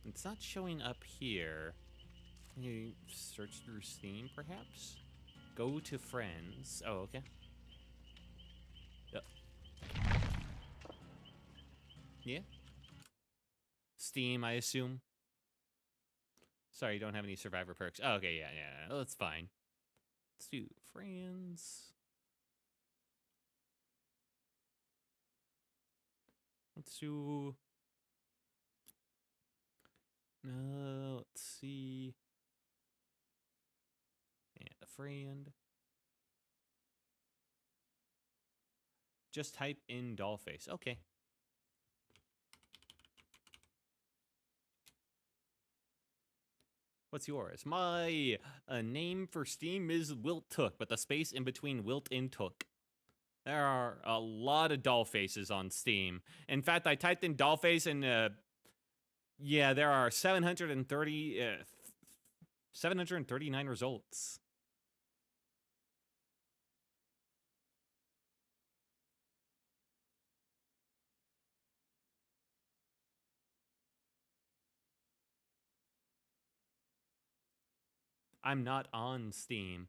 It's not showing up here. Can you search through Steam, perhaps? Go to friends. Oh, okay. Yep. Yeah. Steam, I assume. Sorry, you don't have any survivor perks. Oh, okay, yeah. Oh, that's fine. Let's do friends. Let's do... let's see. And a friend. Just type in dollface. Okay. What's yours? My name for Steam is Wilt Took, but the space in between Wilt and Took. There are a lot of doll faces on Steam. In fact, I typed in doll face and yeah, there are 739 results. I'm not on Steam.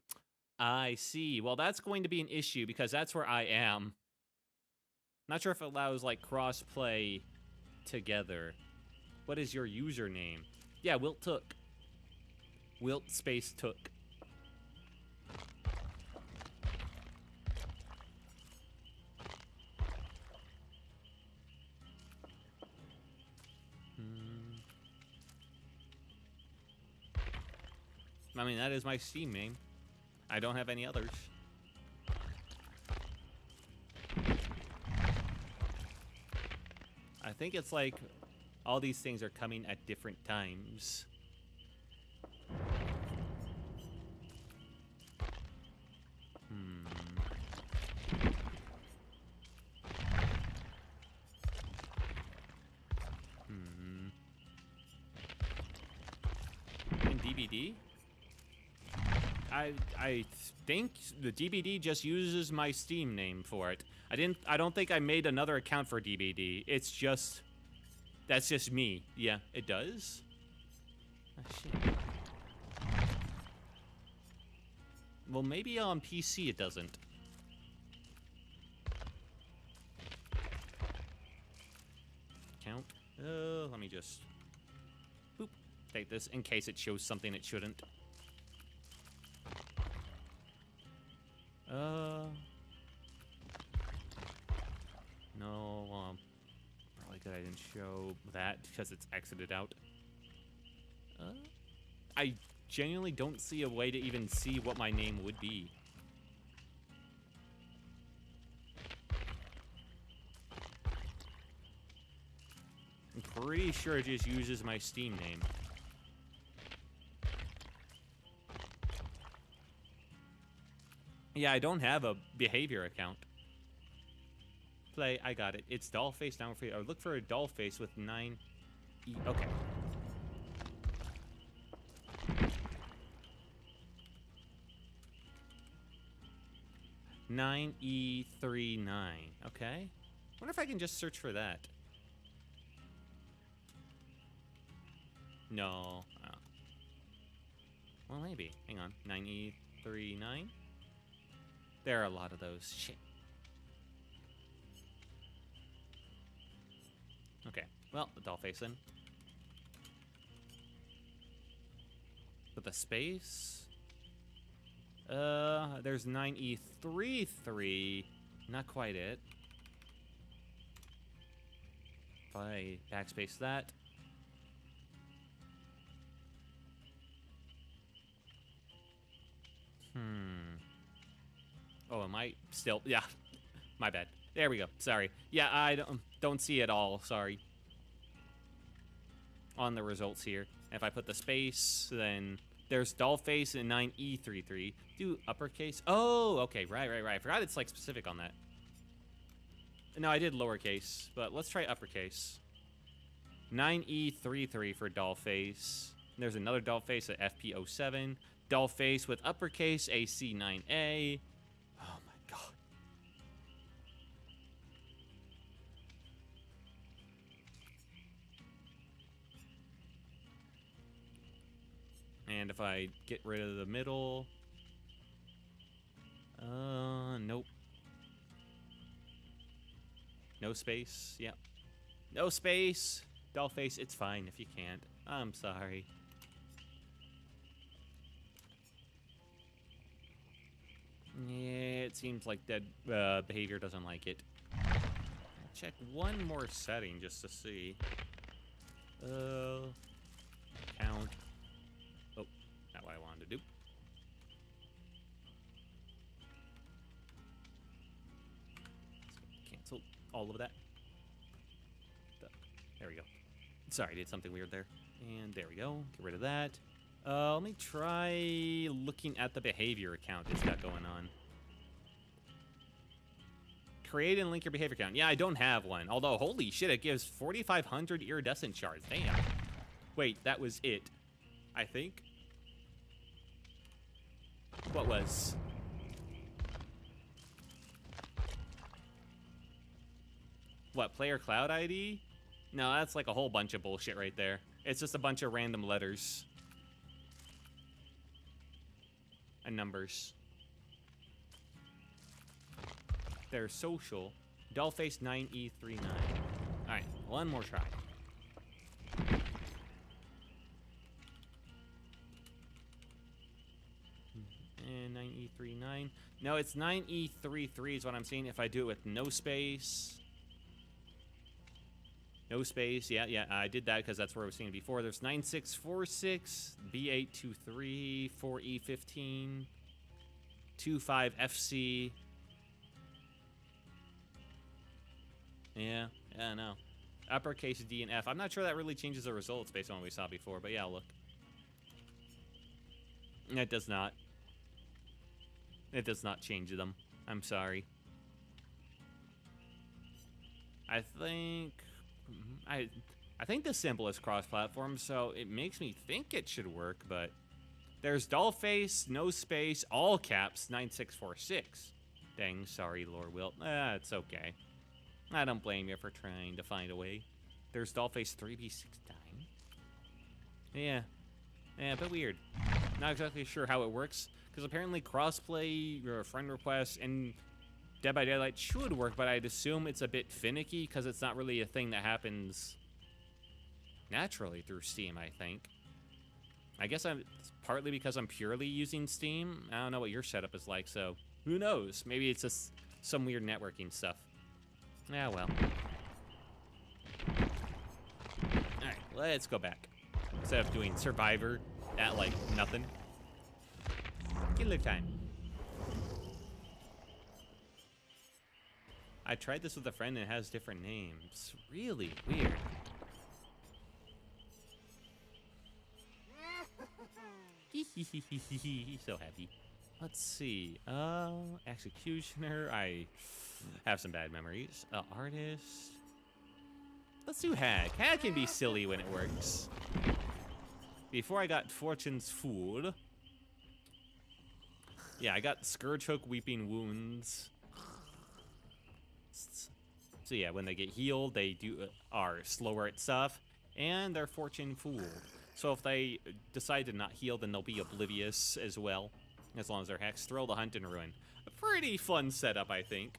I see. Well, that's going to be an issue because that's where I am. Not sure if it allows, like, cross-play together. What is your username? Yeah, Wilt Took. Wilt space Took. I mean, that is my Steam name. I don't have any others. I think it's like all these things are coming at different times. In DBD? I think the DBD just uses my Steam name for it. I don't think I made another account for DBD. It's just that's just me. Yeah, it does. Oh, shit. Well, maybe on PC it doesn't. Count. Let me just boop. Take this in case it shows something it shouldn't. No, probably good I didn't show that because it's exited out. I genuinely don't see a way to even see what my name would be. I'm pretty sure it just uses my Steam name. Yeah, I don't have a behavior account. Play, I got it. It's dollface down for you. Or look for a dollface with 9E. Okay. (9E39). Okay. Wonder if I can just search for that. No. Oh. Well, maybe. Hang on. 9E39. There are a lot of those. Shit. Okay. Well, the doll face then. With a space. There's 9E33. Not quite it. If I backspace that. Oh, am I still? Yeah, my bad. There we go. Sorry. Yeah, I don't see it all. Sorry. On the results here. If I put the space, then there's Dollface and 9E33. Do uppercase. Oh, okay. Right. I forgot it's like specific on that. No, I did lowercase, but let's try uppercase. 9E33 for Dollface. There's another Dollface at FP07. Dollface with uppercase AC9A. Oh my god. And if I get rid of the middle... nope. No space, yep. No space! Dollface, it's fine if you can't. I'm sorry. Yeah, it seems like dead behavior doesn't like it. I'll check one more setting just to see. Count. Oh, not what I wanted to do. Cancel all of that. There we go. Sorry, I did something weird there. And there we go. Get rid of that. Let me try looking at the behavior account it's got going on. Create and link your behavior account. Yeah, I don't have one. Although, holy shit, it gives 4,500 iridescent shards. Damn. Wait, that was it. I think. What was? What, player cloud ID? No, that's like a whole bunch of bullshit right there. It's just a bunch of random letters. And numbers. They're social. Dollface 9E39. Alright, one more try. And 9E39. No, it's 9E33 is what I'm seeing if I do it with no space. No space. Yeah, I did that because that's where I was seeing it before. There's 9646, B823, 4E15, 25FC. Yeah, no. Uppercase D and F. I'm not sure that really changes the results based on what we saw before, but yeah, look. It does not. It does not change them. I'm sorry. I think the simplest cross-platform, so it makes me think it should work, but there's Dollface, no space, all caps, 9646. Dang, sorry, Lord Wilt. It's okay. I don't blame you for trying to find a way. There's Dollface 3B69. Yeah, a bit weird. Not exactly sure how it works, because apparently crossplay or friend requests and Dead by Daylight should work, but I'd assume it's a bit finicky because it's not really a thing that happens naturally through Steam, I think. I guess it's partly because I'm purely using Steam. I don't know what your setup is like, so who knows? Maybe it's just some weird networking stuff. Yeah, well. Alright, let's go back. Instead of doing Survivor at, like, nothing. Killer time. I tried this with a friend and it has different names. Really weird. He's so happy. Let's see. Executioner. I have some bad memories. Artist. Let's do Hag. Hag can be silly when it works. Before I got Fortune's Fool. Yeah, I got Scourge Hook, Weeping Wounds. So yeah, when they get healed, they are slower at stuff, and they're Fortune Fool. So if they decide to not heal, then they'll be oblivious as well, as long as they're Hex. Thrill the Hunt and Ruin. A pretty fun setup, I think.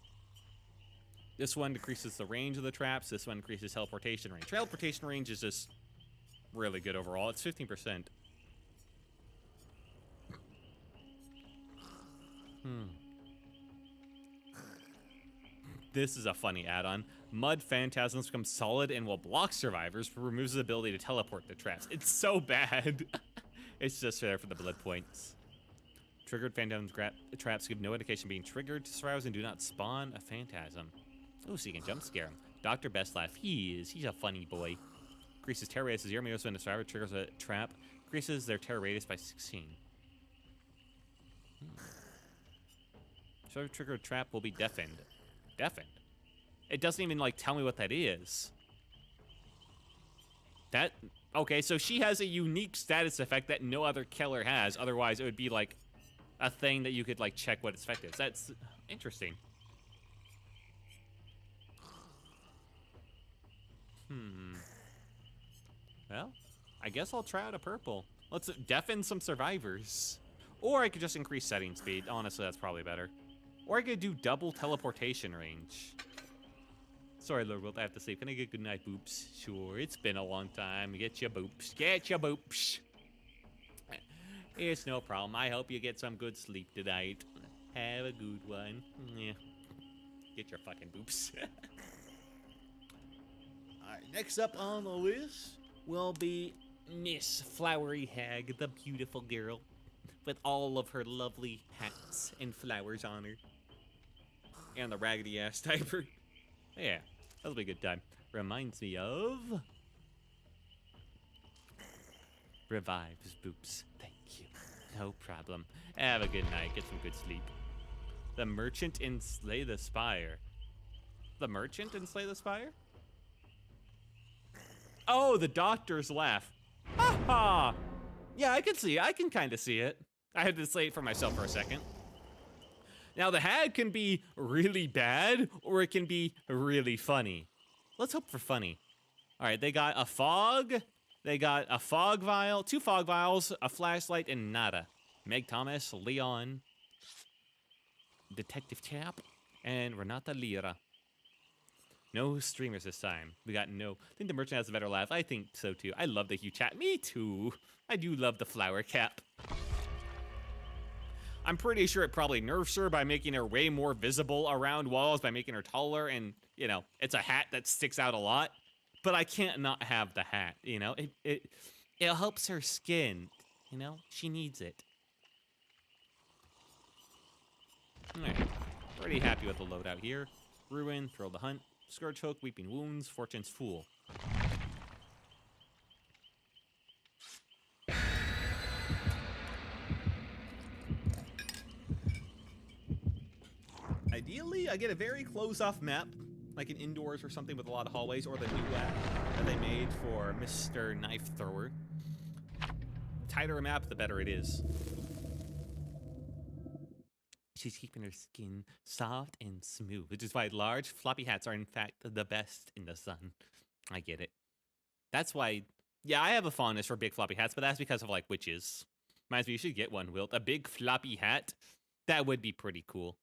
This one decreases the range of the traps. This one increases teleportation range. Teleportation range is just really good overall. It's 15%. This is a funny add-on. Mud phantasms become solid and will block survivors, but removes the ability to teleport the traps. It's so bad. It's just there for the blood points. Triggered phantom traps give no indication of being triggered to survivors and do not spawn a phantasm. Oh, so you can jump scare him. Dr. Best Laugh. He's a funny boy. Increases terror radius to 0 meters when the survivor triggers a trap. Increases their terror radius by 16. So triggered trap will be deafened. Deafened? It doesn't even, like, tell me what that is. That... Okay, so she has a unique status effect that no other killer has. Otherwise, it would be, like, a thing that you could, like, check what its effect is. That's interesting. Well, I guess I'll try out a purple. Let's deafen some survivors. Or I could just increase setting speed. Honestly, that's probably better. Or I could do double teleportation range. Sorry, Lord Wilt, I have to sleep. Can I get good night, boops? Sure, it's been a long time. Get your boops. Get your boops. It's no problem. I hope you get some good sleep tonight. Have a good one. Yeah. Get your fucking boops. Alright, next up on the list will be Miss Flowery Hag, the beautiful girl, with all of her lovely hats and flowers on her. And the raggedy ass diaper. Yeah, that'll be a good time. Reminds me of... Revives Boops. Thank you. No problem. Have a good night. Get some good sleep. The Merchant and Slay the Spire. The Merchant and Slay the Spire? Oh, the Doctor's Laugh. Ha ha! Yeah, I can see it. I can kind of see it. I had to say it for myself for a second. Now, the hag can be really bad, or it can be really funny. Let's hope for funny. All right, they got a fog. They got a fog vial, 2 fog vials, a flashlight, and nada. Meg Thomas, Leon, Detective Chap, and Renata Lira. No streamers this time. We got no... I think the merchant has a better laugh. I think so, too. I love the Hugh Chat. Me, too. I do love the flower cap. I'm pretty sure it probably nerfs her by making her way more visible around walls, by making her taller, and, you know, it's a hat that sticks out a lot. But I can't not have the hat, you know? It helps her skin, you know? She needs it. Alright. Pretty happy with the loadout here. Ruin, Thrill the Hunt, Scourge Hook, Weeping Wounds, Fortune's Fool. Ideally, I get a very closed-off map, like an indoors or something with a lot of hallways, or the new map that they made for Mr. Knife Thrower. The tighter a map, the better it is. She's keeping her skin soft and smooth, which is why large floppy hats are in fact the best in the sun. I get it. That's why, yeah, I have a fondness for big floppy hats, but that's because of like witches. Reminds me, you should get one, Wilt. A big floppy hat, that would be pretty cool.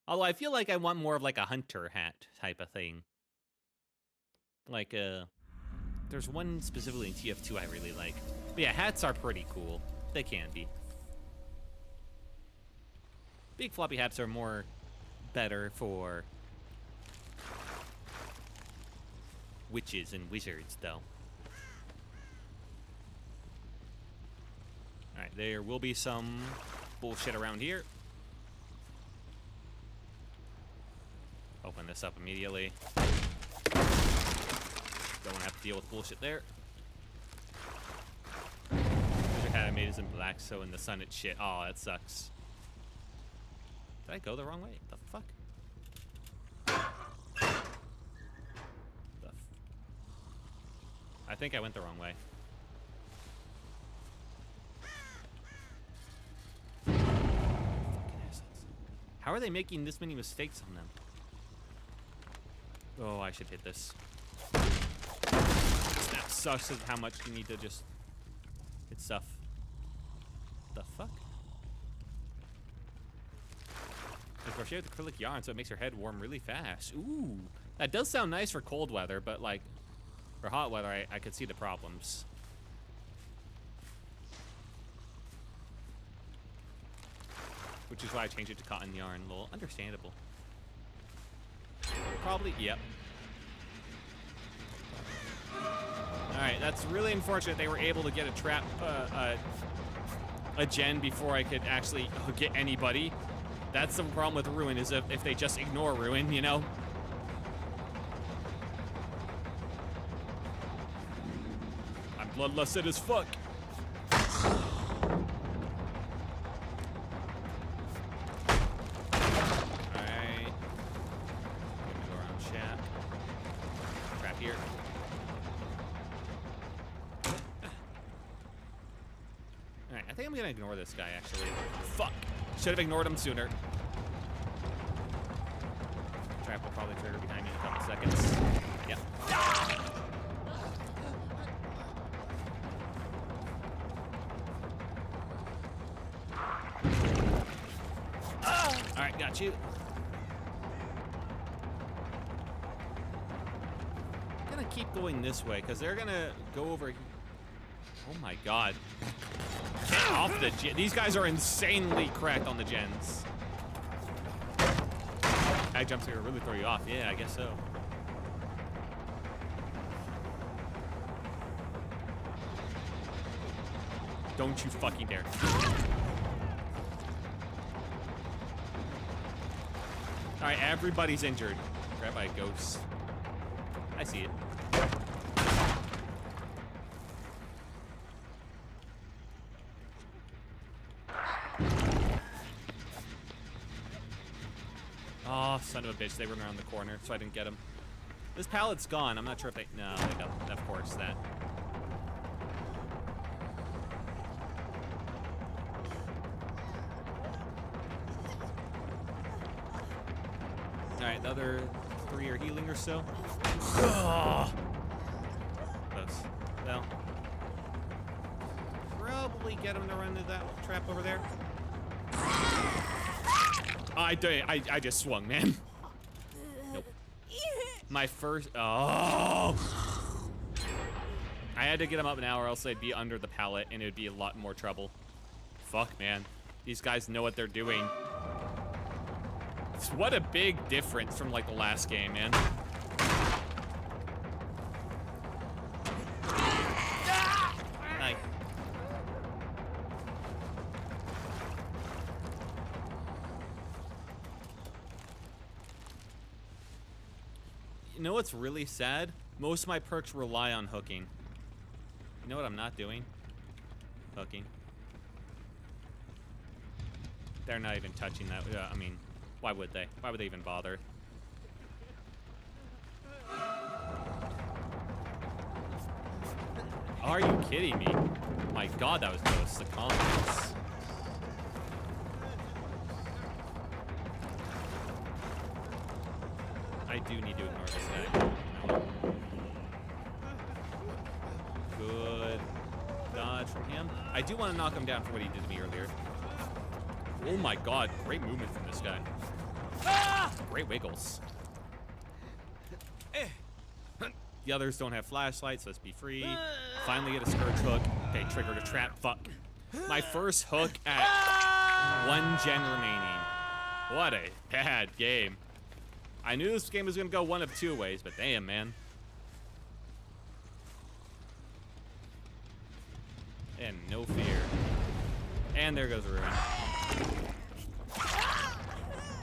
Although I feel like I want more of like a hunter hat type of thing. Like, there's one specifically in TF2 I really like. But yeah, hats are pretty cool. They can be. Big floppy hats are more better for witches and wizards, though. Alright, there will be some bullshit around here. Open this up immediately. Don't want to have to deal with bullshit there. Wizard hat I made is in black, so in the sun it's shit. Oh, that sucks. Did I go the wrong way? The fuck? I think I went the wrong way. Fucking assholes. How are they making this many mistakes on them? Oh, I should hit this. Snap sucks at how much you need to just hit stuff. The fuck? They crochet with acrylic yarn, so it makes your head warm really fast. Ooh, that does sound nice for cold weather, but like for hot weather, I could see the problems. which is why I changed it to cotton yarn. Well, understandable. Probably, yep. Alright, that's really unfortunate they were able to get a trap, a gen before I could actually get anybody. That's the problem with Ruin, is if they just ignore Ruin, you know? I'm bloodlusted as fuck. Alright. Go around shack. Trap here. Alright, I think I'm gonna ignore this guy, actually. Fuck! Should have ignored him sooner. Trap will probably trigger behind me in a couple seconds. Yep. Alright, got you. I'm gonna keep going this way, because they're gonna go over. Oh my god. Get off the gen. These guys are insanely cracked on the gens. Ag jumps here really throw you off. Yeah, I guess so. Don't you fucking dare. Alright, everybody's injured. Grabbed by a ghost. I see it. Oh, son of a bitch. They run around the corner, so I didn't get him. This pallet's gone. I'm not sure if they... No, they got, of course, that. Alright, the other 3 are healing or so. Oh! Close. Well. Probably get him to run into that trap over there. I just swung, man. Nope. My first... Oh! I had to get him up now or else they'd be under the pallet and it would be a lot more trouble. Fuck, man. These guys know what they're doing. What a big difference from, like, the last game, man. Like... You know what's really sad? Most of my perks rely on hooking. You know what I'm not doing? Hooking. They're not even touching that. I mean, why would they? Why would they even bother? Are you kidding me? My god, that was close. The confidence. I do need to ignore this guy. Good dodge from him. I do want to knock him down for what he did to me earlier. Oh my god, great movement from this guy. Ah! Great wiggles. The others don't have flashlights, so let's be free. Finally get a scourge hook. Okay, triggered a trap. Fuck. My first hook at 1 gen remaining. What a bad game. I knew this game was gonna go one of 2 ways, but damn, man. And no fear. And there goes Ruin.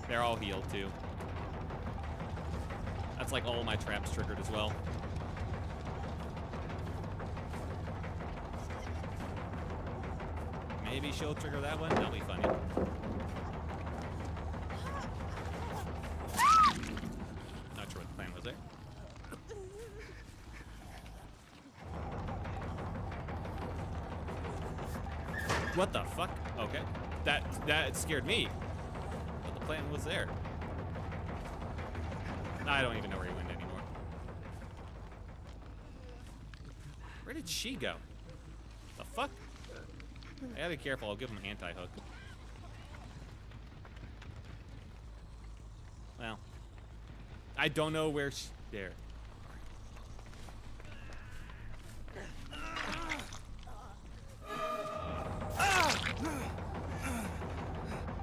They're all healed, too. That's like all my traps triggered as well. Maybe she'll trigger that one? That'll be funny. Not sure what the plan was there. What the fuck? Okay. That scared me. But the plan was there. I don't even know where he went anymore. Where did she go? The fuck? I gotta be careful, I'll give him an anti-hook. Well. I don't know where she... There.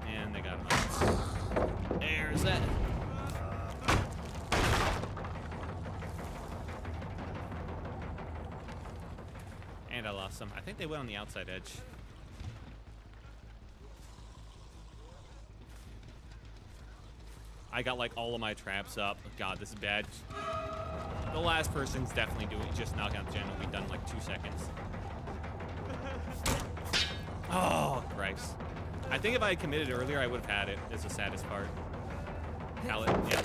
And they got I lost some. I think they went on the outside edge. I got like all of my traps up. Oh, God, this is bad. The last person's definitely doing just knocking out the gen will be done in like 2 seconds. Oh, Christ. I think if I had committed earlier, I would have had it. Is the saddest part. Pallet, yeah.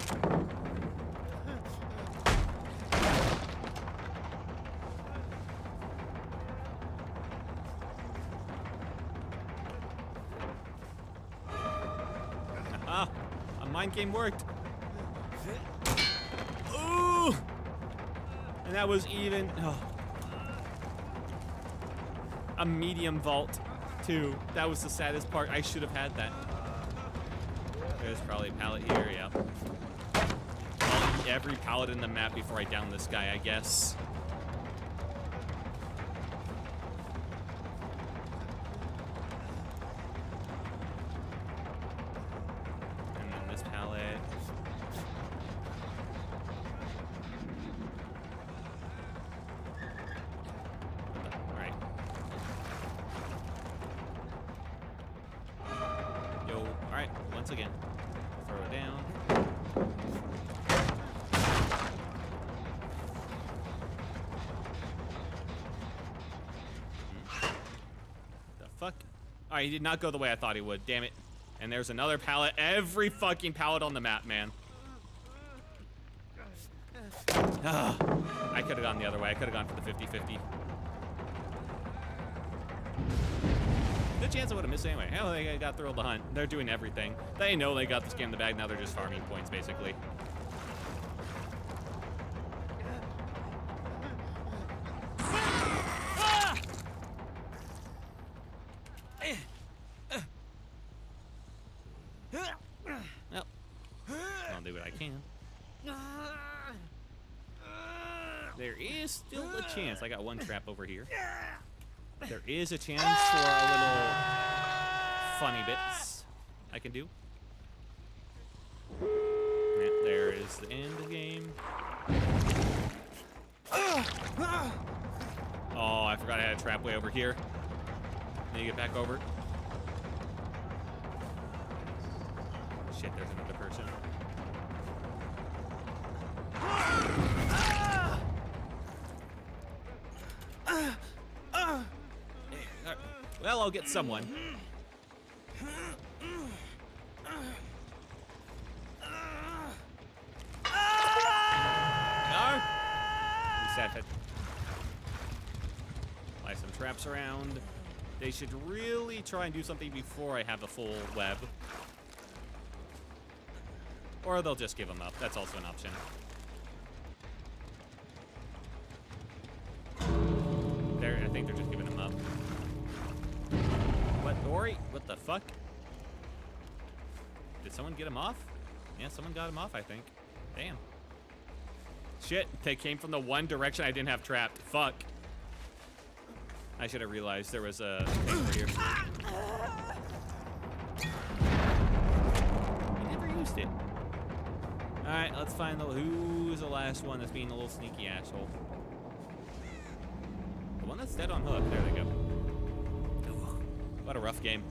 Ah, a mind game worked. Ooh! And that was even a medium vault, too. That was the saddest part. I should have had that. There's probably a pallet here, yeah. I'll eat every pallet in the map before I down this guy, I guess. And then this pallet. Alright. Yo, alright, once again. Throw it down. The fuck? Alright, he did not go the way I thought he would, damn it. And there's another pallet. Every fucking pallet on the map, man. I could have gone the other way. I could have gone for the 50-50. Good chance I would have missed anyway. Hell, they got thrilled to hunt. They're doing everything. They know they got this game in the bag. Now they're just farming points, basically. Well, I'll do what I can. There is still a chance. I got one trap over here. There is a chance for a little funny bits I can do. Yeah, there is the end of the game. Oh, I forgot I had a trap way over here. Need to get back over. Shit, there's another person. Well, I'll get someone. No? Reset it. Apply some traps around. They should really try and do something before I have a full web. Or they'll just give them up. That's also an option. I think they're just giving them up. What, Dory? What the fuck? Did someone get him off? Yeah, someone got him off, I think. Damn. Shit, they came from the one direction I didn't have trapped. Fuck. I should have realized there was a thing over here. I never used it. Alright, let's find who's the last one that's being a little sneaky asshole. The one that's dead on hook. There they go. What a rough game.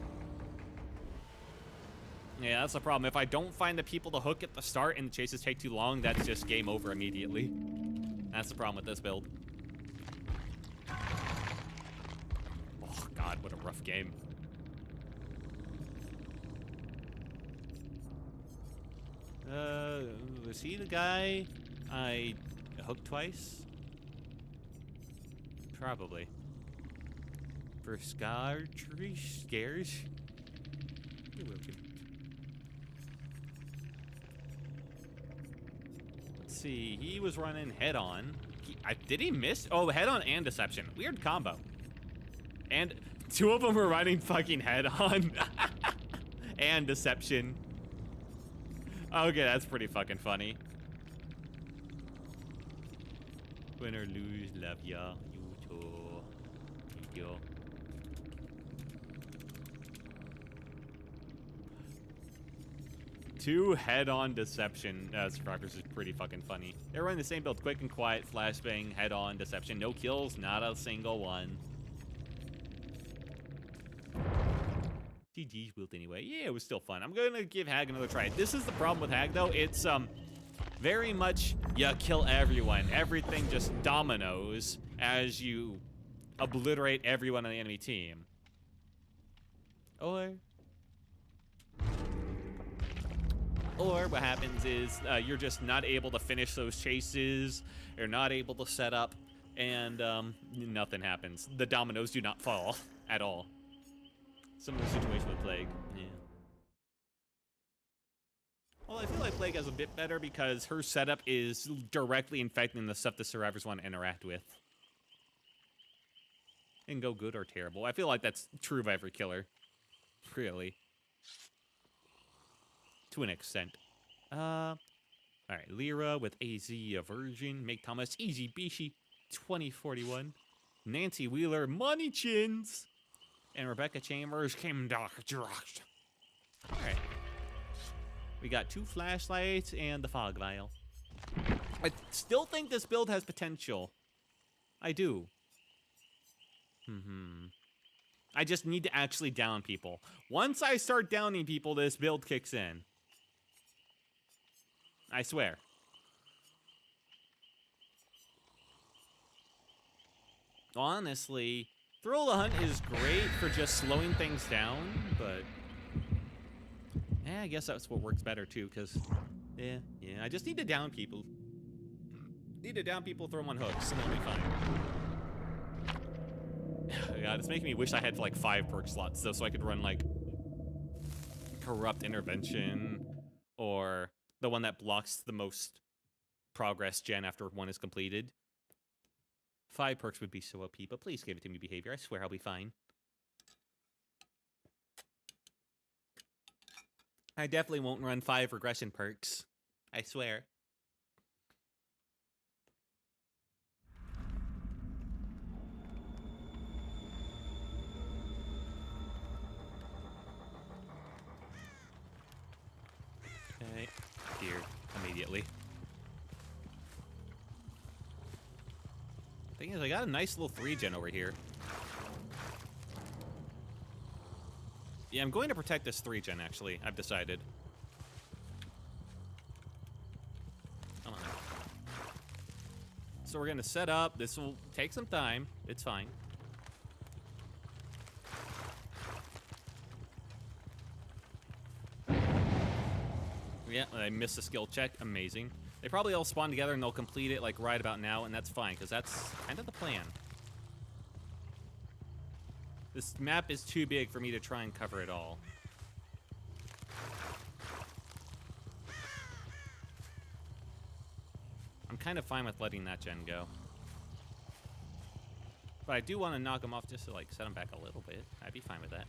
Yeah, that's the problem. If I don't find the people to hook at the start and the chases take too long, that's just game over immediately. That's the problem with this build. Oh, God, what a rough game. Was he the guy I hooked twice? Probably. For scares? You're welcome. Let's see, he was running head-on. Did he miss? Oh, head-on and deception. Weird combo. And two of them were running fucking head-on. And deception. Okay, that's pretty fucking funny. Win or lose, love ya. You too. Thank you. Two head-on deception survivors is pretty fucking funny. They're running the same build, quick and quiet, flashbang, head-on deception. No kills, not a single one. GG's built anyway. Yeah, it was still fun. I'm gonna give Hag another try. This is the problem with Hag, though. It's, very much, you kill everyone. Everything just dominoes as you obliterate everyone on the enemy team. Or what happens is you're just not able to finish those chases, you're not able to set up, and nothing happens. The dominoes do not fall at all. Similar situation with Plague, yeah. Well, I feel like Plague has a bit better because her setup is directly infecting the stuff the survivors want to interact with. And go good or terrible. I feel like that's true of every killer. Really. To an extent. Alright, Lyra with AZ Aversion. Make Thomas Easy Bishi 2041. Nancy Wheeler Money Chins. And Rebecca Chambers Kim Doc. Alright. We got 2 flashlights and the fog vial. I still think this build has potential. I do. I just need to actually down people. Once I start downing people, this build kicks in. I swear. Honestly, Thrill of the Hunt is great for just slowing things down, but I guess that's what works better too, because yeah, I just need to down people. Need to down people, throw them on hooks, and they'll be fine. God, it's making me wish I had like 5 perk slots though, so I could run like Corrupt Intervention or the one that blocks the most progress gen after one is completed. 5 perks would be so OP, but please give it to me, Behavior. I swear I'll be fine. I definitely won't run 5 regression perks. I swear. Okay, cleared immediately. Thing is, I got a nice little 3-gen over here. Yeah, I'm going to protect this 3-gen, actually. I've decided. Come on. So we're going to set up. This will take some time. It's fine. Yeah, I missed a skill check. Amazing. They probably all spawn together and they'll complete it like right about now, and that's fine, because that's kind of the plan. This map is too big for me to try and cover it all. I'm kind of fine with letting that gen go. But I do want to knock them off just to like set them back a little bit. I'd be fine with that.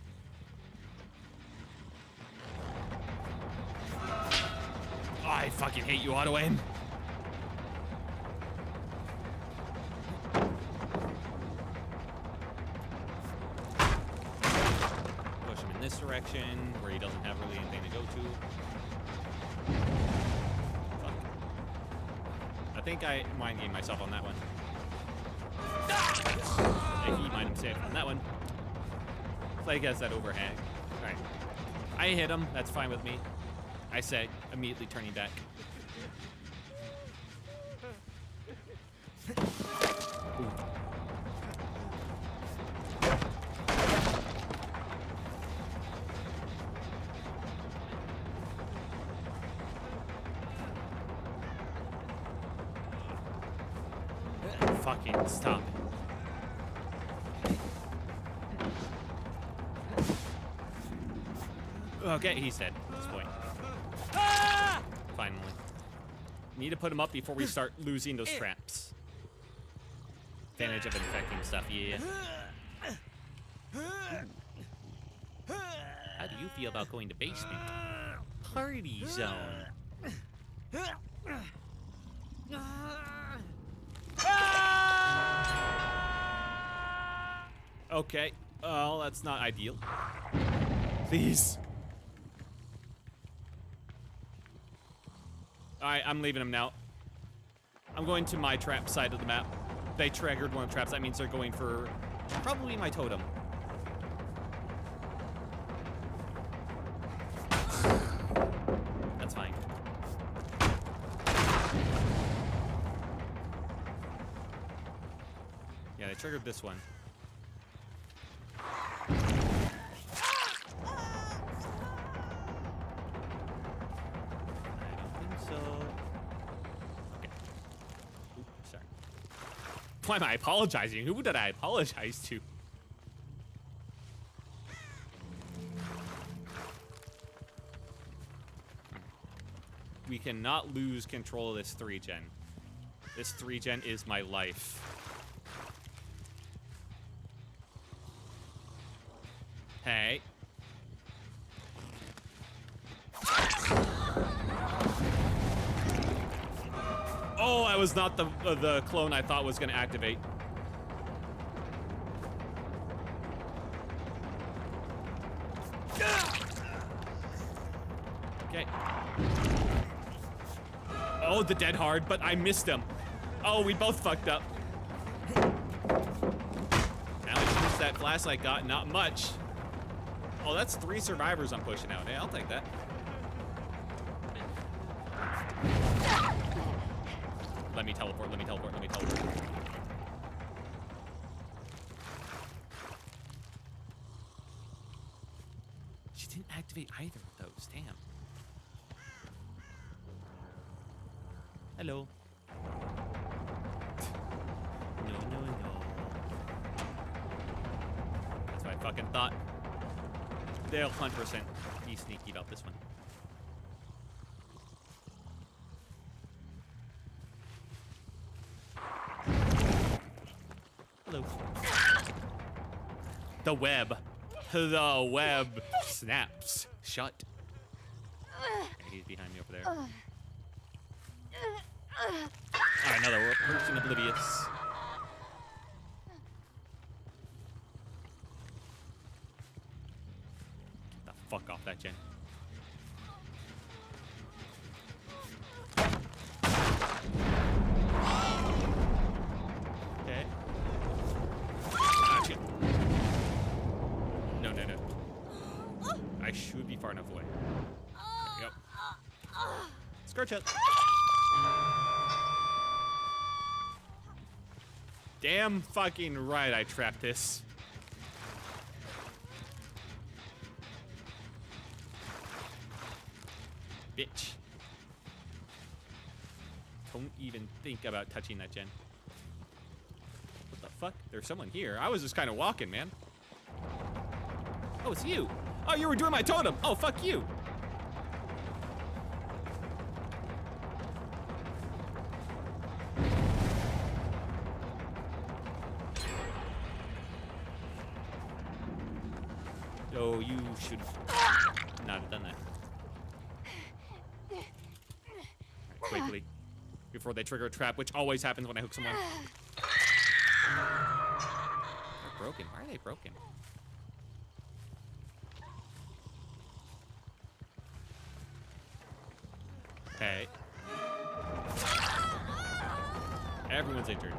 Oh, I fucking hate you, auto-aim. Push him in this direction, where he doesn't have really anything to go to. Fuck. I think I mind game myself on that one. Yeah, he mind himself on that one. Plague has that overhang. Alright. I hit him, that's fine with me. I say, immediately turning back. Fucking stop. Okay, he's dead at this point. Ah! Finally. Need to put him up before we start losing those traps. Advantage of infecting stuff, yeah. How do you feel about going to basement? Party zone. Okay. Oh, that's not ideal. Please. Alright, I'm leaving them now. I'm going to my trap side of the map. They triggered one of the traps. That means they're going for probably my totem. triggered this one. I don't think so. Okay. Oops, sorry. Why am I apologizing? Who did I apologize to? We cannot lose control of this 3-gen. This 3-gen is my life. Hey. Oh, I was not the clone I thought was gonna activate. Okay. Oh, the dead hard, but I missed him. Oh, we both fucked up. Now I just missed that flashlight got, not much. Oh, that's 3 survivors I'm pushing out. Hey, I'll take that. Let me teleport, let me teleport, let me teleport. She didn't activate either of those, damn. Hello. No, no, no. That's what I fucking thought. They'll 100% be sneaky about this one. Hello. The web. The web snaps shut. He's behind me over there. Alright, another person oblivious. Get the fuck off that gen. Okay. Ah, shit. No, no, no. I should be far enough away. There we go. Scourge out. Damn fucking right I trapped this. Bitch. Don't even think about touching that gen. What the fuck? There's someone here. I was just kind of walking, man. Oh, it's you. Oh, you were doing my totem. Oh, fuck you. Oh, you should not have done that. Right, quickly. Before they trigger a trap, which always happens when I hook someone. They're broken. Why are they broken? Hey. Everyone's injured.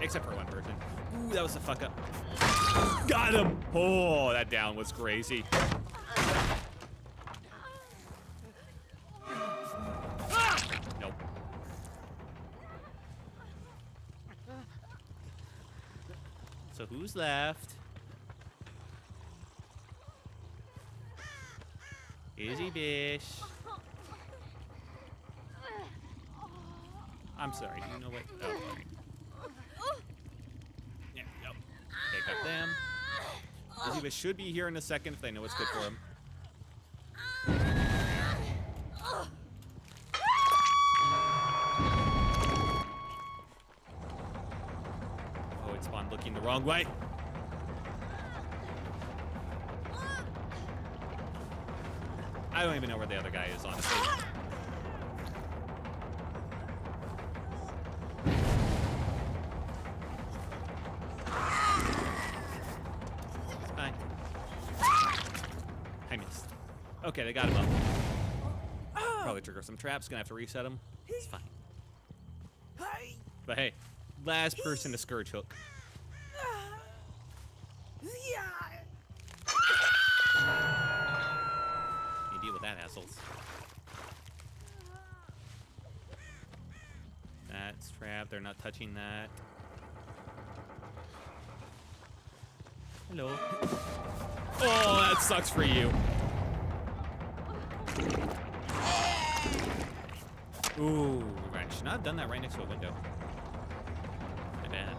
Except for one person. Ooh, that was a fuck up. Got him! Oh, that down was crazy. Nope. So who's left? Izzy Bish. I'm sorry, you know what? Oh, sorry. Yeah, yep. Take up them. Izzy Bish should be here in a second if they know what's good for him. Oh, it spawned looking the wrong way. I don't even know where the other guy is, honestly. Fine. I missed. Okay, they got him up. Probably trigger some traps, gonna have to reset him. It's fine. But hey, last person to Scourge Hook. Deal with that, assholes. That That's trap. They're not touching that. Hello. Oh, that sucks for you. Ooh, right. Should not have done that right next to a window. My bad.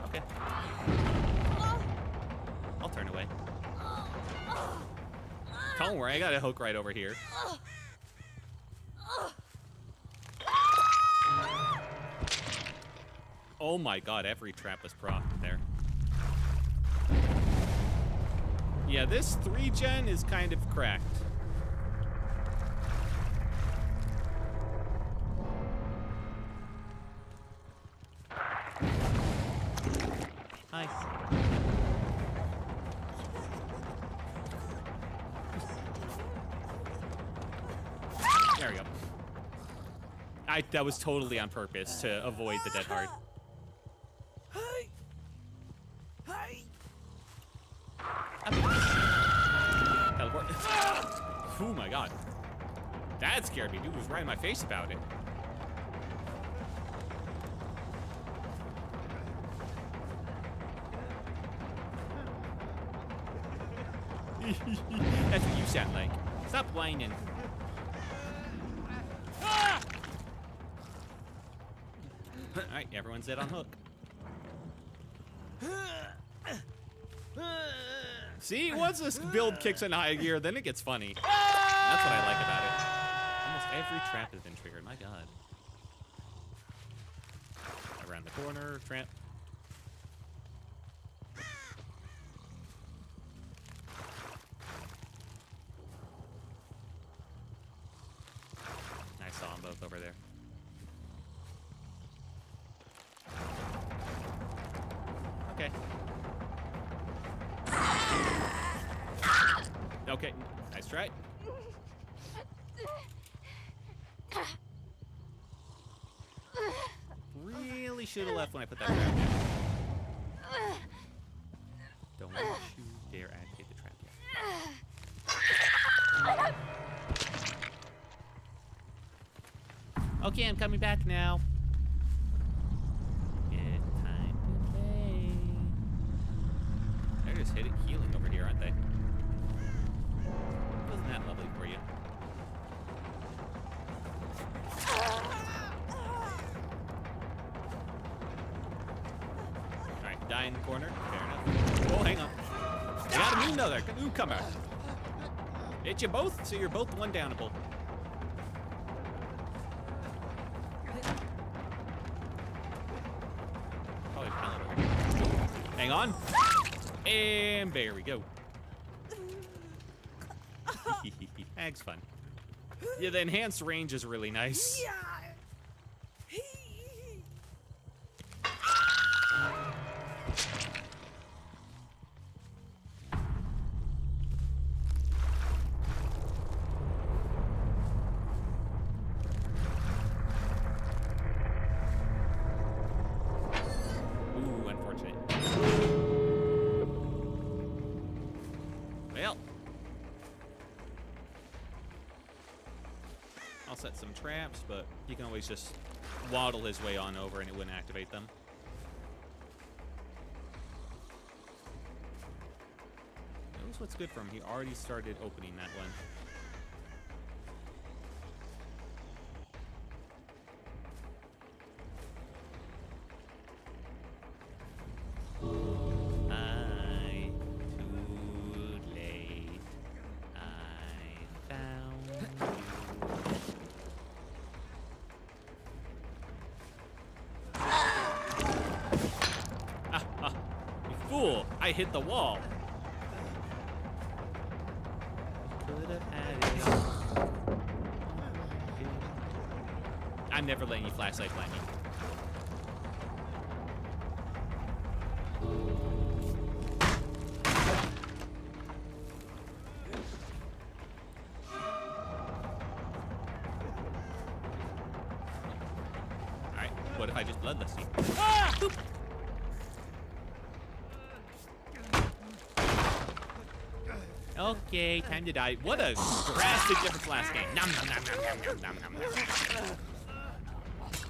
Okay. I'll turn away. Don't worry, I got a hook right over here. Oh my god, every trap was propped there. Yeah, this 3-gen is kind of cracked. Hi. There we go. That was totally on purpose to avoid the dead heart. Hey! Hey! Teleport. Oh my god. That scared me. Dude was right in my face about it. That's what you sound like. Stop whining. Alright, everyone's dead on hook. See, once this build kicks in high gear, then it gets funny. That's what I like about it. Almost every trap has been triggered, my god. Around the corner, trap. I saw them both over there. Okay. Okay, nice try. Really should have left when I put that trap down. Don't you dare activate the trap yet. Okay, I'm coming back now. It's time to play. They're just healing over here, aren't they? Wasn't that lovely for you? Alright, die in the corner. Fair enough. Oh, hang on. You got a another newcomer. Hit you both, so you're both one downable. Probably pallet over here. Hang on. And there we go. Ag's fun. Yeah, the enhanced range is really nice. Ooh, unfortunate. Well. I'll set some traps, but he can always just waddle his way on over and it wouldn't activate them. Knows what's good for him. He already started opening that one. Too late. I found you. You fool! I hit the wall. Could have had it. I'm never letting you flashlight blind me. Alright, what if I just bloodlust you? Ah! Boop. Okay, time to die. What a drastic difference last game. Nom nom nom nom nom nom nom nom nom.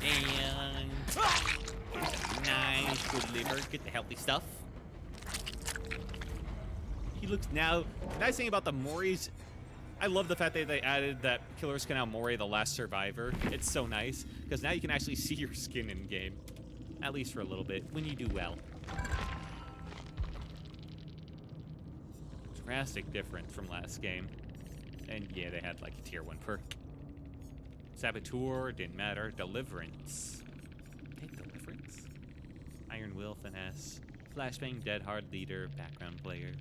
And nice, good liver. Get the healthy stuff. He looks now. The nice thing about the Moris, I love the fact that they added that killers can now Mori the last survivor. It's so nice because now you can actually see your skin in game, at least for a little bit when you do well. Drastic difference from last game. And yeah, they had like a tier 1 perk. Saboteur, didn't matter. Deliverance. Take Deliverance. Iron Will, Finesse. Flashbang, Dead Hard Leader, Background Player.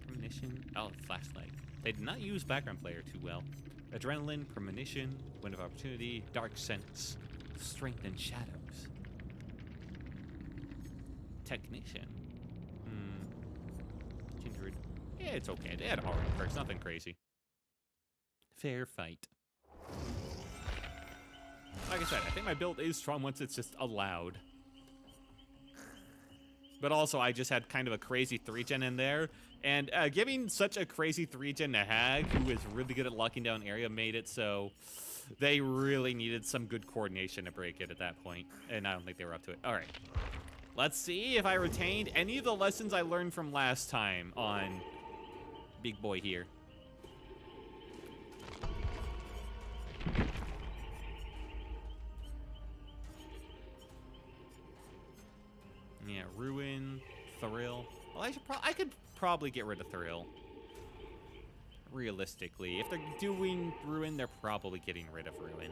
Premonition. Oh, Flashlight. They did not use Background Player too well. Adrenaline, Premonition, Wind of Opportunity, Dark Sense, Strength and Shadows. Technician. Kindred. Yeah, it's okay. They had already perks, nothing crazy. Fair fight. Like I said, I think my build is strong once it's just allowed. But also, I just had kind of a crazy 3-gen in there. And giving such a crazy 3-gen to Hag, who is really good at locking down area, made it so they really needed some good coordination to break it at that point. And I don't think they were up to it. All right. Let's see if I retained any of the lessons I learned from last time on Big Boy here. Yeah, Ruin, Thrill. Well, I could probably get rid of Thrill. Realistically, if they're doing Ruin, they're probably getting rid of Ruin.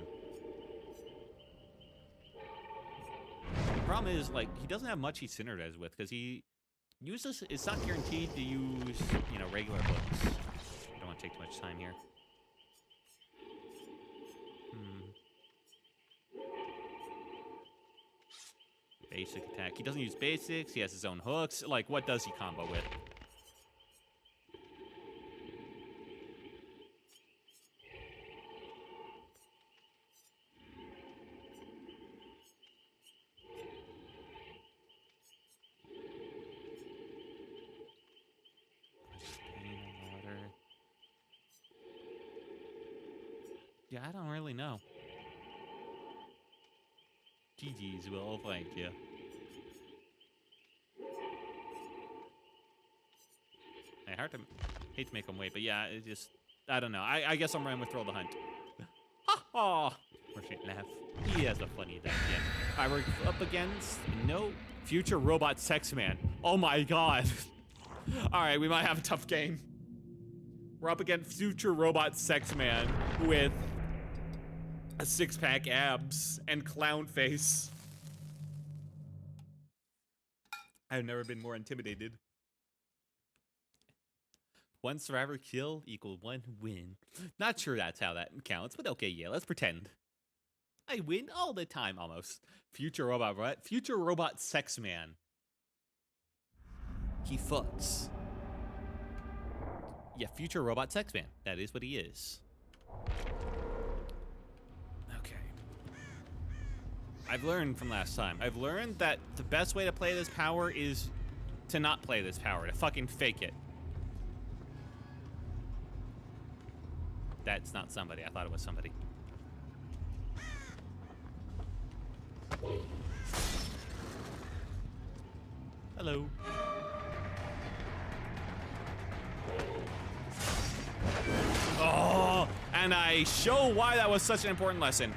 The problem is, like, he doesn't have much he synergizes with because he uses. It's not guaranteed to use, you know, regular hooks. I don't want to take too much time here. Basic attack. He doesn't use basics. He has his own hooks. Like, what does he combo with? Yeah, I don't really know. GG's, Will, thank you. I hate to make him wait, but yeah, it just, I don't know. I guess I'm running with Thrill the Hunt. Ha ha! Or shit, laugh. He has a funny attack again. Alright, we're up against, no, Future Robot Sex Man. Oh my god. Alright, we might have a tough game. We're up against Future Robot Sex Man with a 6-pack abs and clown face. I've never been more intimidated. 1 survivor kill equal 1 win. Not sure that's how that counts, but okay, yeah, let's pretend. I win all the time, almost. Future Robot, what? Future Robot Sex Man. He fucks. Yeah, Future Robot Sex Man. That is what he is. I've learned from last time. I've learned that the best way to play this power is to not play this power, to fucking fake it. That's not somebody. I thought it was somebody. Hello. Oh, and I show why that was such an important lesson.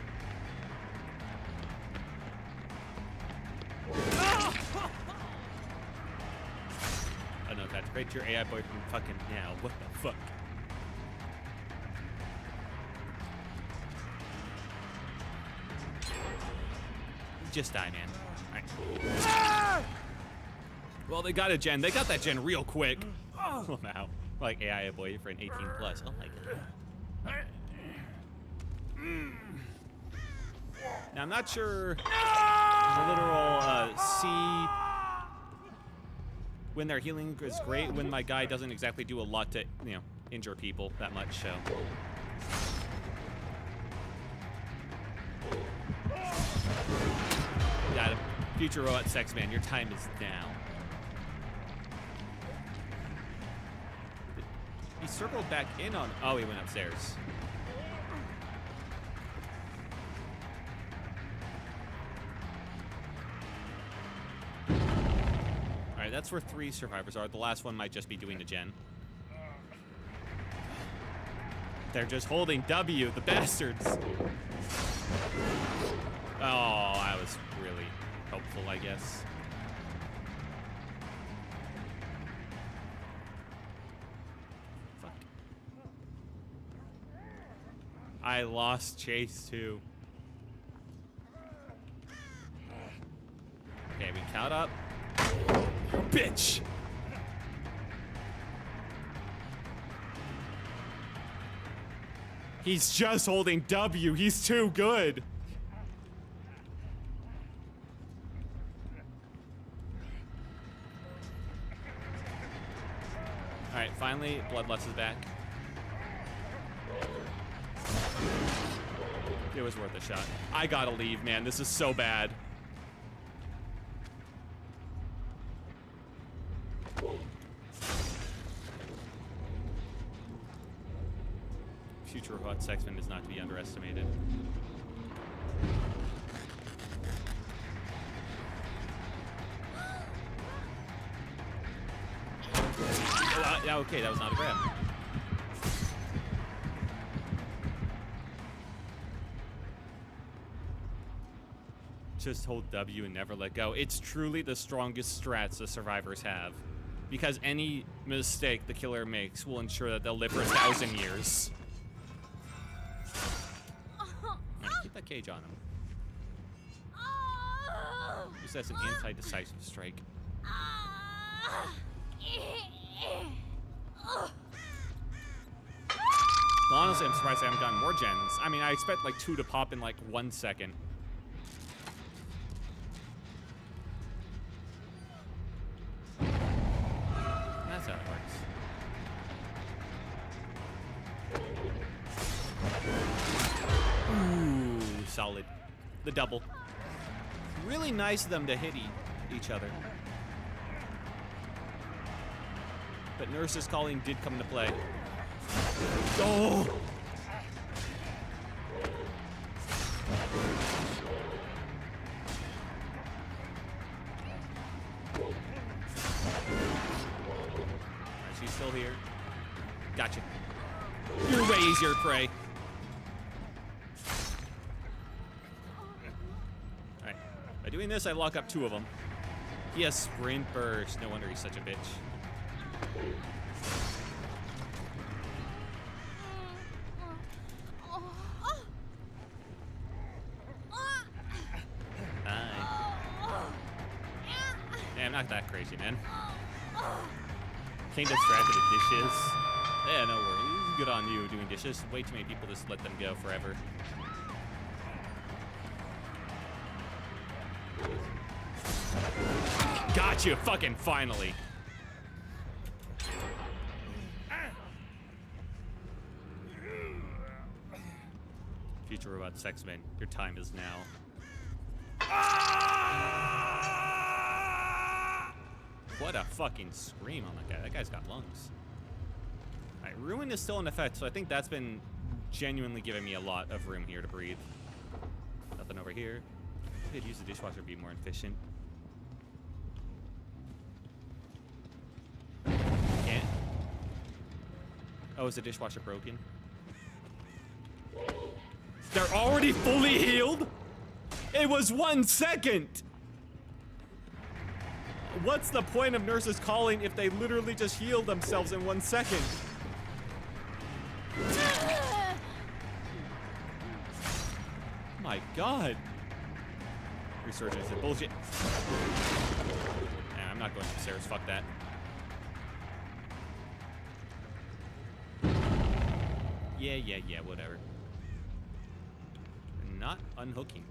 Right to your AI boyfriend fucking now. What the fuck? Just die, man. Alright. Well, they got a gen. They got that gen real quick. Oh, wow. Like AI boyfriend 18 plus. Oh my god. Now, I'm not sure the literal C when they're healing is great, when my guy doesn't exactly do a lot to, you know, injure people that much, so. Got him. Future Robot Sex Man, your time is now. circled back in on... Oh, he went upstairs. Alright, that's where 3 survivors are. The last one might just be doing the gen. They're just holding W, the bastards. Oh, I was really hopeful, I guess. Fuck. I lost Chase, too. Okay, we count up. Bitch! He's just holding W. He's too good. Alright, finally, Bloodlust is back. It was worth a shot. I gotta leave, man. This is so bad. Future robot sexman is not to be underestimated. Yeah, okay, that was not a grab. Just hold W and never let go. It's truly the strongest strats the survivors have. Because any mistake the killer makes will ensure that they'll live for 1,000 years. Keep that cage on him. Use that as an anti-decisive strike. Honestly, I'm surprised I haven't gotten more gens. I mean, I expect like 2 to pop in like 1 second. That's how it works. Ooh, solid. The double. Really nice of them to hit each other. But Nurse's calling did come into play. Oh! Alright, she's still here. Gotcha. You're way easier prey. Alright. By doing this, I lock up 2 of them. He has sprint burst. No wonder he's such a bitch. I'm not that crazy, man. Came distracted with dishes. Yeah, no worries. Good on you doing dishes. Way too many people just let them go forever. Got you, fucking finally. Future robot sexman, your time is now. What a fucking scream on that guy. That guy's got lungs. Alright, Ruin is still in effect, so I think that's been genuinely giving me a lot of room here to breathe. Nothing over here. I could use the dishwasher to be more efficient. Can't. Oh, is the dishwasher broken? They're already fully healed? It was 1 second! What's the point of Nurse's calling if they literally just heal themselves in 1 second? My god. Resurgence is bullshit. Nah, I'm not going upstairs, fuck that. Yeah, whatever. Not unhooking.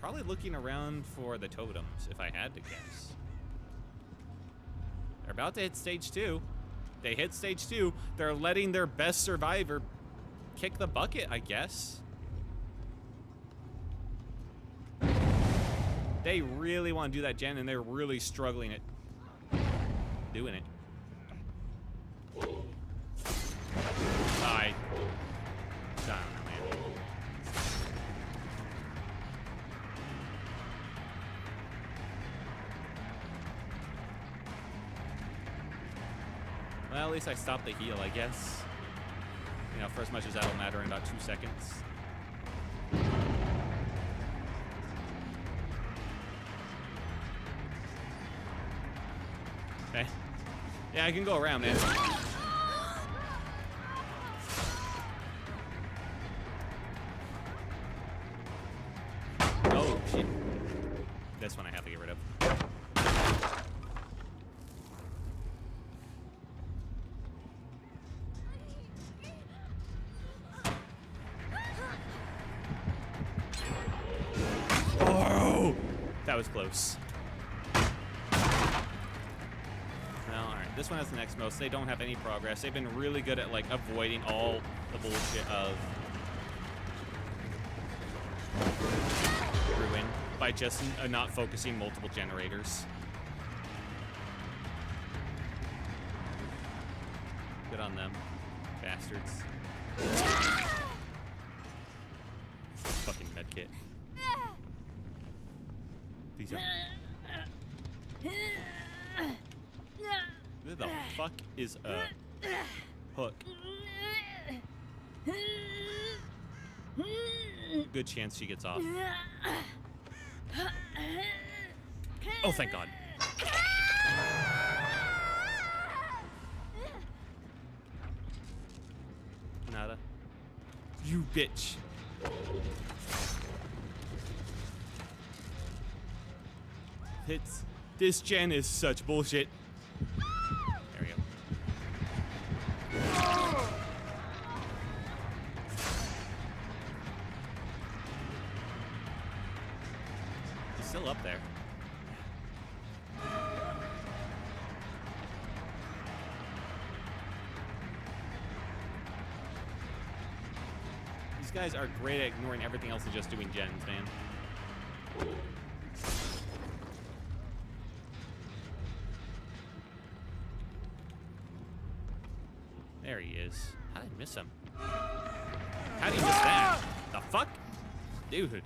Probably looking around for the totems, if I had to guess. They're about to hit stage 2. They hit stage 2. They're letting their best survivor kick the bucket, I guess. They really want to do that gen, and they're really struggling at doing it. I don't know, man. Well, at least I stopped the heal, I guess. You know, for as much as that'll matter in about 2 seconds. Okay. Yeah, I can go around, man. Oh, shit. This one I have to get rid of. Oh! That was close. Well, alright. This one has the next most. They don't have any progress. They've been really good at, like, avoiding all the bullshit of ruin by just not focusing multiple generators. Good on them. Bastards. Fucking medkit. These are... Who the fuck is a hook? Good chance she gets off. Oh, thank God. Nada. You bitch. This gen is such bullshit. There we go. He's still up there. These guys are great at ignoring everything else and just doing gens, man. There he is. How did I miss him? How did you miss that? The fuck? Dude, you good?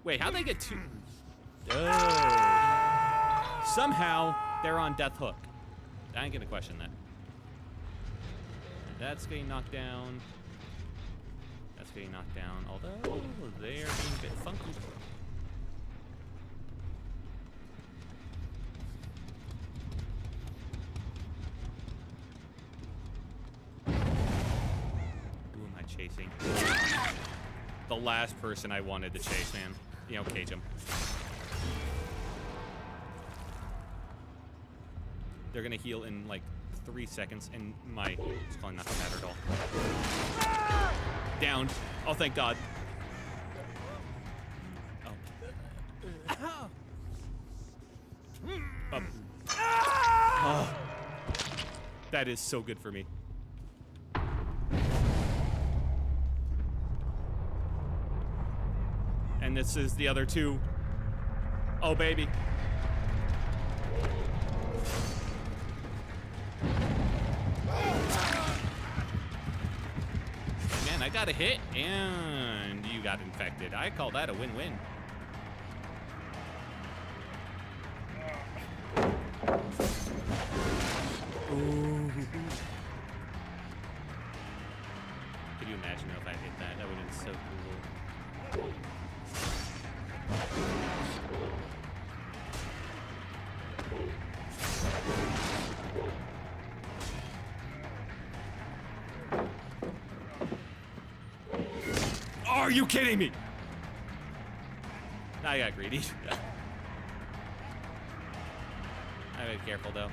Wait, how'd they get two? Oh. Somehow, they're on Death Hook. I ain't gonna question that. That's getting knocked down. That's getting knocked down. Although, they're being a bit funky. Who am I chasing? The last person I wanted to chase, man. You know, cage him. They're gonna heal in like 3 seconds, and my it's probably not gonna matter at all. Down. Oh, thank God. Oh. Oh. That is so good for me. And this is the other two. Oh, baby. Man, I got a hit, and you got infected. I call that a win-win. Ooh. Could you imagine if I hit that? That would have been so cool. Are you kidding me? I got greedy. I gotta be careful though.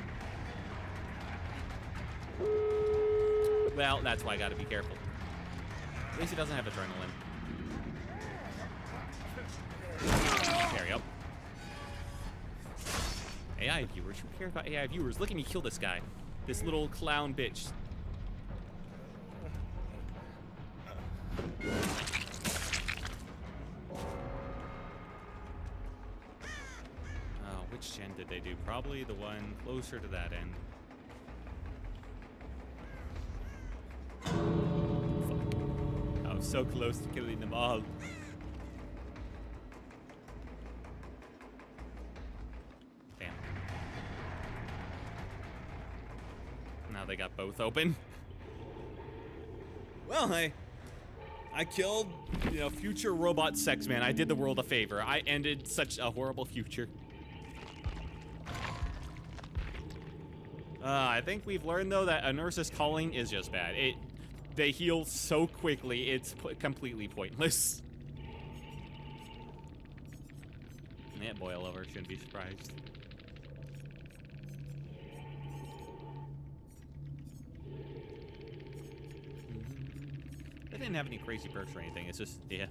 Well, that's why I gotta be careful. At least he doesn't have adrenaline. There we go. AI viewers. Who cares about AI viewers? Look at me kill this guy. This little clown bitch. they do. Probably the one closer to that end. Fuck. I was so close to killing them all. Damn. Now they got both open. Well, I killed, future robot sex man. I did the world a favor. I ended such a horrible future. I think we've learned, though, that a nurse's calling is just bad. They heal so quickly, it's completely pointless. Yeah, boil over, shouldn't be surprised. They didn't have any crazy perks or anything, it's just, yeah.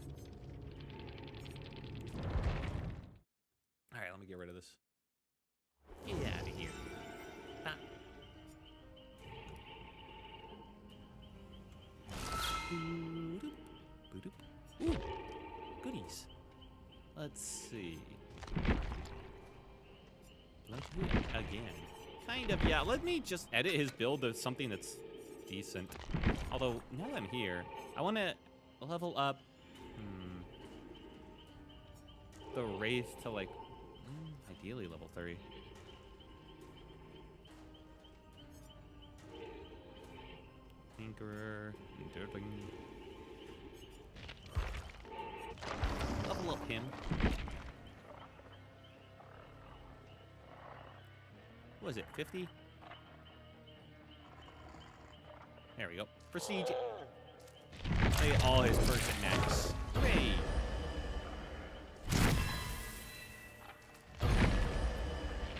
Alright, let me get rid of this. Get out of here. Ah. Ooh, goodies. Let's see. Let's do it again. Kind of, yeah. Let me just edit his build to something that's decent. Although, now that I'm here, I want to level up the Wraith to, like, ideally level 3. Tinkerer, Dirtling. Level up him. What is it, 50? There we go. Prestige. Play all his perks at max. Hooray!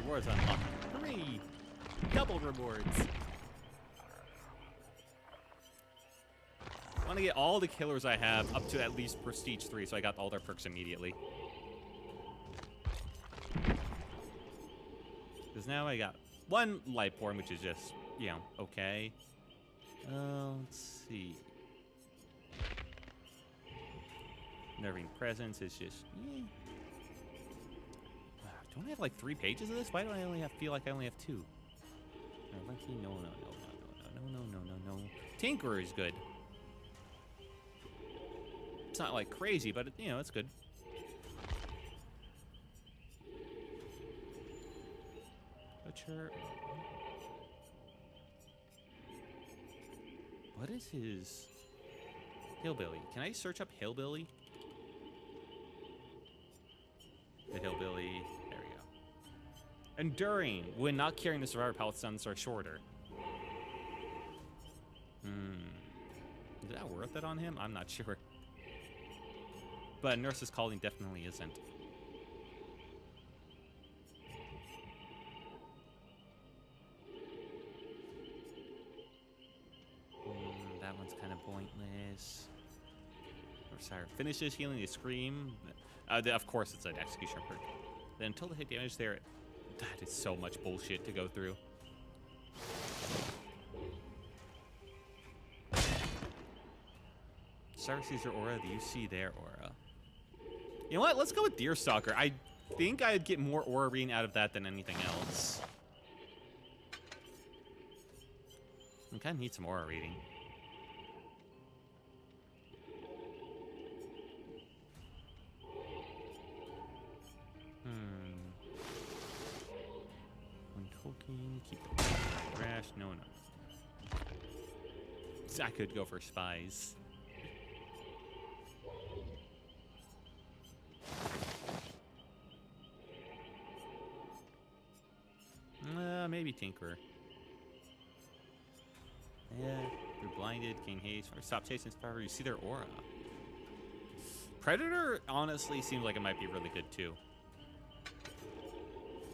Rewards unlocked. Hooray! Double rewards. I want to get all the killers I have up to at least Prestige 3, so I got all their perks immediately. Because now I got one life form, which is just, okay. Let's see. Nerving Presence is just, Don't I have like 3 pages of this? Why do I only feel like I only have 2? No. Tinkerer is good. It's not like crazy, but it's good. Butcher. What is his Hillbilly? Can I search up Hillbilly? The Hillbilly. There we go. Enduring. When not carrying the survivor pallet, stuns are shorter. Is that worth it on him? I'm not sure. But Nurse's Calling definitely isn't. That one's kind of pointless. Or sorry, finishes healing the scream. Of course, it's an executioner perk. Then until the hit damage there, that is so much bullshit to go through. Sarah sees her aura. Do you see their aura? You know what? Let's go with Deerstalker. I think I'd get more aura reading out of that than anything else. I kind of need some aura reading. One token, keep it trash. No. I could go for spies. Maybe Tinkerer. Yeah, you're blinded, gain haste, or stop chasing forever. You see their aura. Predator honestly seems like it might be really good too.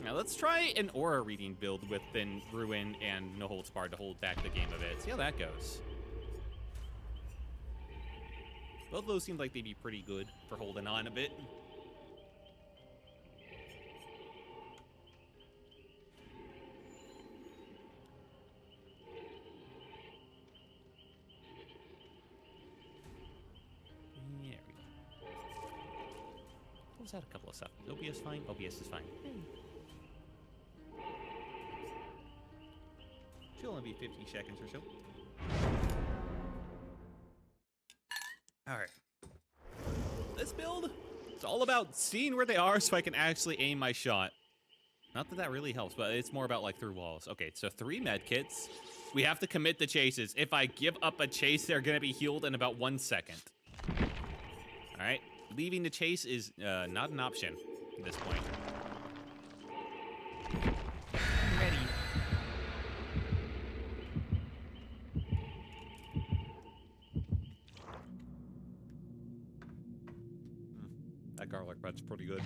Now let's try an aura reading build with then Ruin and No Holds Barred to hold back the game a bit. See how that goes. Both of those seem like they'd be pretty good for holding on a bit. There we go. What was that? A couple of stuff. OBS fine? OBS is fine. Should only be 50 seconds or so. Alright. This build, it's all about seeing where they are so I can actually aim my shot. Not that that really helps, but it's more about like through walls. Okay, so 3 med kits. We have to commit the chases. If I give up a chase, they're gonna be healed in about 1 second. Alright, leaving the chase is not an option at this point. Ready. That garlic bread's pretty good.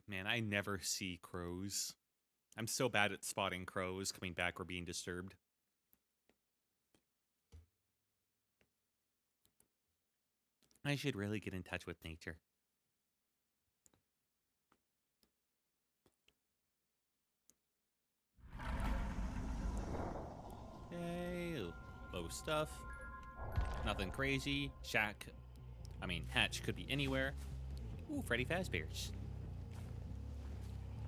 Man, I never see crows. I'm so bad at spotting crows coming back or being disturbed. I should really get in touch with nature. Okay, low stuff. Nothing crazy. Hatch could be anywhere. Ooh, Freddy Fazbear's.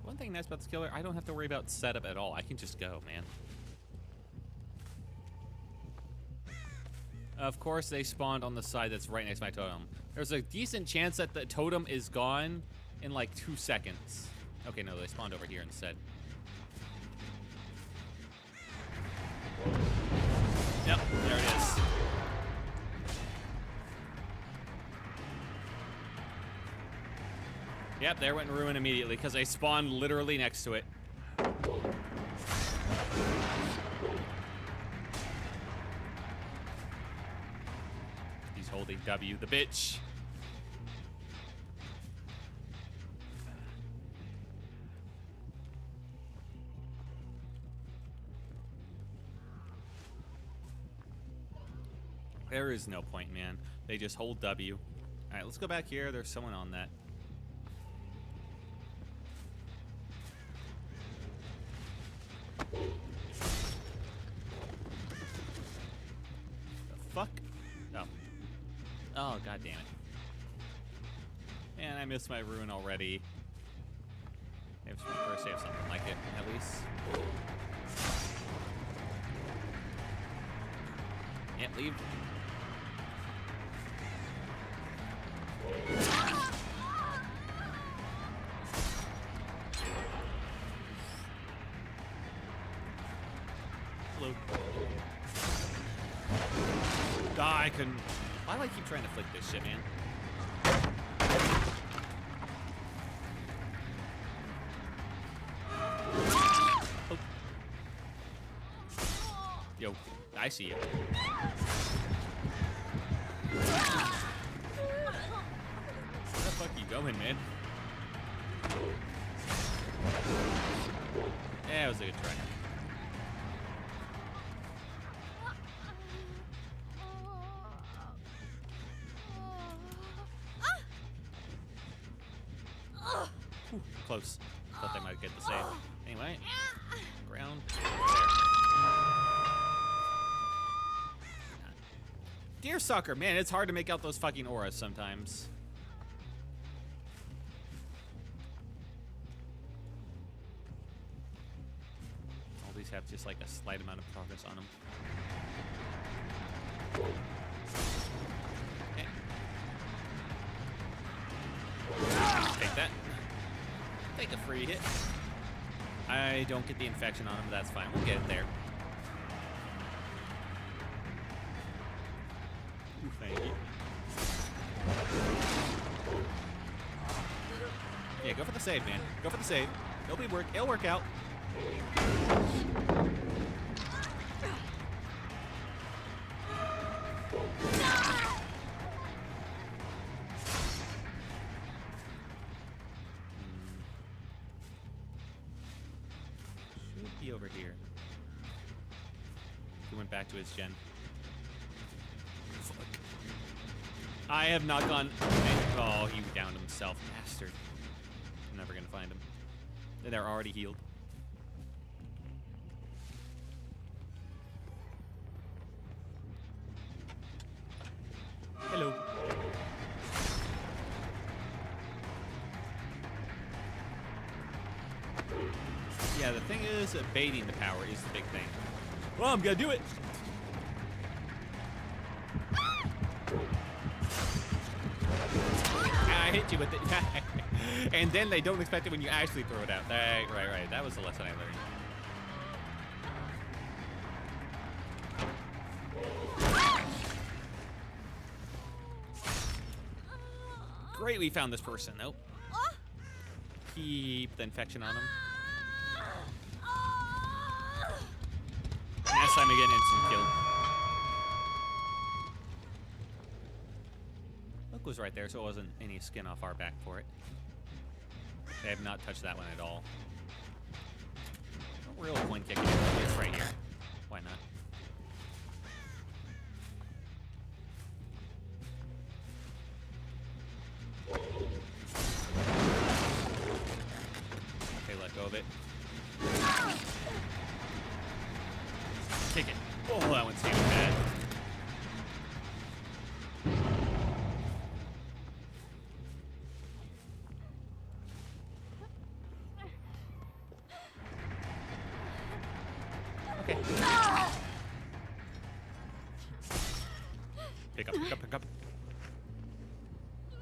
One thing nice about this killer, I don't have to worry about setup at all. I can just go, man. Of course, they spawned on the side that's right next to my totem. There's a decent chance that the totem is gone in like 2 seconds. Okay, no, they spawned over here instead. Yep, there it is. Yep, there went ruin immediately because they spawned literally next to it. He's holding W, the bitch. There is no point, man. They just hold W. All right, let's go back here. There's someone on that. The fuck? Oh. Oh, god damn it. Man, I missed my ruin already. Maybe first have something like it, at least. Yeah, leave. Hello. I couldn't. Why do I keep trying to flick this shit, man? Oh. Yo, I see you. Where the fuck you going, man? Yeah, it was a good try. Whew, close. Thought they might get the save. Anyway, ground. Deersucker, man, it's hard to make out those fucking auras sometimes. All these have just like a slight amount of progress on them. Okay. Take that. Take a free hit. I don't get the infection on him, but that's fine. We'll get it there. Ooh, thank you. Yeah, go for the save, man. Go for the save. It'll work out. Should be over here. He went back to his gen. Fuck. I have not gone. Oh, he downed himself, bastard. I'm never gonna find him. They're already healed. Yeah, the thing is, baiting the power is the big thing. Well, I'm gonna do it. I hit you with it. And then they don't expect it when you actually throw it out. Right. That was the lesson I learned. Great, we found this person. Nope. Keep the infection on him. Next time we get an instant kill. Hook was right there, so it wasn't any skin off our back for it. They have not touched that one at all. No real point kicking. It's right here. Why not? Okay, let go of it. Kick it. Oh, that one's even bad. Okay. Pick up.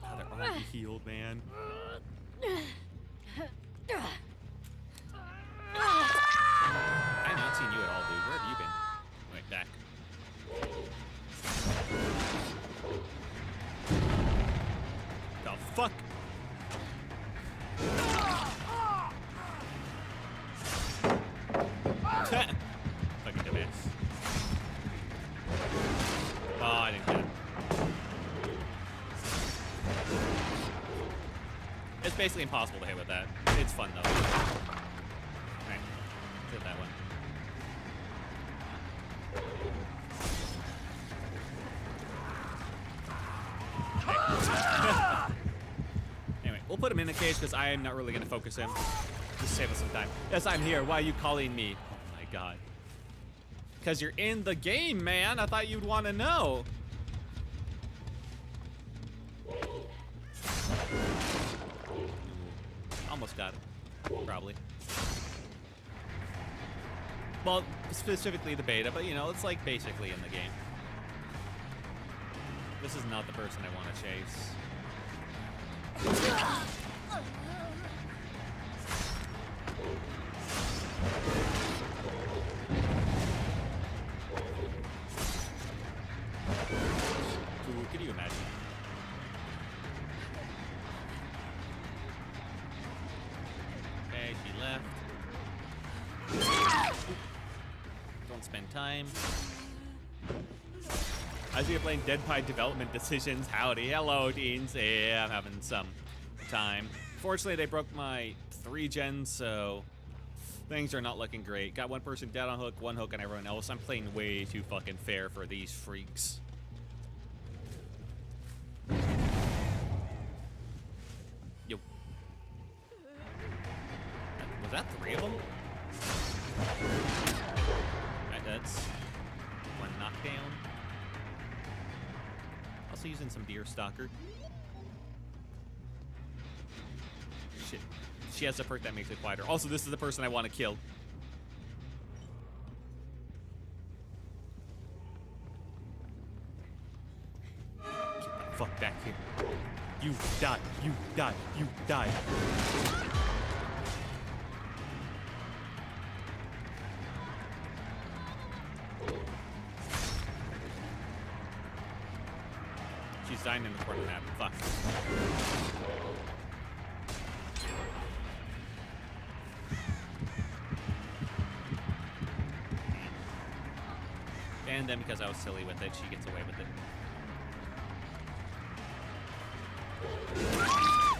Oh, they're already healed, man. I've not seen you at all, dude. Where have you been? Wait, back. The fuck? Fucking dumbass. Oh, I didn't get it. It's basically impossible to hit with that. It's fun though. Alright, hit that one. Anyway, we'll put him in the cage because I am not really going to focus him. Just save us some time. Yes, I'm here. Why are you calling me? Oh my god. Because you're in the game, man. I thought you'd want to know. Almost got it. Probably. Well, specifically the beta, but you know, it's like basically in the game. This is not the person I want to chase. Ooh, can you imagine? Okay, she left. Don't spend time. As we are playing Dead by Development Decisions. Howdy, hello, teens. Yeah, I'm having some time. Fortunately, they broke my 3 gens, so things are not looking great. Got one person dead on hook, 1 hook on everyone else. I'm playing way too fucking fair for these freaks. Yo. Was that 3 of them? Alright, that's 1 knockdown. Also using some deer stalker. Shit. She has a perk that makes it quieter. Also, this is the person I want to kill. Get the fuck back here. You die. You die. You die. She's dying in the corner map. Fuck. And then because I was silly with it, she gets away with it.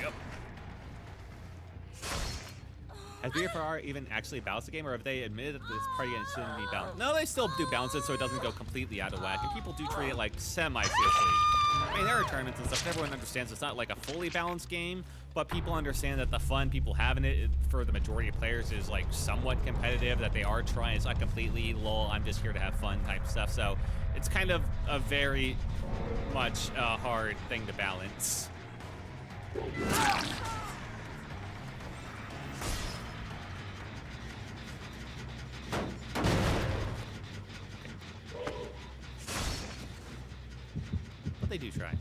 Yep. Has BFR even actually balanced the game, or have they admitted that this party game shouldn't be balanced? No, they still do balance it so it doesn't go completely out of whack, and people do treat it like semi-seriously. I mean, there are tournaments and stuff. Everyone understands it's not like a fully balanced game, but people understand that the fun people have in it for the majority of players is like somewhat competitive, that they are trying. It's not completely, lol, I'm just here to have fun type stuff. So it's kind of a very much hard thing to balance. they do try.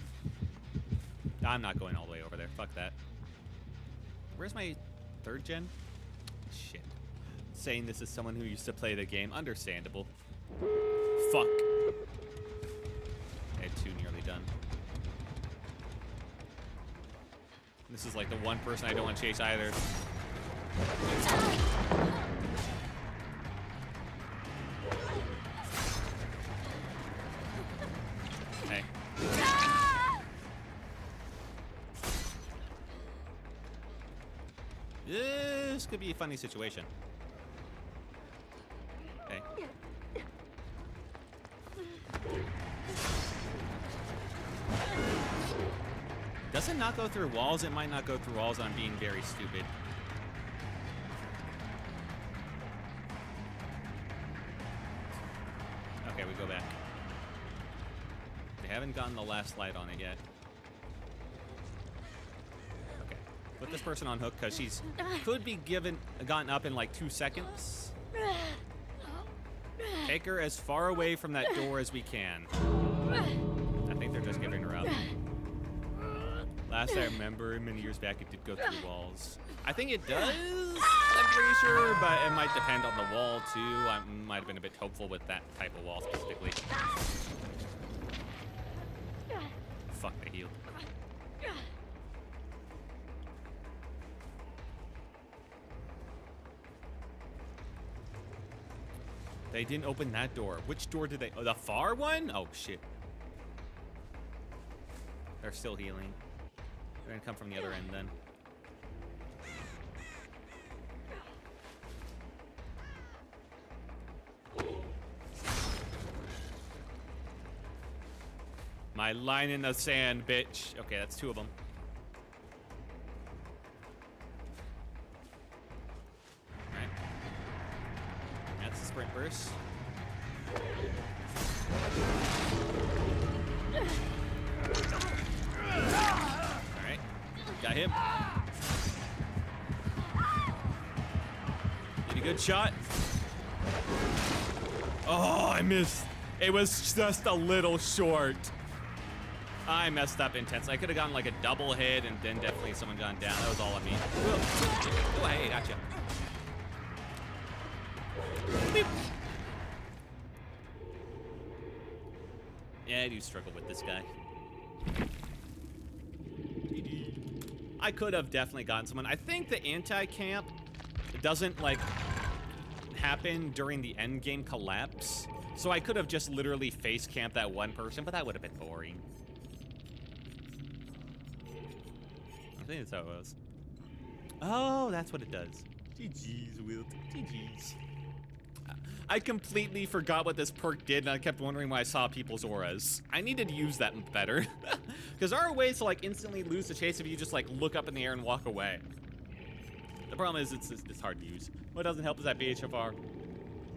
I'm not going all the way over there. Fuck that. Where's my 3rd gen? Shit. Saying this is someone who used to play the game. Understandable. Fuck. I had 2 nearly done. This is like the one person I don't want to chase either. Hey. This could be a funny situation. Okay. Does it not go through walls? It might not go through walls. I'm being very stupid. Okay, we go back. They haven't gotten the last light on it yet. Okay. Put this person on hook because she's could be gotten up in like 2 seconds. Take her as far away from that door as we can. I think they're just giving her up. Last I remember, many years back, it did go through walls. I think it does, I'm pretty sure, but it might depend on the wall, too. I might have been a bit hopeful with that type of wall, specifically. Fuck, they healed. They didn't open that door. Which door did they... Oh, the far one? Oh, shit. They're still healing. They're gonna come from the other end then. My line in the sand, bitch. Okay, that's 2 of them. Alright. That's the sprint burst. Alright. Got him. Get a good shot. Oh, I missed. It was just a little short. I messed up intensely. I could have gotten like a double hit and then definitely someone gone down. That was all I mean. Oh, hey, gotcha. Beep. Yeah, I do struggle with this guy. I could have definitely gotten someone. I think the anti-camp doesn't like happen during the end game collapse. So I could have just literally face camped that one person, but that would have been boring. I think that's how it was. Oh, that's what it does. GG's, Wilt. GG's. I completely forgot what this perk did, and I kept wondering why I saw people's auras. I needed to use that better. Because there are ways to like instantly lose the chase if you just like look up in the air and walk away. The problem is it's hard to use. What doesn't help is that BHFR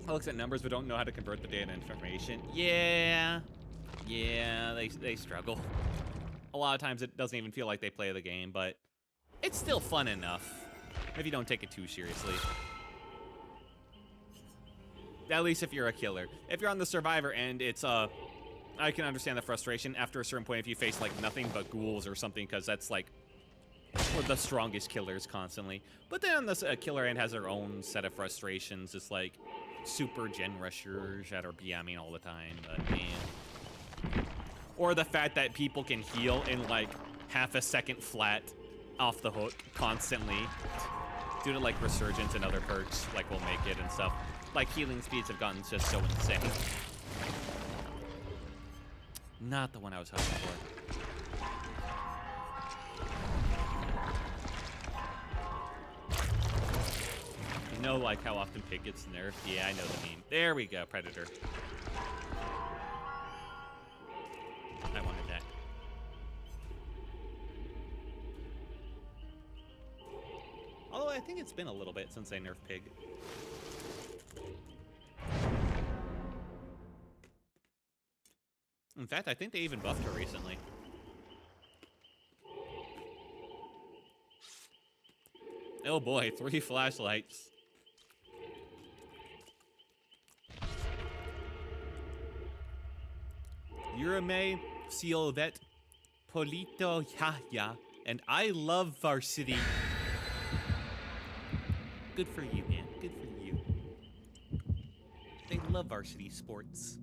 looks at numbers but don't know how to convert the data into information. Yeah, they struggle. A lot of times it doesn't even feel like they play the game, but it's still fun enough if you don't take it too seriously. At least if you're a killer. If you're on the survivor end, it's I can understand the frustration after a certain point if you face like nothing but ghouls or something, because that's like the strongest killers constantly. But then the killer end has their own set of frustrations, just like super gen rushers that are BMing all the time, but man. Or the fact that people can heal in like half a second flat off the hook constantly due to like resurgence and other perks like will make it and stuff. Like healing speeds have gotten just so insane. Not the one I was hoping for. You know like how often Pig gets nerfed? Yeah, I know the meme. There we go, Predator. I wanted that. Although I think it's been a little bit since they nerfed Pig. In fact, I think they even buffed her recently. Oh boy, 3 flashlights. You're a May, Seal Vet, Polito Yahya, and I love varsity. Good for you, man. Good for you. They love varsity sports.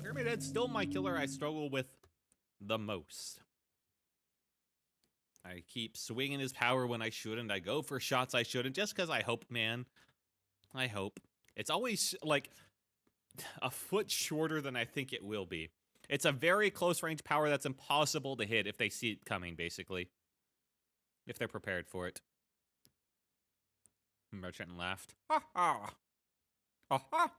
Pyramid Head's still my killer I struggle with the most. I keep swinging his power when I shouldn't. I go for shots I shouldn't, just because I hope, man. I hope. It's always, like, a foot shorter than I think it will be. It's a very close-range power that's impossible to hit if they see it coming, basically. If they're prepared for it. Merchant laughed. Ha ha! Ha ha!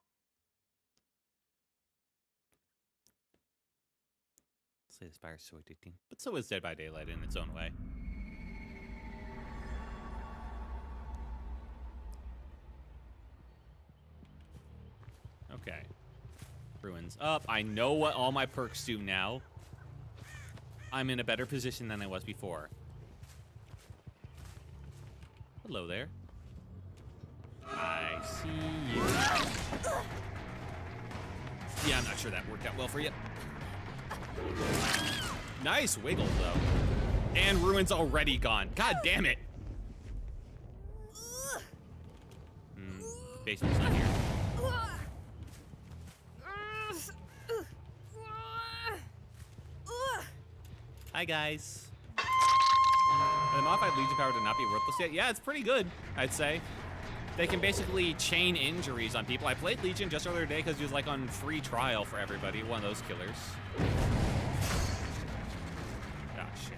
Slay the Spire's so addicting. But so is Dead by Daylight in its own way. Okay. Ruins up. I know what all my perks do now. I'm in a better position than I was before. Hello there. I see you. Yeah, I'm not sure that worked out well for you. Nice wiggle, though. And Ruin's already gone. God damn it. Basement's not here. Hi, guys. The modified Legion power to not be worthless yet. Yeah, it's pretty good, I'd say. They can basically chain injuries on people. I played Legion just earlier today because he was like on free trial for everybody. One of those killers. Ah, shit.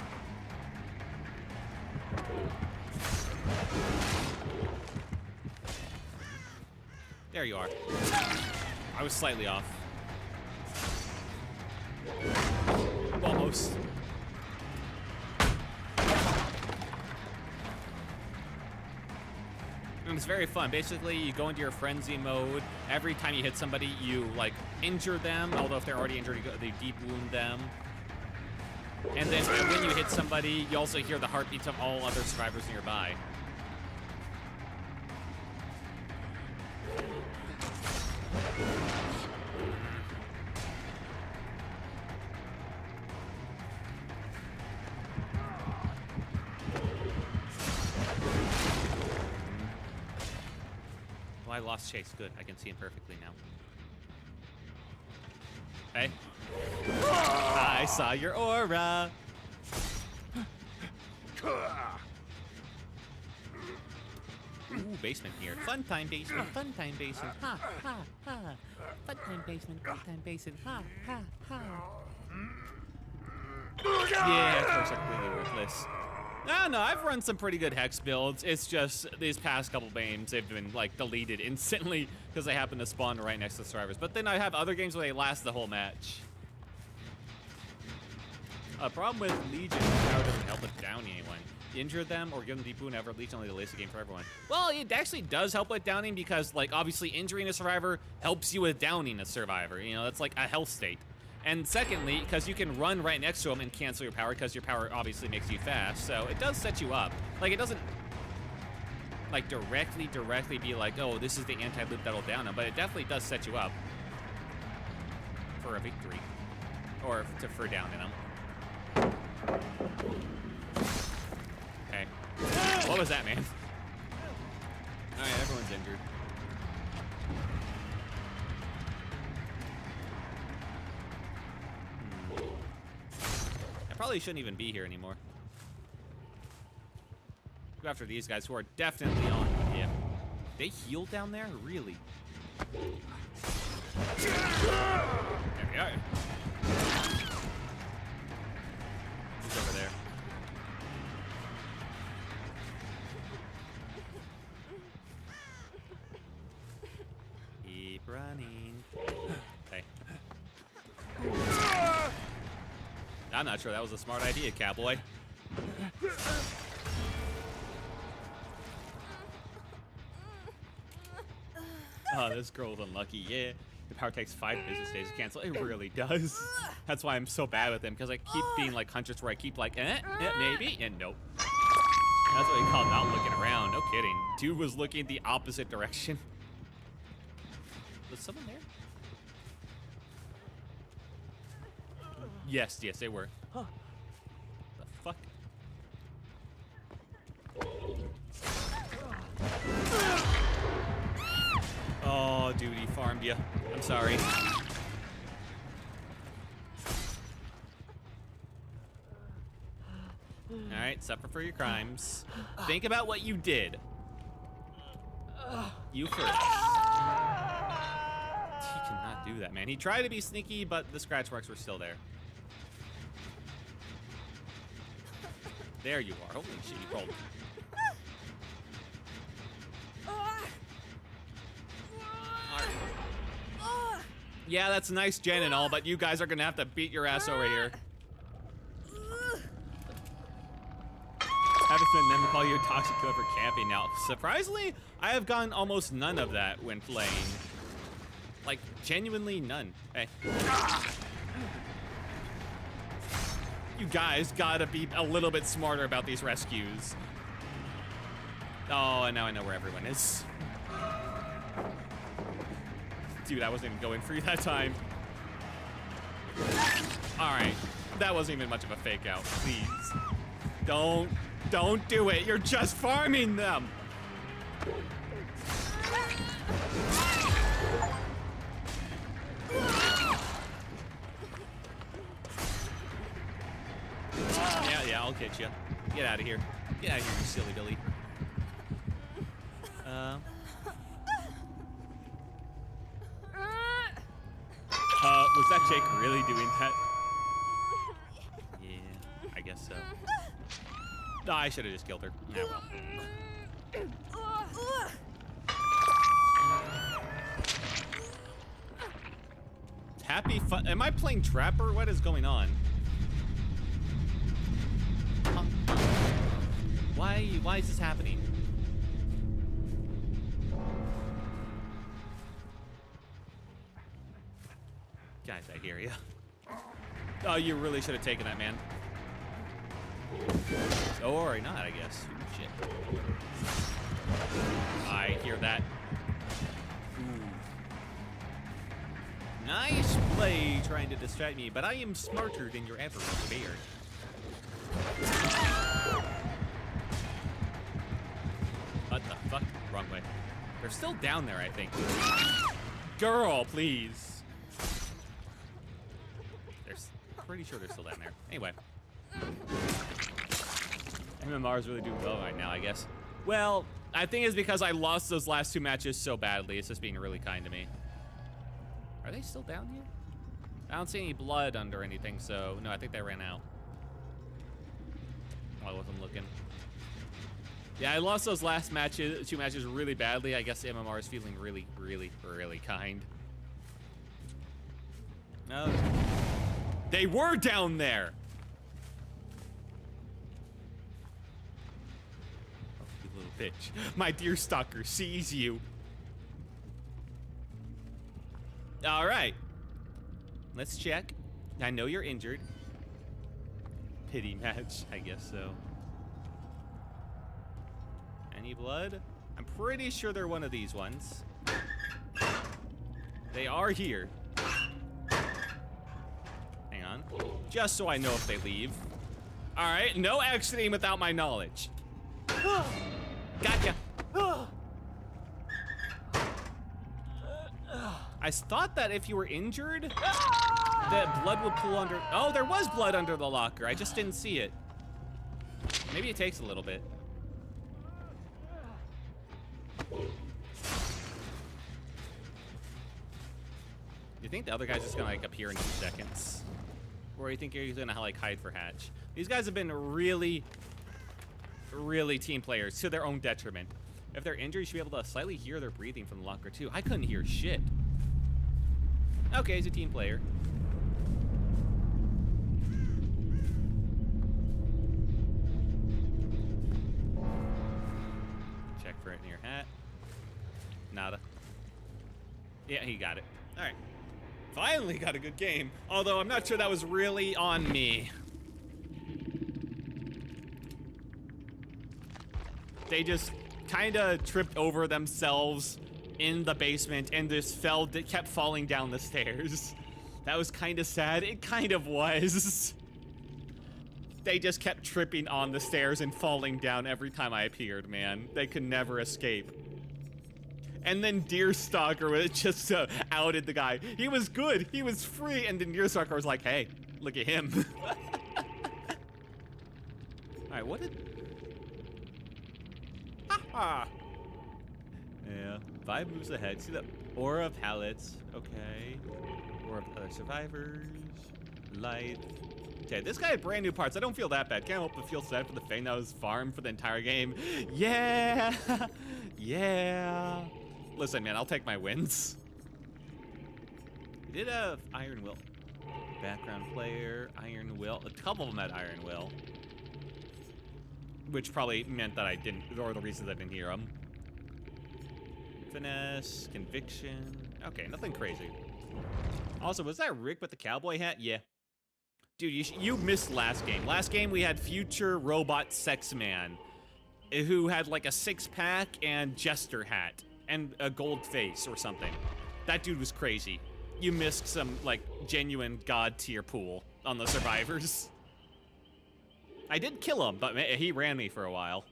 There you are. I was slightly off. Almost. And it's very fun. Basically, you go into your frenzy mode. Every time you hit somebody, you like injure them. Although if they're already injured, they deep wound them. And then when you hit somebody, you also hear the heartbeats of all other survivors nearby. Oh, I lost Chase. Good. I can see him perfectly now. Hey. I saw your aura. Ooh, basement here. Fun time basement. Fun time basement. Ha, ha, ha. Fun time basement. Fun time basement. Ha, ha, ha. Yeah, of course, are completely worthless. No, I've run some pretty good Hex builds. It's just these past couple games, they've been like deleted instantly because they happen to spawn right next to the survivors. But then I have other games where they last the whole match. A problem with Legion is how it doesn't help with downing anyone. Injure them or give them deep wound, ever Legion only delays the game for everyone. Well, it actually does help with downing because, like, obviously injuring a survivor helps you with downing a survivor. You know, that's like a health state. And secondly, because you can run right next to them and cancel your power because your power obviously makes you fast. So it does set you up. Like, it doesn't, like, directly be like, oh, this is the anti-loop that'll down them. But it definitely does set you up for a victory. Or for downing them. Okay. What was that, man? Alright, everyone's injured. I probably shouldn't even be here anymore. Go after these guys who are definitely on him. They heal down there? Really? There we are. He's over there. Keep running. Okay. I'm not sure that was a smart idea, cowboy. Oh, this girl's unlucky. Yeah. The power takes 5 business days to cancel. It really does. That's why I'm so bad with him, because I keep being like Huntress where I keep like, maybe, and nope. That's what we call not looking around. No kidding. Dude was looking the opposite direction. Was someone there? Yes, they were. Huh. The fuck? Oh, dude, he farmed you. I'm sorry. Alright, suffer for your crimes. Think about what you did. You first. He cannot do that, man. He tried to be sneaky, but the scratch marks were still there. There you are. Holy shit, you rolled. Yeah, that's nice, Jen and all, but you guys are gonna have to beat your ass over here. Haven't been them to call you a toxic killer for camping now. Surprisingly, I have gotten almost none of that when playing. Like, genuinely none. Hey. You guys gotta be a little bit smarter about these rescues. Oh, and now I know where everyone is. Dude, I wasn't even going for you that time. Alright. That wasn't even much of a fake out. Please. Don't do it. You're just farming them. Yeah, I'll get you. Get out of here. Get out of here, you silly Billy. Was that Jake really doing that? Yeah, I guess so. No, I should have just killed her. Yeah, well. Happy fun. Am I playing Trapper? What is going on? Why is this happening? Guys, I hear you. Oh, you really should have taken that, man. Or not, I guess. Shit. I hear that. Ooh. Nice play trying to distract me, but I am smarter than your average bear. What the fuck? Wrong way. They're still down there, I think. Girl, please. Pretty sure they're still down there. Anyway. MMR is really doing well right now, I guess. Well, I think it's because I lost those last two matches so badly. It's just being really kind to me. Are they still down here? I don't see any blood under anything, so no, I think they ran out. Oh, I wasn't looking. Yeah, I lost those last two matches really badly. I guess MMR is feeling really, really, really kind. Oh. They were down there! Oh, you little bitch. My deer stalker sees you. Alright. Let's check. I know you're injured. Pity match, I guess so. Any blood? I'm pretty sure they're one of these ones. They are here. Hang on. Just so I know if they leave. Alright, no exiting without my knowledge. Gotcha. I thought that if you were injured, that blood would pool under. Oh, there was blood under the locker. I just didn't see it. Maybe it takes a little bit. You think the other guy's just gonna like appear in 2 seconds? Or you think he's gonna like hide for Hatch? These guys have been really, really team players to their own detriment. If they're injured, you should be able to slightly hear their breathing from the locker too. I couldn't hear shit. Okay, he's a team player. Check for it in your hat. Nada. Yeah, he got it. All right. Finally got a good game. Although I'm not sure that was really on me. They just kind of tripped over themselves in the basement and just kept falling down the stairs. That was kind of sad. It kind of was. They just kept tripping on the stairs and falling down every time I appeared, man. They could never escape. And then Deerstalker was just outed the guy. He was good, he was free, and then Deerstalker was like, hey, look at him. Alright, what did... Haha! Yeah, 5 moves ahead. See the Aura of Pallets. Okay. Aura of other survivors. Light. Okay, this guy had brand new parts. I don't feel that bad. Can't help but feel sad for the thing that was farmed for the entire game. Yeah! Yeah! Listen, man, I'll take my wins. He did have Iron Will. Background player, Iron Will. A couple of them had Iron Will. Which probably meant that I didn't, or the reasons I didn't hear them. Finesse, Conviction. Okay, nothing crazy. Also, was that Rick with the cowboy hat? Yeah. Dude, you missed last game. Last game we had Future Robot Sex Man, who had like a 6-pack and jester hat and a gold face or something. That dude was crazy. You missed some like genuine god tier pool on the survivors. I did kill him, but he ran me for a while.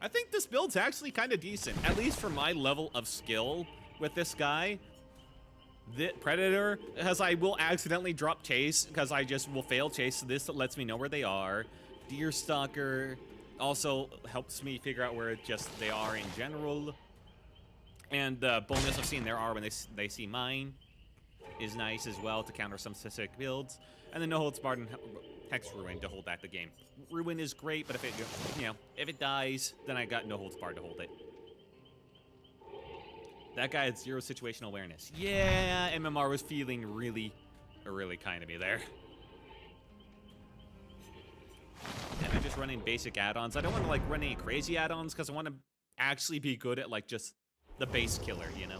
I think this build's actually kind of decent, at least for my level of skill with this guy. The Predator, as I will accidentally drop chase, because I just will fail chase, so this lets me know where they are. Deerstalker also helps me figure out where they are in general. And the bonus of seeing their R when they see mine is nice as well to counter some specific builds. And then No Holds Barred and Hex Ruin to hold back the game. Ruin is great, but if it, if it dies, then I got No Holds Barred to hold it. That guy had 0 situational awareness. Yeah, MMR was feeling really kind of me there. And I'm just running basic add-ons. I don't want to like run any crazy add-ons because I want to actually be good at like just the base killer, you know?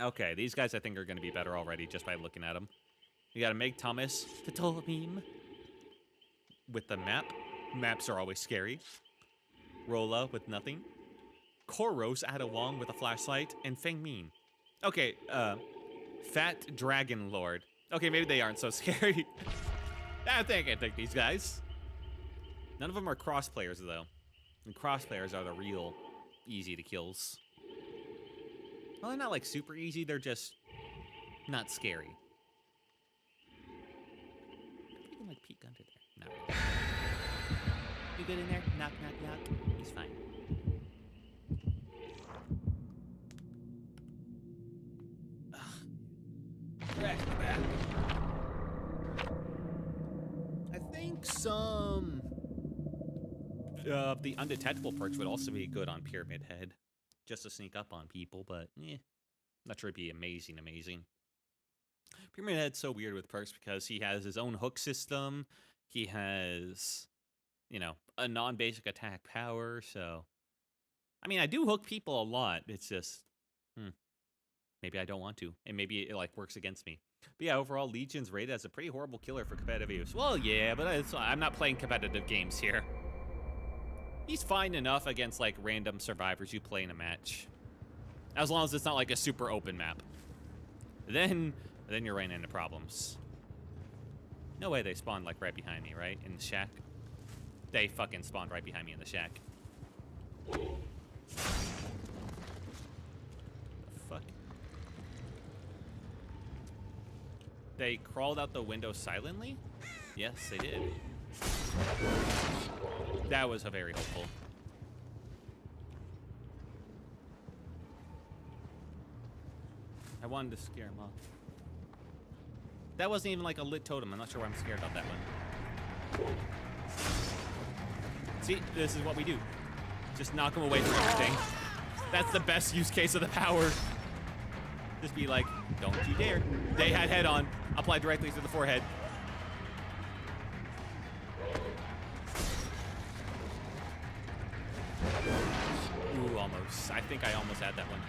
Okay, these guys I think are going to be better already just by looking at them. You got to Meg Thomas, the Toll meme, with the map. Maps are always scary. Rolla with nothing. Koros Adawong with a flashlight, and Feng Min. Okay, Fat Dragon Lord. Okay, maybe they aren't so scary. I think I take these guys. None of them are cross players though. And cross players are the real easy to kills. Well, they're not like super easy, they're just not scary. You can like peek under there. No. You good in there? Knock, knock, knock. He's fine. I think some the undetectable perks would also be good on Pyramid Head, just to sneak up on people, but not sure it'd be amazing. Pyramid Head's so weird with perks because he has his own hook system, he has, a non-basic attack power, so I mean I do hook people a lot, it's just maybe I don't want to, and maybe it like works against me. But yeah, overall, Legion's rated as a pretty horrible killer for competitive use. Well, yeah, but I'm not playing competitive games here. He's fine enough against like random survivors you play in a match, as long as it's not like a super open map. Then you're running into problems. No way they spawned like right behind me, right? In the shack. They fucking spawned right behind me in the shack. The fuck? They crawled out the window silently? Yes, they did. That was very hopeful. I wanted to scare him off. That wasn't even like a lit totem. I'm not sure why I'm scared about that one. See, this is what we do. Just knock him away from everything. That's the best use case of the power. Just be like, don't you dare. They had head on. Apply directly to the forehead. Ooh, almost. I think I almost had that one.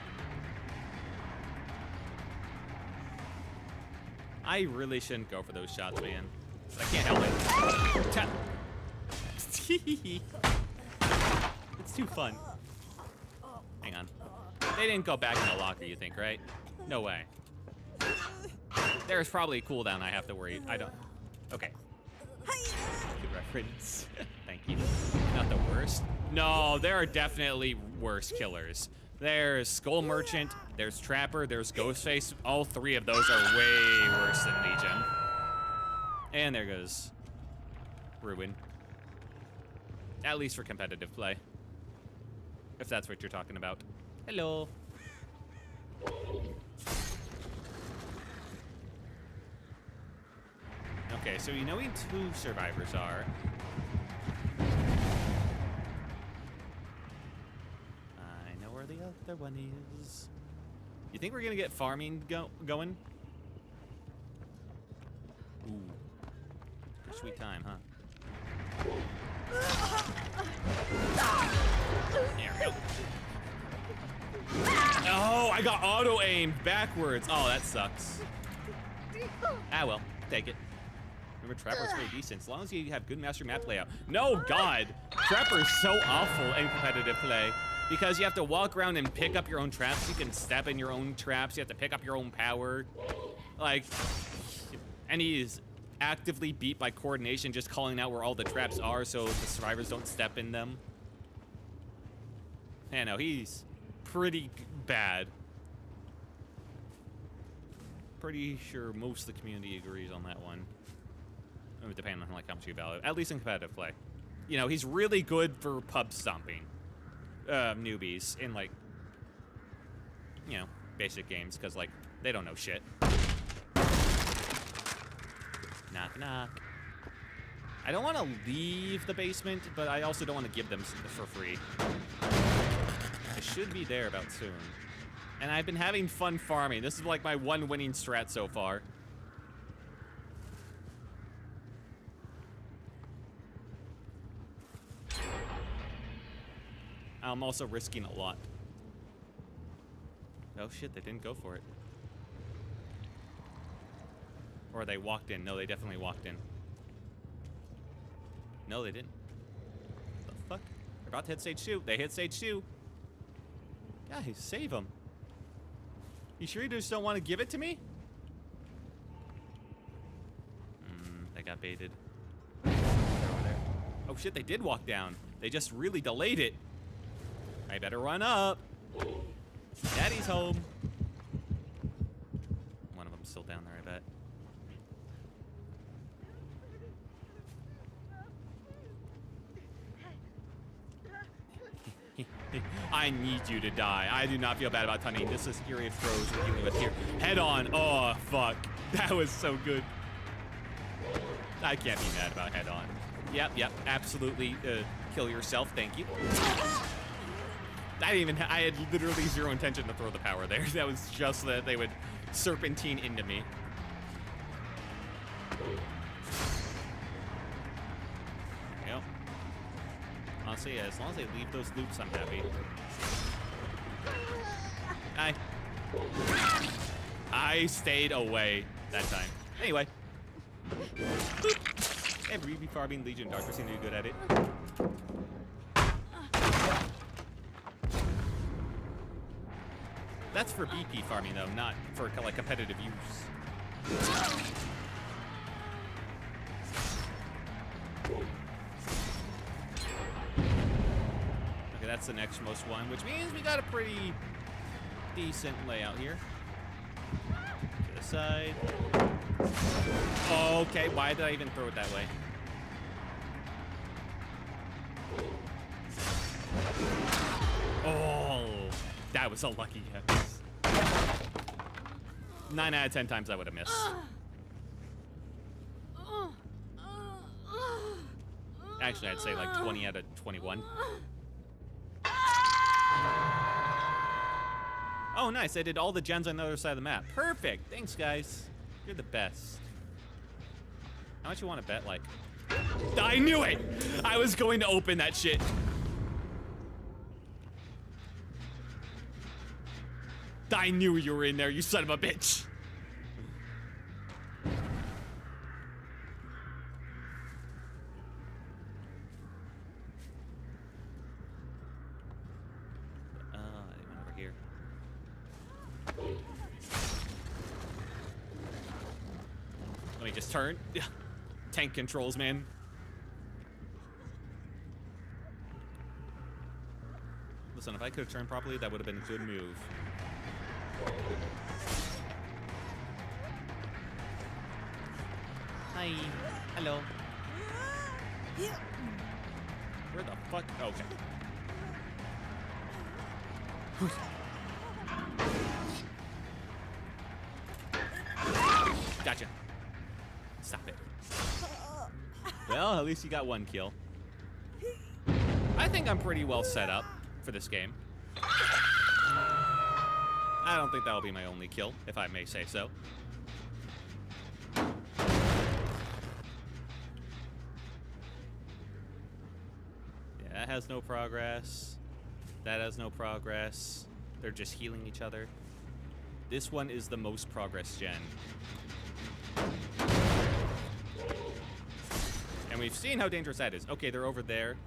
I really shouldn't go for those shots, man. I can't help it. It's too fun. Hang on. They didn't go back in the locker, you think, right? No way. There's probably a cooldown I have to worry. I don't. Okay. Good reference. Thank you. Not the worst. No, there are definitely worse killers. There's Skull Merchant, there's Trapper, there's Ghostface. All three of those are way worse than Legion. And there goes Ruin. At least for competitive play. If that's what you're talking about. Hello. Okay, so you know who 2 survivors are. I know where the other one is. You think we're gonna get farming going? Ooh. Sweet time, huh? There we go. Oh, I got auto-aimed backwards. Oh, that sucks. Ah, well, take it. Remember, Trapper's pretty decent, as long as you have good master map layout. No, God! Trapper's so awful in competitive play, because you have to walk around and pick up your own traps. You can step in your own traps. You have to pick up your own power. Like, and he's actively beat by coordination, just calling out where all the traps are so the survivors don't step in them. Yeah, no, he's pretty bad. Pretty sure most of the community agrees on that one. Depending on like how much you value, at least in competitive play. You know, he's really good for pub stomping newbies in like, you know, basic games, because like they don't know shit. Knock knock. I don't want to leave the basement, but I also don't want to give them for free. I should be there about soon. And I've been having fun farming. This is like my one winning strat so far. I'm also risking a lot. Oh shit, they didn't go for it. Or they walked in. No, they definitely walked in. No, they didn't. What the fuck? They're about to hit stage 2. They hit stage 2. Guys, save them. You sure you just don't want to give it to me? They got baited. They're over there. Oh shit, they did walk down. They just really delayed it. I better run up. Daddy's home. One of them's still down there, I bet. I need you to die. I do not feel bad about tunning. This is Fury of Throws we're dealing with here. Head on. Oh, fuck. That was so good. I can't be mad about head on. Yep, absolutely. Kill yourself. Thank you. I had literally zero intention to throw the power there. That was just that they would serpentine into me. There we go. Honestly, yeah, as long as they leave those loops, I'm happy. I stayed away that time. Anyway. Boop. And Ruby farming Legion Doctor seem to be good at it. That's for BP farming though, not for like competitive use. Okay, that's the next most one, which means we got a pretty decent layout here. To the side. Okay, why did I even throw it that way? Oh, that was a lucky hit. 9 out of 10 times I would have missed. Actually, I'd say like 20 out of 21. Oh, nice. I did all the gens on the other side of the map. Perfect. Thanks, guys. You're the best. How much you want to bet, like? I knew it! I was going to open that shit. I knew you were in there, you son of a bitch. just turn. Tank controls, man. Listen, if I could have turned properly, that would have been a good move. Hi. Hello. Where the fuck? Oh, okay. Gotcha. Stop it. Well, at least you got one kill. I think I'm pretty well set up for this game. I don't think that'll be my only kill, if I may say so. Yeah, that has no progress. That has no progress. They're just healing each other. This one is the most progress gen. And we've seen how dangerous that is. Okay, they're over there.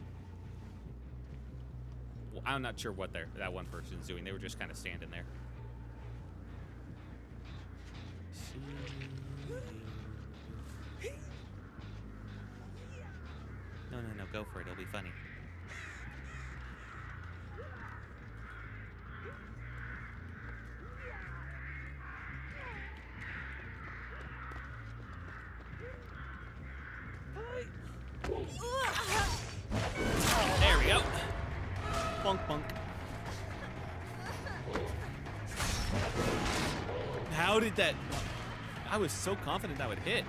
Well, I'm not sure what that one person's doing. They were just kind of standing there. No, no, no, go for it. It'll be funny. There we go. Bonk, bonk. How did that... I was so confident that would hit.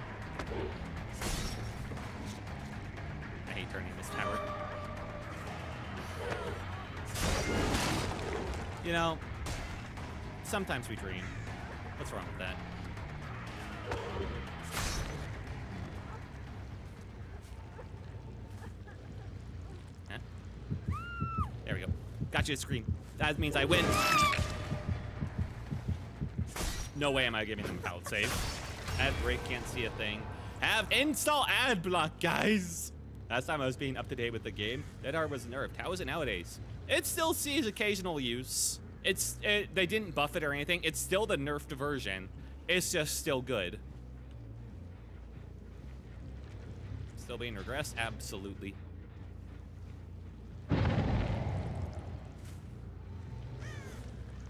I hate turning this tower. You know, sometimes we dream. What's wrong with that? Huh? There we go. Gotcha, screen. That means I win. No way am I giving them a pallet save. Ad break, can't see a thing. Have install ad block, guys. Last time I was being up to date with the game, Dead Hard was nerfed. How is it nowadays? It still sees occasional use. They didn't buff it or anything. It's still the nerfed version. It's just still good. Still being regressed? Absolutely.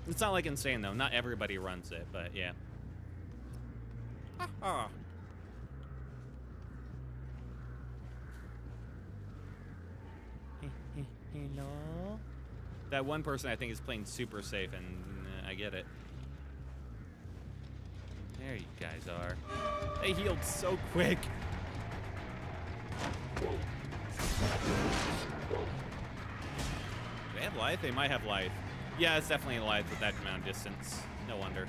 It's not like insane though. Not everybody runs it, but yeah. Haha. Hello? That one person I think is playing super safe, and I get it. There you guys are. They healed so quick. Do they have life? They might have life. Yeah, it's definitely life with that amount of distance. No wonder.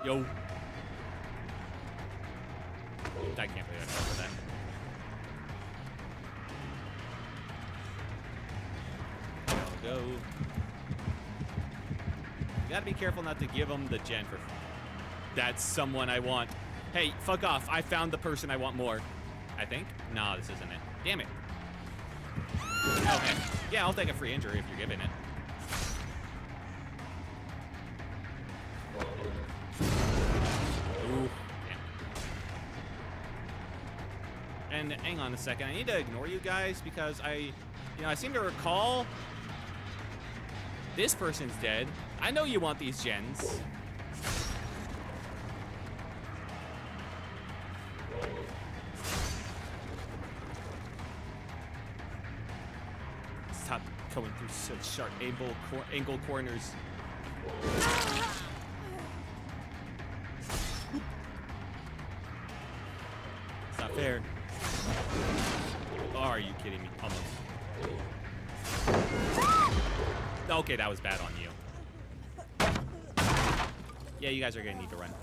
Yo. I can't believe I covered that. Go. You gotta be careful not to give them the gen for... That's someone I want. Hey, fuck off. I found the person I want more. I think? No, this isn't it. Damn it. Okay. Yeah, I'll take a free injury if you're giving it. Ooh. Damn. And hang on a second. I need to ignore you guys because I seem to recall this person's dead. I know you want these gens. Stop going through such sharp angle corners. It's not fair. Oh, are you kidding me? Almost. Okay, that was bad on you. Yeah, you guys are gonna need to run.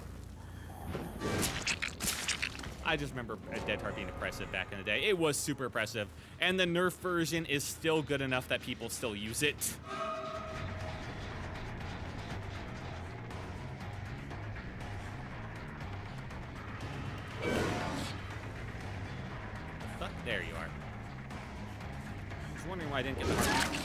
I just remember Dead Hard being oppressive back in the day. It was super oppressive. And the nerf version is still good enough that people still use it. Fuck, there you are. I was wondering why I didn't get the heart.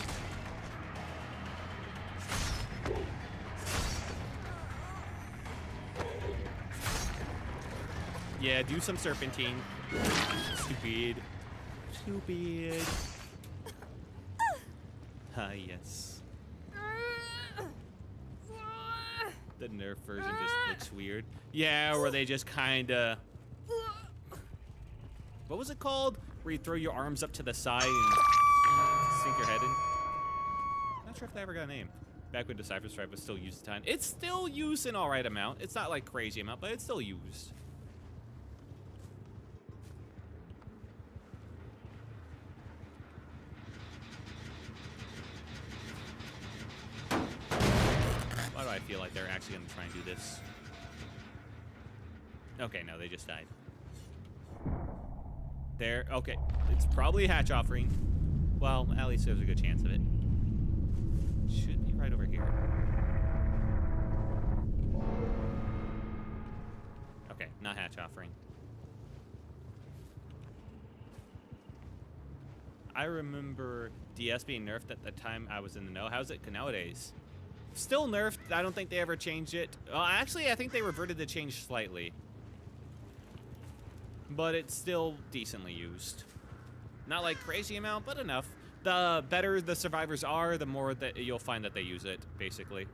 Yeah, do some serpentine. Stupid. Stupid. Ah, yes. The Nerf version just looks weird. Yeah, where they just kinda... What was it called? Where you throw your arms up to the side and sink your head in? Not sure if they ever got a name. Back when Decipher Strike was still used a ton. It's still used an alright amount. It's not like crazy amount, but it's still used. Why do I feel like they're actually going to try and do this? Okay, no, they just died. There, okay. It's probably a hatch offering. Well, at least there's a good chance of it. Should be right over here. Okay, not hatch offering. I remember DS being nerfed at the time I was in the know. How's it nowadays? Still nerfed. I don't think they ever changed it. Well, actually, I think they reverted the change slightly. But it's still decently used. Not like crazy amount, but enough. The better the survivors are, the more that you'll find that they use it, basically.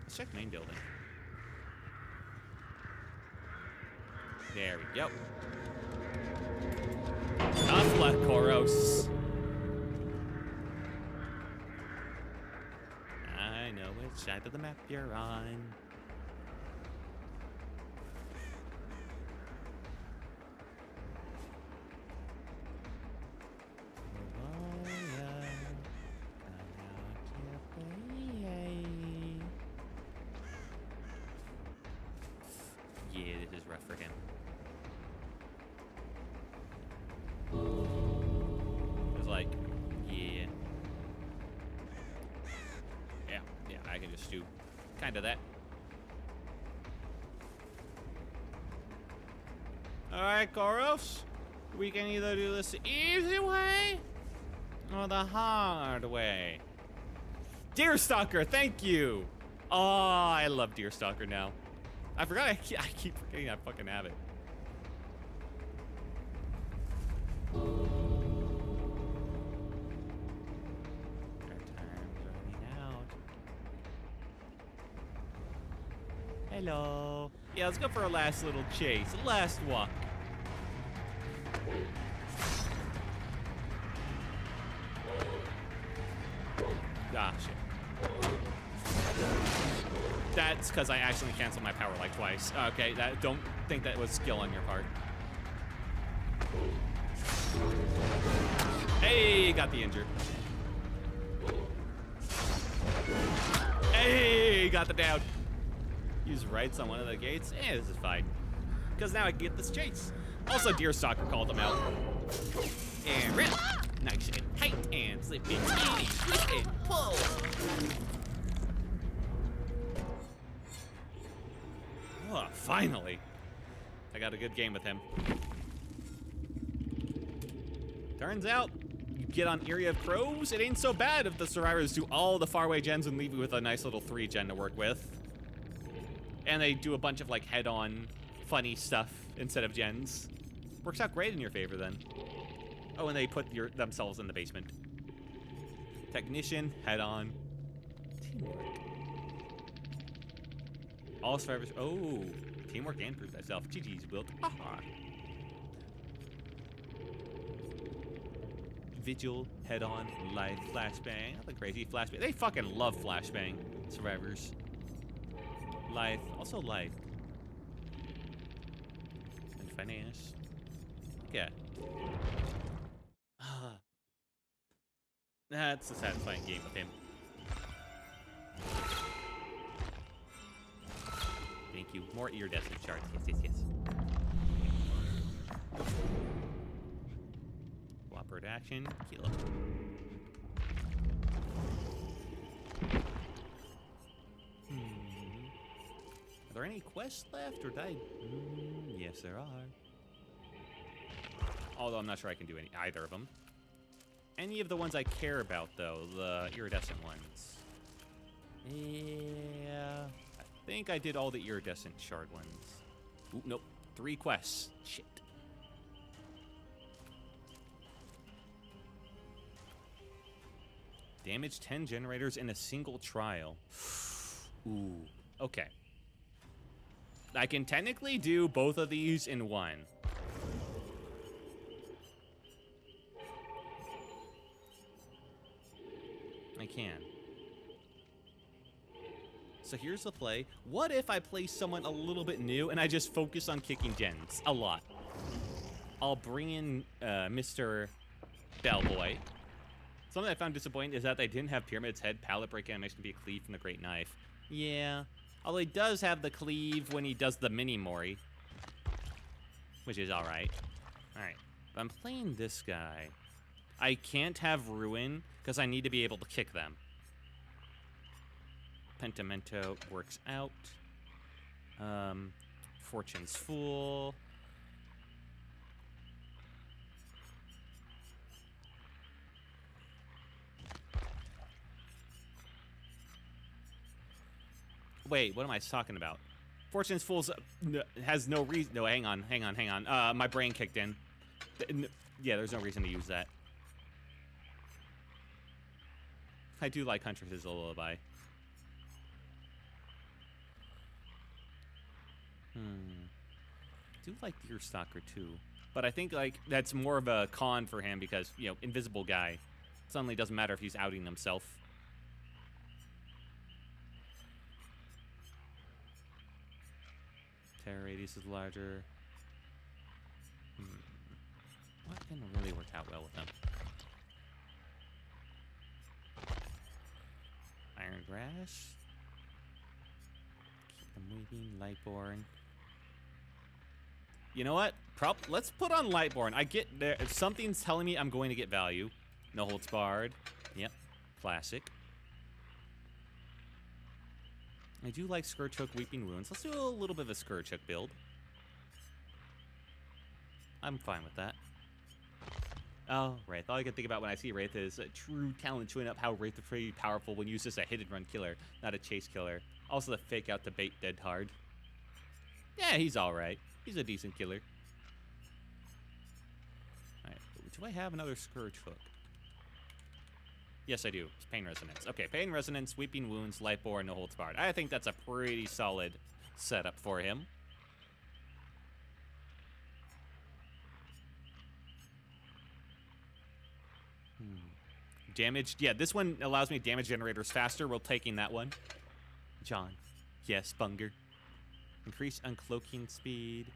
Let's check main building. There we go. Tough luck, Koros. I know which side of the map you're on. Yeah, this is rough for him. It was like, yeah. Yeah, I can just do kind of that. Alright, Koros. We can either do this the easy way or the hard way. Deerstalker, thank you. Oh, I love Deerstalker now. I forgot I keep forgetting I fucking have it. Our time's running out. Hello. Yeah, let's go for a last little chase. Last walk. Ah, shit. That's because I accidentally canceled my power like twice. Okay, don't think that was skill on your part. Hey, got the injured. Hey, got the down. Use rights on one of the gates. This is fine. Because now I can get this chase. Also, Deerstalker called them out. And rip. Nice and tight and slip it, twist and pull. Oh, finally. I got a good game with him. Turns out, you get on Area of Crows, it ain't so bad if the survivors do all the faraway gens and leave you with a nice little 3 gen to work with. And they do a bunch of like head-on funny stuff instead of gens. Works out great in your favor then. Oh, and they put themselves in the basement. Technician, head-on. Teamwork. All survivors. Oh, teamwork and proof thyself. GG's built. Aha. Vigil, head-on, life, flashbang. Nothing crazy. Flashbang. They fucking love flashbang. Survivors. Life. Also life. And finance. Okay. That's a satisfying game with him. Thank you. More iridescent shards. Yes, yes, yes. Cooperative action. Kill. Are there any quests left, or did I? Yes, there are. Although I'm not sure I can do either of them. Any of the ones I care about, though, the iridescent ones. Yeah. think I did all the iridescent shard ones. Ooh, nope. 3 quests. Shit. Damage 10 generators in a single trial. Ooh. Okay. I can technically do both of these in one. I can. So here's the play. What if I play someone a little bit new and I just focus on kicking gens a lot? I'll bring in Mr. Bellboy. Something I found disappointing is that they didn't have Pyramid's head pallet break animation to be a cleave from the Great Knife. Yeah. Although he does have the cleave when he does the mini Mori. Which is alright. Alright. But I'm playing this guy. I can't have Ruin because I need to be able to kick them. Pentimento works out. Fortune's Fool. Wait, what am I talking about? Fortune's Fool's has no reason. No, hang on. My brain kicked in. Yeah, there's no reason to use that. I do like Huntress's Lullaby. I do like Deerstalker too. But I think, like, that's more of a con for him because, you know, invisible guy. Suddenly doesn't matter if he's outing himself. Terror radius is larger. What can really work out well with him? Iron Grass. Keep them moving. Lightborn. You know what? Let's put on Lightborn. I get there. If something's telling me I'm going to get value. No Holds Barred. Yep. Classic. I do like Scourge Hook, Weeping Wounds. Let's do a little bit of a Scourge Hook build. I'm fine with that. Oh, Wraith. All I can think about when I see Wraith is a true talent showing up how Wraith is pretty powerful when used as a hit and run killer, not a chase killer. Also the fake out to bait dead hard. Yeah, he's alright. He's a decent killer. Alright, do I have another Scourge Hook? Yes, I do. It's Pain Resonance. Okay, Pain Resonance, Weeping Wounds, Lightborn, No Holds Barred. I think that's a pretty solid setup for him. Damage. Yeah, this one allows me damage generators faster. We're taking that one. John. Yes, Bunger. Increase uncloaking speed.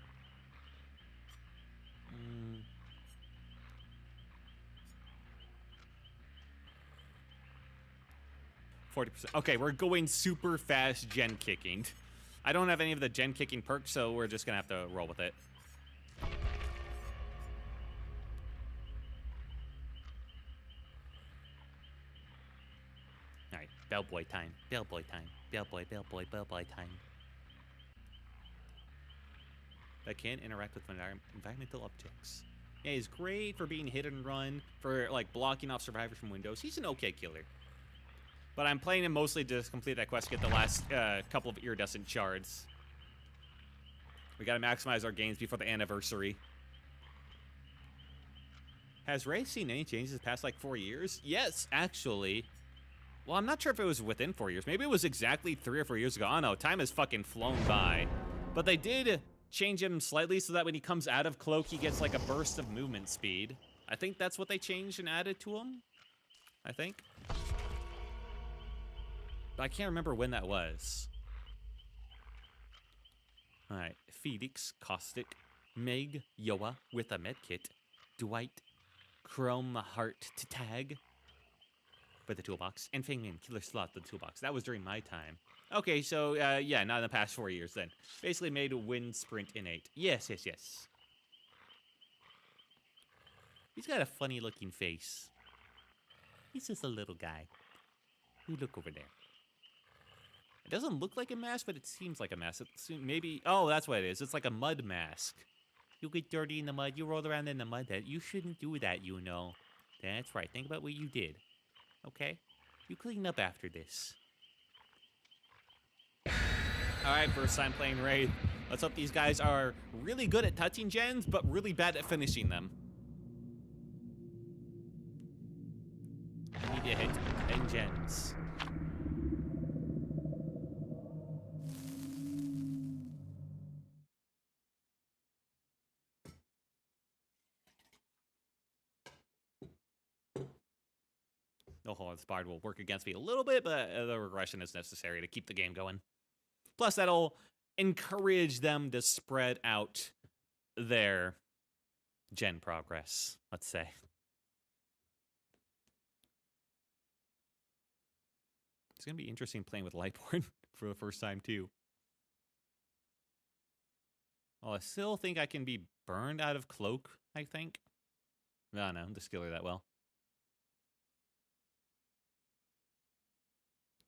40%. Okay, we're going super fast gen kicking. I don't have any of the gen kicking perks, so we're just gonna have to roll with it. Alright, Bellboy time. Bellboy time. Bellboy time. That can interact with environmental objects. Yeah, he's great for being hit and run, for like blocking off survivors from windows. He's an okay killer. But I'm playing him mostly to complete that quest, get the last couple of iridescent shards. We gotta maximize our gains before the anniversary. Has Ray seen any changes past like 4 years? Yes, actually. Well, I'm not sure if it was within 4 years. Maybe it was exactly 3 or 4 years ago. I don't know. Time has fucking flown by. But they did change him slightly so that when he comes out of cloak, he gets like a burst of movement speed. I think that's what they changed and added to him. I think. But I can't remember when that was. Alright. Felix, Caustic, Meg, Yoa with a medkit, Dwight, Chrome Heart to tag with the toolbox, and Fingman, Killer Slot, the toolbox. That was during my time. Okay, so, yeah, not in the past 4 years then. Basically made wind sprint innate. Yes. He's got a funny looking face. He's just a little guy. You look over there. It doesn't look like a mask, but it seems like a mask. It's maybe, oh, that's what it is. It's like a mud mask. You get dirty in the mud, you roll around in the mud. You shouldn't do that, you know. That's right. Think about what you did. Okay? You clean up after this. All right, first time playing Wraith. Let's hope these guys are really good at touching gens, but really bad at finishing them. I need to hit 10 gens. The whole Inspired will work against me a little bit, but the regression is necessary to keep the game going. Plus, that'll encourage them to spread out their gen progress, let's say. It's going to be interesting playing with Lightborn for the first time, too. Well, I still think I can be burned out of Cloak, I think. No, the skiller that well.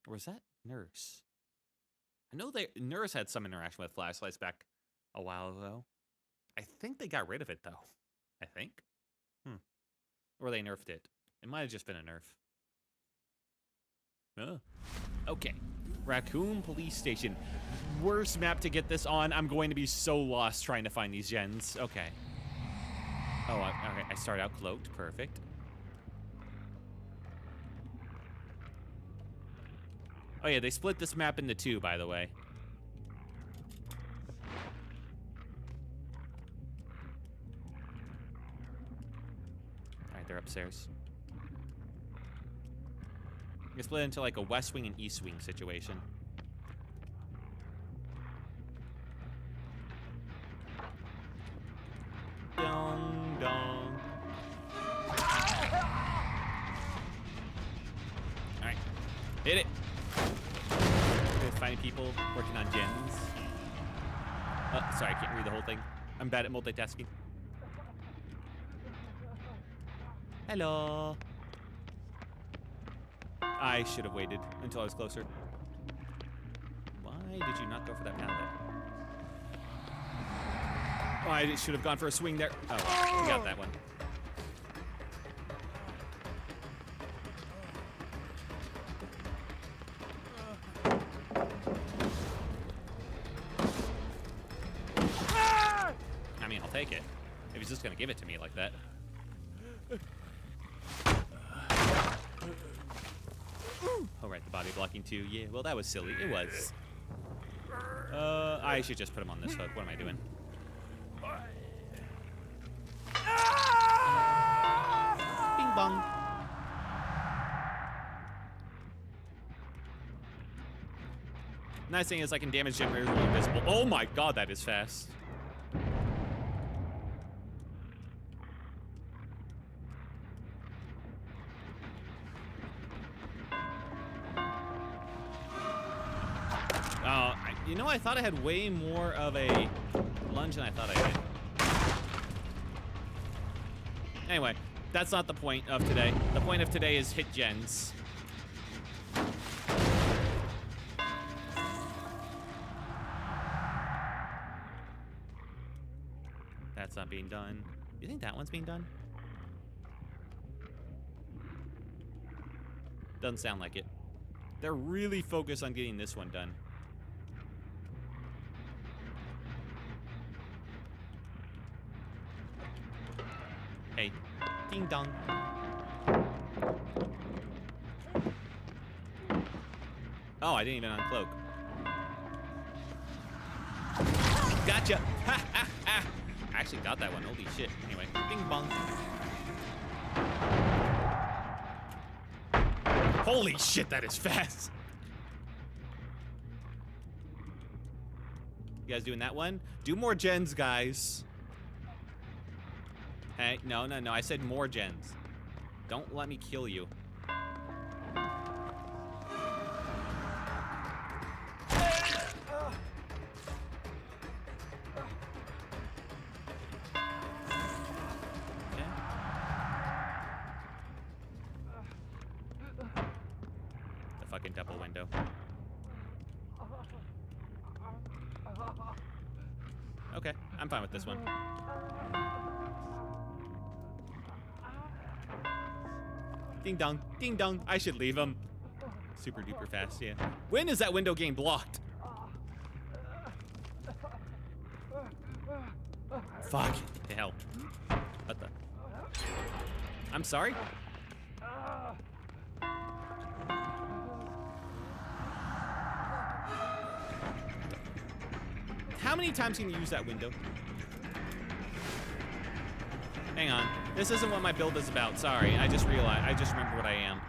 Or was that Nurse? I know Nurse had some interaction with flashlights back a while ago. I think they got rid of it, though. I think. Or they nerfed it. It might have just been a nerf. Okay. Raccoon Police Station. Worst map to get this on. I'm going to be so lost trying to find these gens. Okay. Oh, okay. I start out cloaked. Perfect. Oh yeah, they split this map into two, by the way. Alright, they're upstairs. They split into like a west wing and east wing situation. Dong, dong. Alright, hit it. Finding people working on gens. Oh, sorry, I can't read the whole thing. I'm bad at multitasking. Hello. I should have waited until I was closer. Why did you not go for that pallet? Oh, I should have gone for a swing there. Oh, you got that one. Take it. If he's just gonna give it to me like that. Oh, right, the body blocking too. Yeah, well, that was silly. It was. I should just put him on this hook. What am I doing? Bing bong. Nice thing is I can damage generators when invisible. Oh my god, that is fast. You know, I thought I had way more of a lunge than I thought I did. Anyway, that's not the point of today. The point of today is hit gens. That's not being done. You think that one's being done? Doesn't sound like it. They're really focused on getting this one done. Hey, ding dong. Oh, I didn't even uncloak. Gotcha! Ha ha ha! I actually got that one. Holy shit. Anyway, bing bong. Holy shit, that is fast. You guys doing that one? Do more gens, guys. Hey, no, I said more gens. Don't let me kill you. The fucking double window. Okay, I'm fine with this one. Ding dong, ding dong. I should leave him. Super duper fast, yeah. When is that window game blocked? Fuck. The hell. What the? I'm sorry? How many times can you use that window? Hang on. This isn't what my build is about. Sorry. I just realized. I just remember what I am.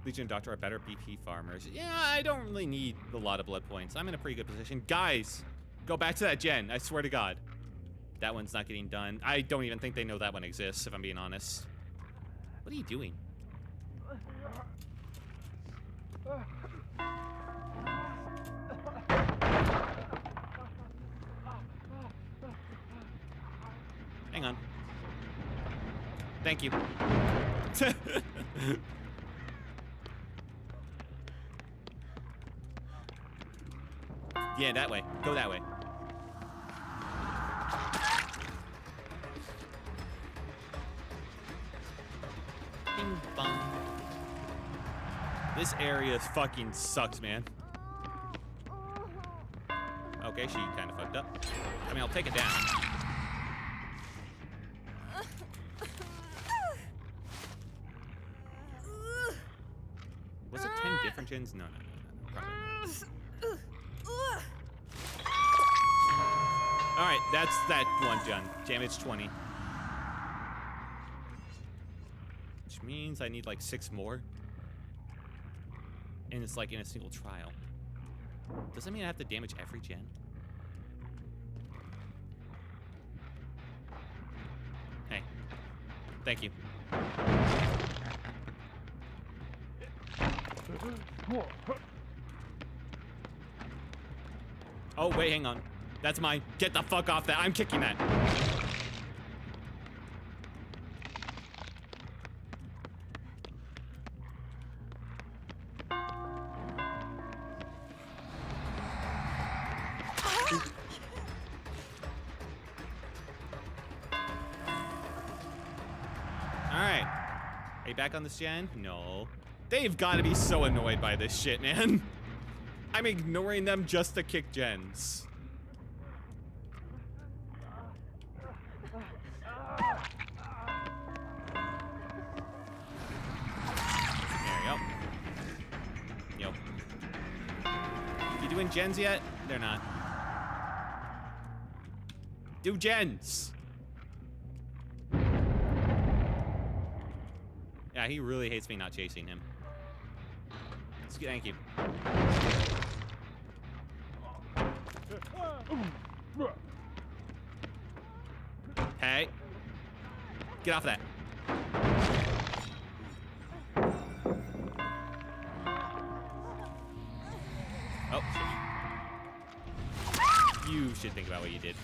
Legion and Doctor are better BP farmers. Yeah, I don't really need a lot of blood points. I'm in a pretty good position. Guys, go back to that gen. I swear to God. That one's not getting done. I don't even think they know that one exists, if I'm being honest. What are you doing? Hang on. Thank you. Yeah, that way. Go that way. Bing bong. This area fucking sucks, man. Okay, she kind of fucked up. I mean, I'll take it down. Was it 10 different gens? No. Alright, that's that one gen. Damage 20. Which means I need like 6 more. And it's like in a single trial. Does that mean I have to damage every gen? Hey. Thank you. Oh, wait, hang on. That's mine. Get the fuck off that. I'm kicking that. Alright. Are you back on this gen? No. They've got to be so annoyed by this shit, man. I'm ignoring them just to kick gens. Yo. You doing gens yet? They're not. Do gens! Yeah, he really hates me not chasing him. Thank you. Hey. Get off that. Oh, shit. You should think about what you did.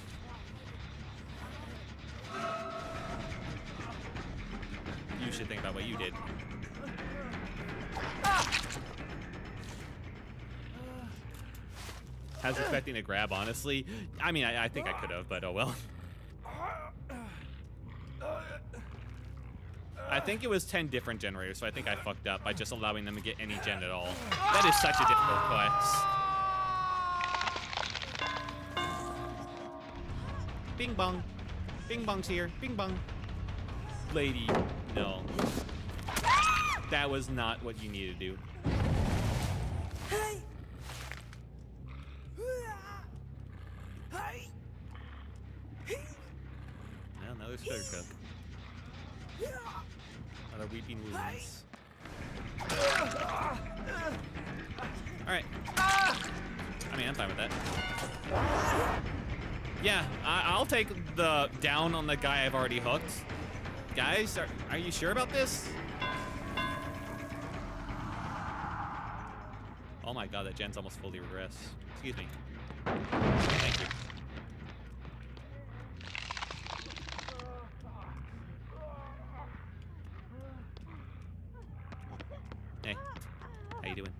You should think about what you did. I was expecting a grab, honestly. I mean, I think I could have, but oh well. I think it was 10 different generators, so I think I fucked up by just allowing them to get any gen at all. That is such a difficult quest. Bing bong. Bing bong's here. Bing bong. Lady, no. That was not what you needed to do. Hey. Well, another stutter cup. Another weeping wounds. Alright. I mean, I'm fine with that. Yeah, I'll take the down on the guy I've already hooked. Guys, are you sure about this? Oh my god, that gen's almost fully regressed. Excuse me. Thank you. Hey, how you doing?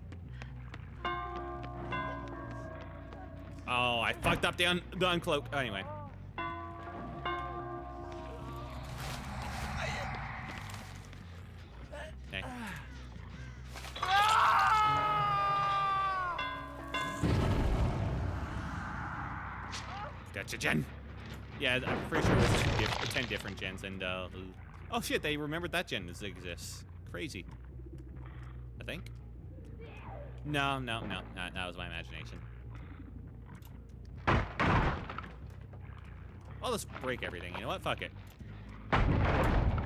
Oh, I fucked up the uncloak. Oh, anyway. Hey. Gotcha, Jen. Yeah, I'm pretty sure there's 10 different gens, and oh shit, they remembered that gen exists. Crazy. I think. No, that was my imagination. I'll just break everything. You know what? Fuck it.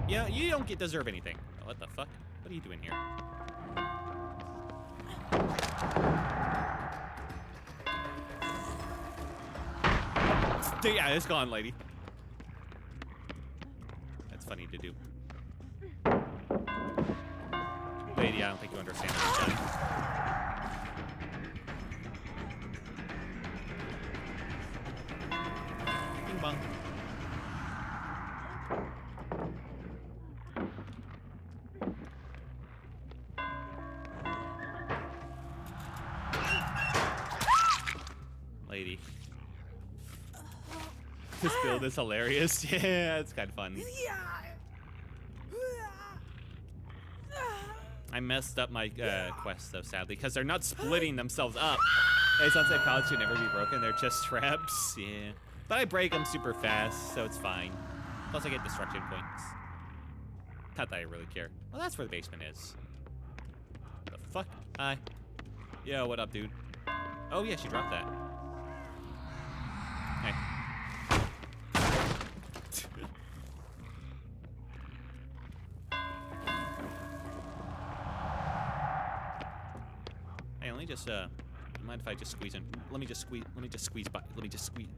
Yeah, you don't deserve anything. Oh, what the fuck? What are you doing here? Yeah, it's gone, lady. That's funny to do. Lady, I don't think you understand what I'm saying. Bing bong. Lady. This build is hilarious. Yeah, it's kind of fun. I messed up my quest though, sadly, because they're not splitting themselves up. Hey, Sunset College should never be broken. They're just traps. Yeah. But I break them super fast, so it's fine. Plus I get destruction points. Not that I really care. Well, that's where the basement is. The fuck? Hi. Yo, what up, dude? Oh yeah, she dropped that. Hey. Hey, let me just, mind if I just squeeze in? Let me just squeeze by. Let me just squeeze.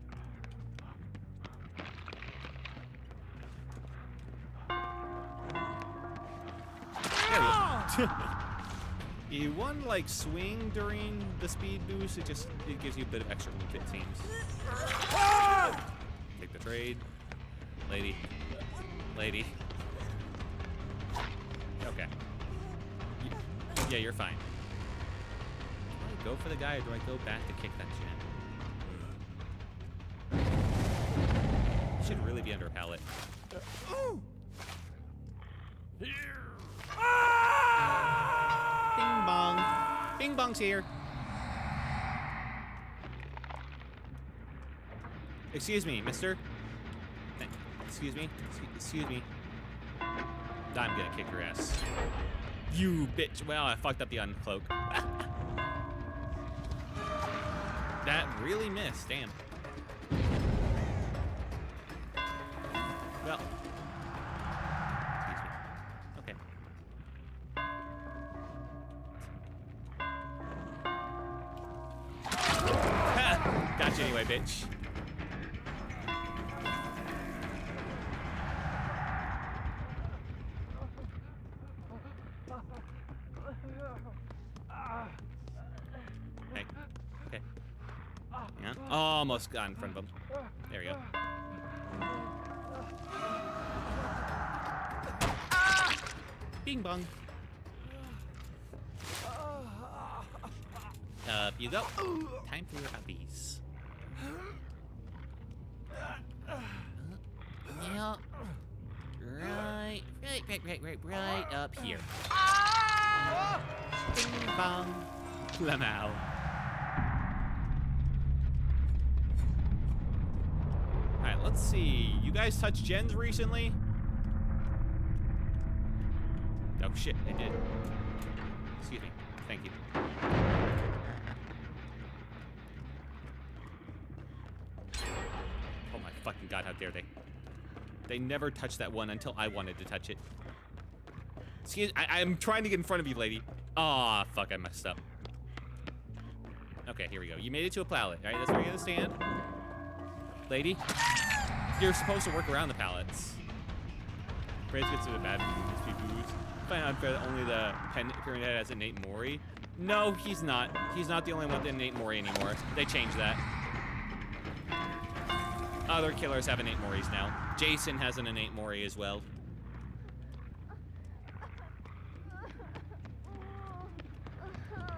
There we go. You one, like, swing during the speed boost, it gives you a bit of extra move, it seems. Take the trade. Lady. Lady. Okay. Yeah, you're fine. Do I go for the guy, or do I go back to kick that gen? Should really be under a pallet. Bing bong. Bing bong's here. Excuse me, mister. Excuse me. Excuse me. I'm gonna kick your ass. You bitch. Well, I fucked up the uncloak. That really missed. Damn. Well. Excuse me. Okay. Ha! Gotcha anyway, bitch. Hey. Okay. Yeah. Almost got in front of him. There we go. Bing bong. Up you go. Time for your uppies. Yeah. Right up here. Bing bong. Lamau. Alright, let's see. You guys touched gens recently? Oh shit, I did. Excuse me. Thank you. Oh my fucking god, how dare they. They never touched that one until I wanted to touch it. Excuse me, I'm trying to get in front of you, lady. Aw, fuck, I messed up. Okay, here we go. You made it to a pallet, right? That's where you're gonna stand. Lady, you're supposed to work around the pallets. Praise gets to the bad booze. Find out that only the Pyramid Head has innate Mori. No, he's not. He's not the only one with innate Mori anymore. They changed that. Other killers have innate Moris now. Jason has an innate Mori as well.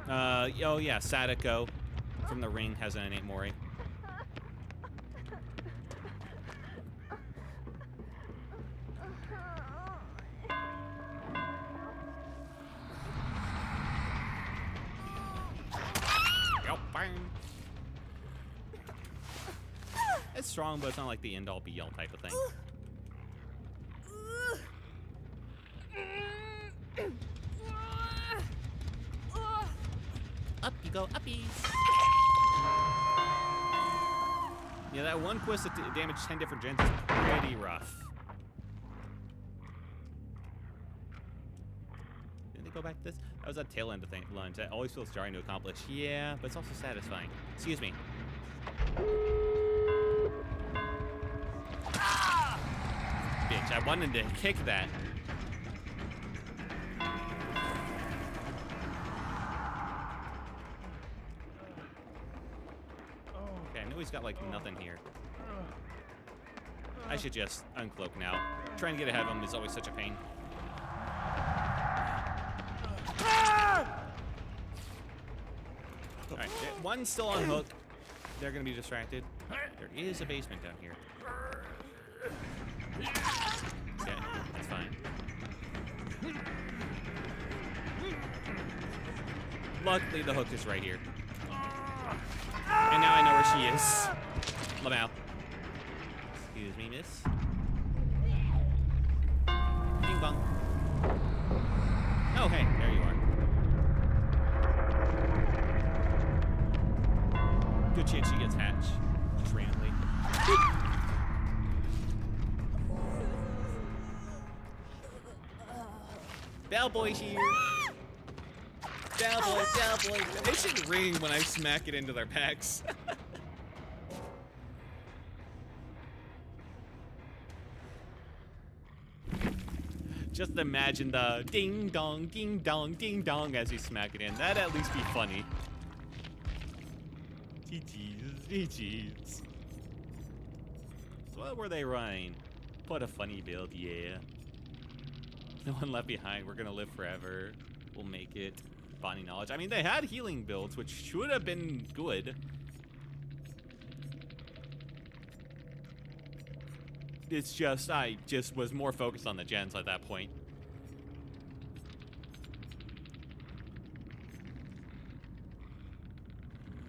Oh yeah, Sadako from The Ring has an innate Mori. strong, but it's not like the end-all be-all type of thing. Up you go, uppies. Yeah, that one quest that damaged 10 different gens is pretty rough. Didn't they go back to this? That was that tail end of lunge. That always feels jarring to accomplish. Yeah, but it's also satisfying. Excuse me. Ah! Bitch, I wanted to kick that. Okay, I know he's got like nothing here. I should just uncloak now. Trying to get ahead of him is always such a pain. Alright, one's still on hook. They're gonna be distracted. There is a basement down here. Okay, that's fine. Luckily, the hook is right here. And now I know where she is. Lamau. Excuse me, miss. Ding bong. Oh, hey, there you are. Good chance she gets hatched. Just randomly. Bellboy's here. Bellboy, bellboy. They should ring when I smack it into their packs. Just imagine the ding dong, ding dong, ding dong as you smack it in. That'd at least be funny. GG's, GG's. So what were they running? What a funny build, yeah. No one left behind. We're gonna live forever. We'll make it. Bonding knowledge. I mean, they had healing builds, which should have been good. It's just, I just was more focused on the gens at that point.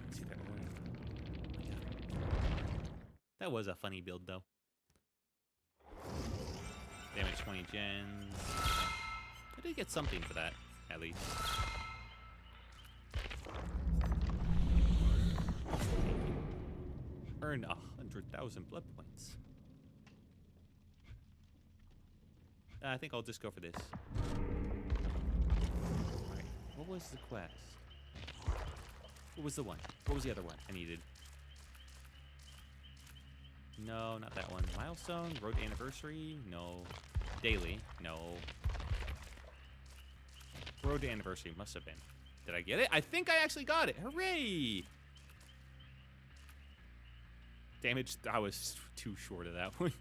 Let's see that one. Oh my God. That was a funny build, though. Damage 20 gens. I did get something for that, at least. Earn 100,000 blood points. I think I'll just go for this. Alright, what was the quest? What was the one? What was the other one I needed? No, not that one. Milestone? Road to Anniversary? No. Daily? No. Road to Anniversary must have been. Did I get it? I think I actually got it. Hooray! Damage, I was too short of that one.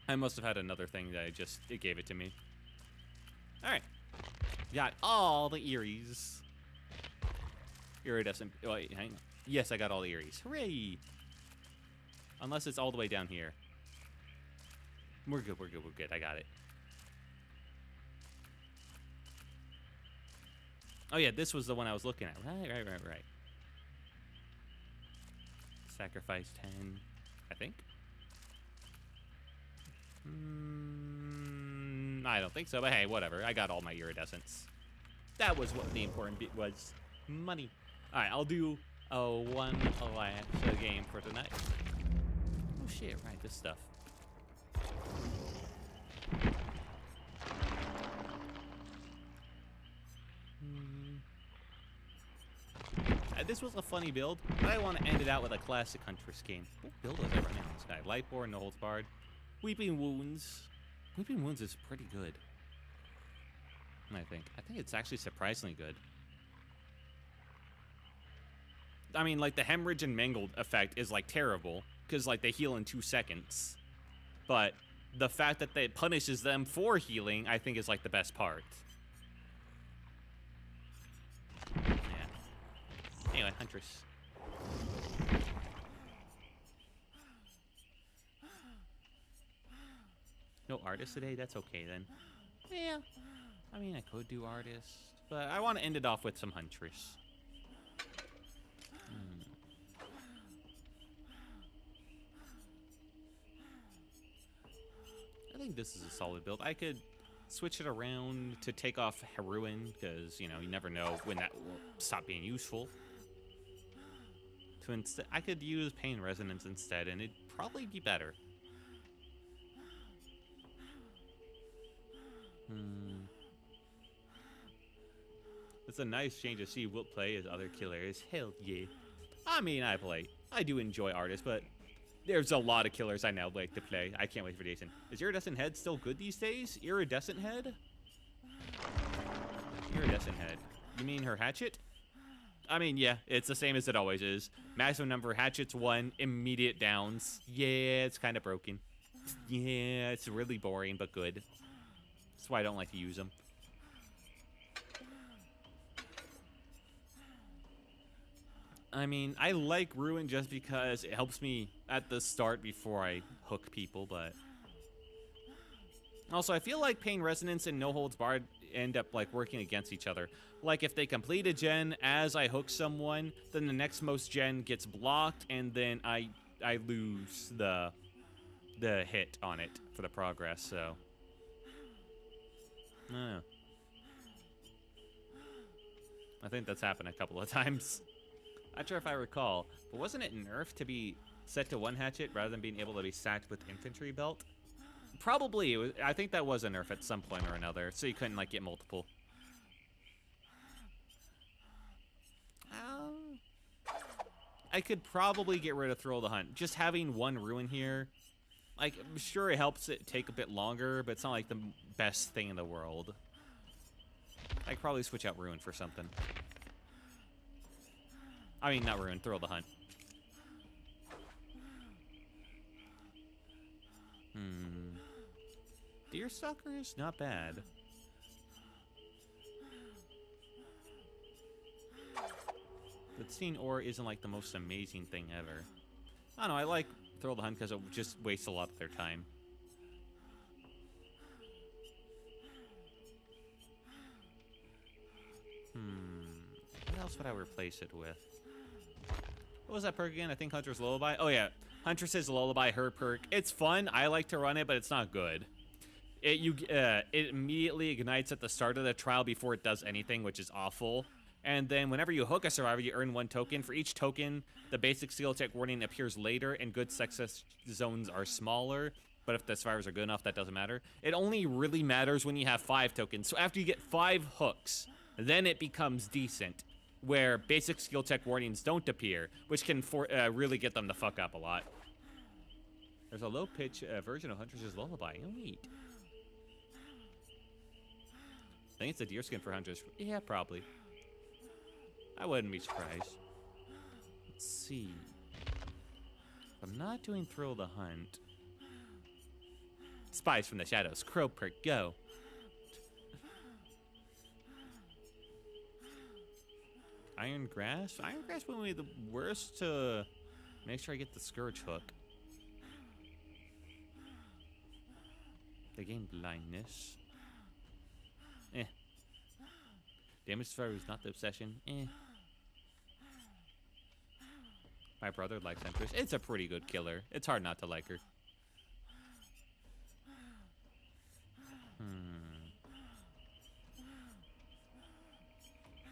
I must have had another thing that it gave it to me. Alright. Got all the Eries. Iridescent, wait, hang on. Yes, I got all the Eries. Hooray! Unless it's all the way down here. We're good, we're good, we're good. I got it. Oh yeah, this was the one I was looking at. Right. Sacrifice 10, I think. I don't think so, but hey, whatever. I got all my iridescence. That was what the important bit was. Money. Alright, I'll do one last game for tonight. Oh shit, right, this stuff. This was a funny build, but I want to end it out with a classic Huntress game. What build was I running on this guy? Lightbore, no holds barred. Weeping Wounds. Weeping Wounds is pretty good. I think it's actually surprisingly good. I mean, like, the hemorrhage and mangled effect is, like, terrible, because, like, they heal in 2 seconds. But the fact that it punishes them for healing, I think, is, like, the best part. Yeah. Anyway, Huntress. No artist today? That's okay, then. Yeah. I mean, I could do artist, but I want to end it off with some Huntress. think this is a solid build. I could switch it around to take off Ruin, because, you know, you never know when that will stop being useful. I could use Pain Resonance instead, and it'd probably be better. It's a nice change to see Wilt play as other killers. Hell yeah. I mean, I do enjoy Artist, but there's a lot of killers I now like to play. I can't wait for Jason. Is Iridescent Head still good these days? Iridescent Head? Iridescent Head. You mean her hatchet? I mean, yeah, it's the same as it always is. Maximum number of hatchets, 1. Immediate downs. Yeah, it's kind of broken. Yeah, it's really boring, but good. That's why I don't like to use them. I mean, I like Ruin just because it helps me at the start before I hook people, but... Also, I feel like Pain Resonance and No Holds Barred end up, like, working against each other. Like, if they complete a gen as I hook someone, then the next most gen gets blocked, and then I lose the hit on it for the progress, so... I don't know. I think that's happened a couple of times. Not sure if I recall, but wasn't it nerfed to be set to 1 hatchet rather than being able to be stacked with infantry belt? Probably. I think that was a nerf at some point or another, so you couldn't, like, get multiple. I could probably get rid of Thrill of the Hunt. Just having 1 Ruin here, like, I'm sure it helps it take a bit longer, but it's not, like, the best thing in the world. I'd probably switch out Ruin for something. I mean, not Ruin, Thrill of the Hunt. Deerstalker is not bad. But seeing ore isn't like the most amazing thing ever. I don't know, I like Thrill of the Hunt because it just wastes a lot of their time. What else would I replace it with? What was that perk again? I think Hunter's Lullaby. Oh yeah, Huntress's Lullaby, her perk. It's fun. I like to run it, but it's not good. It immediately ignites at the start of the trial before it does anything, which is awful. And then whenever you hook a survivor, you earn 1 token. For each token, the basic skill check warning appears later, and good success zones are smaller. But if the survivors are good enough, that doesn't matter. It only really matters when you have 5 tokens. So after you get 5 hooks, then it becomes decent, where basic skill check warnings don't appear, which can really get them to fuck up a lot. There's a low-pitch version of Huntress' Lullaby. Oh, neat. I think it's a deerskin for Huntress. Yeah, probably. I wouldn't be surprised. Let's see. If I'm not doing Thrill of the Hunt. Spies from the Shadows. Crow perk, go. Iron Grass? Iron Grass would be the worst to make sure I get the Scourge hook. They gain blindness. Damage survivor is not the obsession. My brother likes Empress. It's a pretty good killer. It's hard not to like her.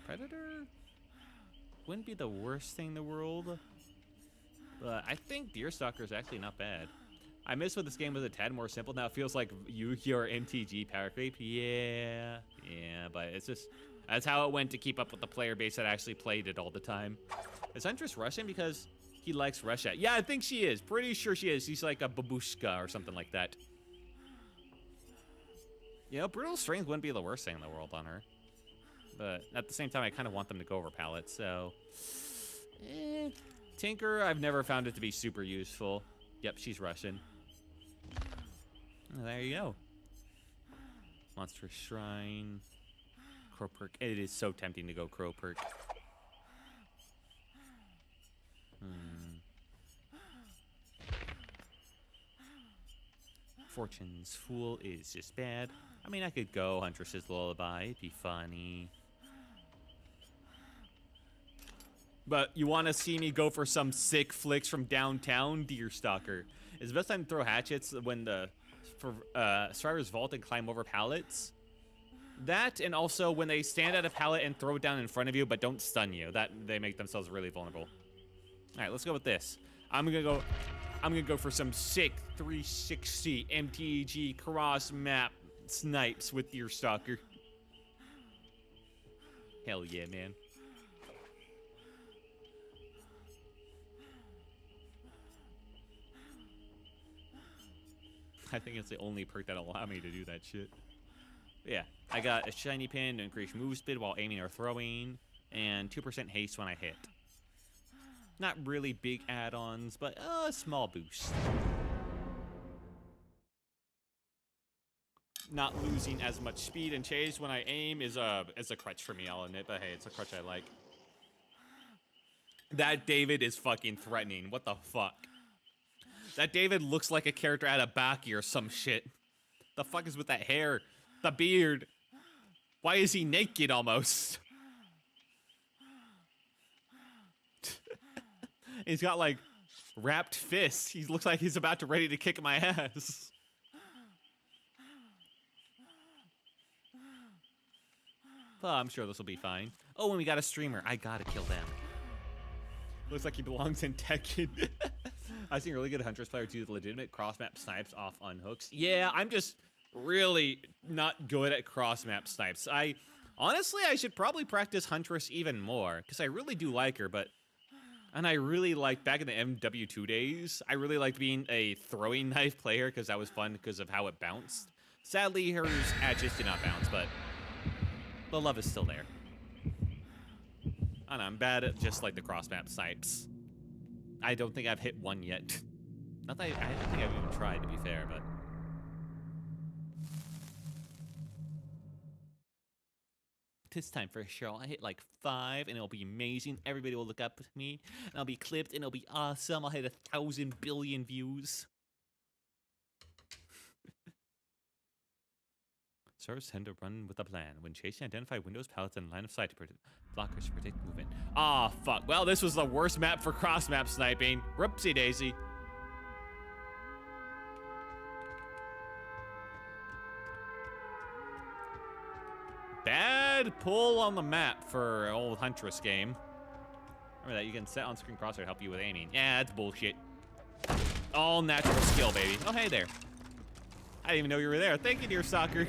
Predator wouldn't be the worst thing in the world, but I think Deerstalker is actually not bad. I miss when this game was a tad more simple. Now it feels like Yu-Gi-Oh! Or MTG Power Creep. Yeah, but it's just, that's how it went to keep up with the player base that actually played it all the time. Is Huntress Russian because he likes Russia? Yeah, I think she is. Pretty sure she is. She's like a babushka or something like that. You know, Brutal Strength wouldn't be the worst thing in the world on her. But at the same time, I kind of want them to go over pallets, so... Tinker, I've never found it to be super useful. Yep, she's Russian. There you go. Monster Shrine. Crow perk. It is so tempting to go Crow perk. Fortune's Fool is just bad. I mean, I could go Huntress's Lullaby. It'd be funny. But you want to see me go for some sick flicks from downtown? Deerstalker. It's the best time to throw hatchets when the for survivors vault and climb over pallets. That, and also when they stand at a pallet and throw it down in front of you, but don't stun you. That they make themselves really vulnerable. All right, let's go with this. I'm gonna go for some sick 360 MTG cross map snipes with your stalker. Hell yeah, man. I think it's the only perk that'll allow me to do that shit. But yeah, I got a shiny pin to increase move speed while aiming or throwing, and 2% haste when I hit. Not really big add-ons, but a small boost. Not losing as much speed and chase when I aim is a crutch for me, I'll admit, but hey, it's a crutch I like. That David is fucking threatening. What the fuck? That David looks like a character out of Baki or some shit. The fuck is with that hair? The beard? Why is he naked almost? He's got like wrapped fists. He looks like he's about to ready to kick my ass. Well, I'm sure this will be fine. Oh, and we got a streamer. I gotta kill them. Looks like he belongs in Tekken. I've seen really good Huntress players do the legitimate cross-map snipes off unhooks. Yeah, I'm just really not good at cross-map snipes. Honestly, I should probably practice Huntress even more, because I really do like her, and I really liked, back in the MW2 days, I really liked being a throwing knife player, because that was fun because of how it bounced. Sadly, hers just did not bounce, but the love is still there. I don't know, I'm bad at just like the cross-map snipes. I don't think I've hit one yet. Not that I don't think I've even tried, to be fair, but... This time for sure, I'll hit like 5 and it'll be amazing. Everybody will look up to me and I'll be clipped and it'll be awesome. I'll hit 1,000 billion views. Servers tend to run with a plan. When chasing, identify windows, pallets, and line of sight to blockers to predict movement. Ah, fuck. Well, this was the worst map for cross-map sniping. Whoopsie daisy. Bad pull on the map for an old Huntress game. Remember that, you can set on-screen crosshair to help you with aiming. Yeah, that's bullshit. All natural skill, baby. Oh, hey there. I didn't even know you were there. Thank you, dear soccer.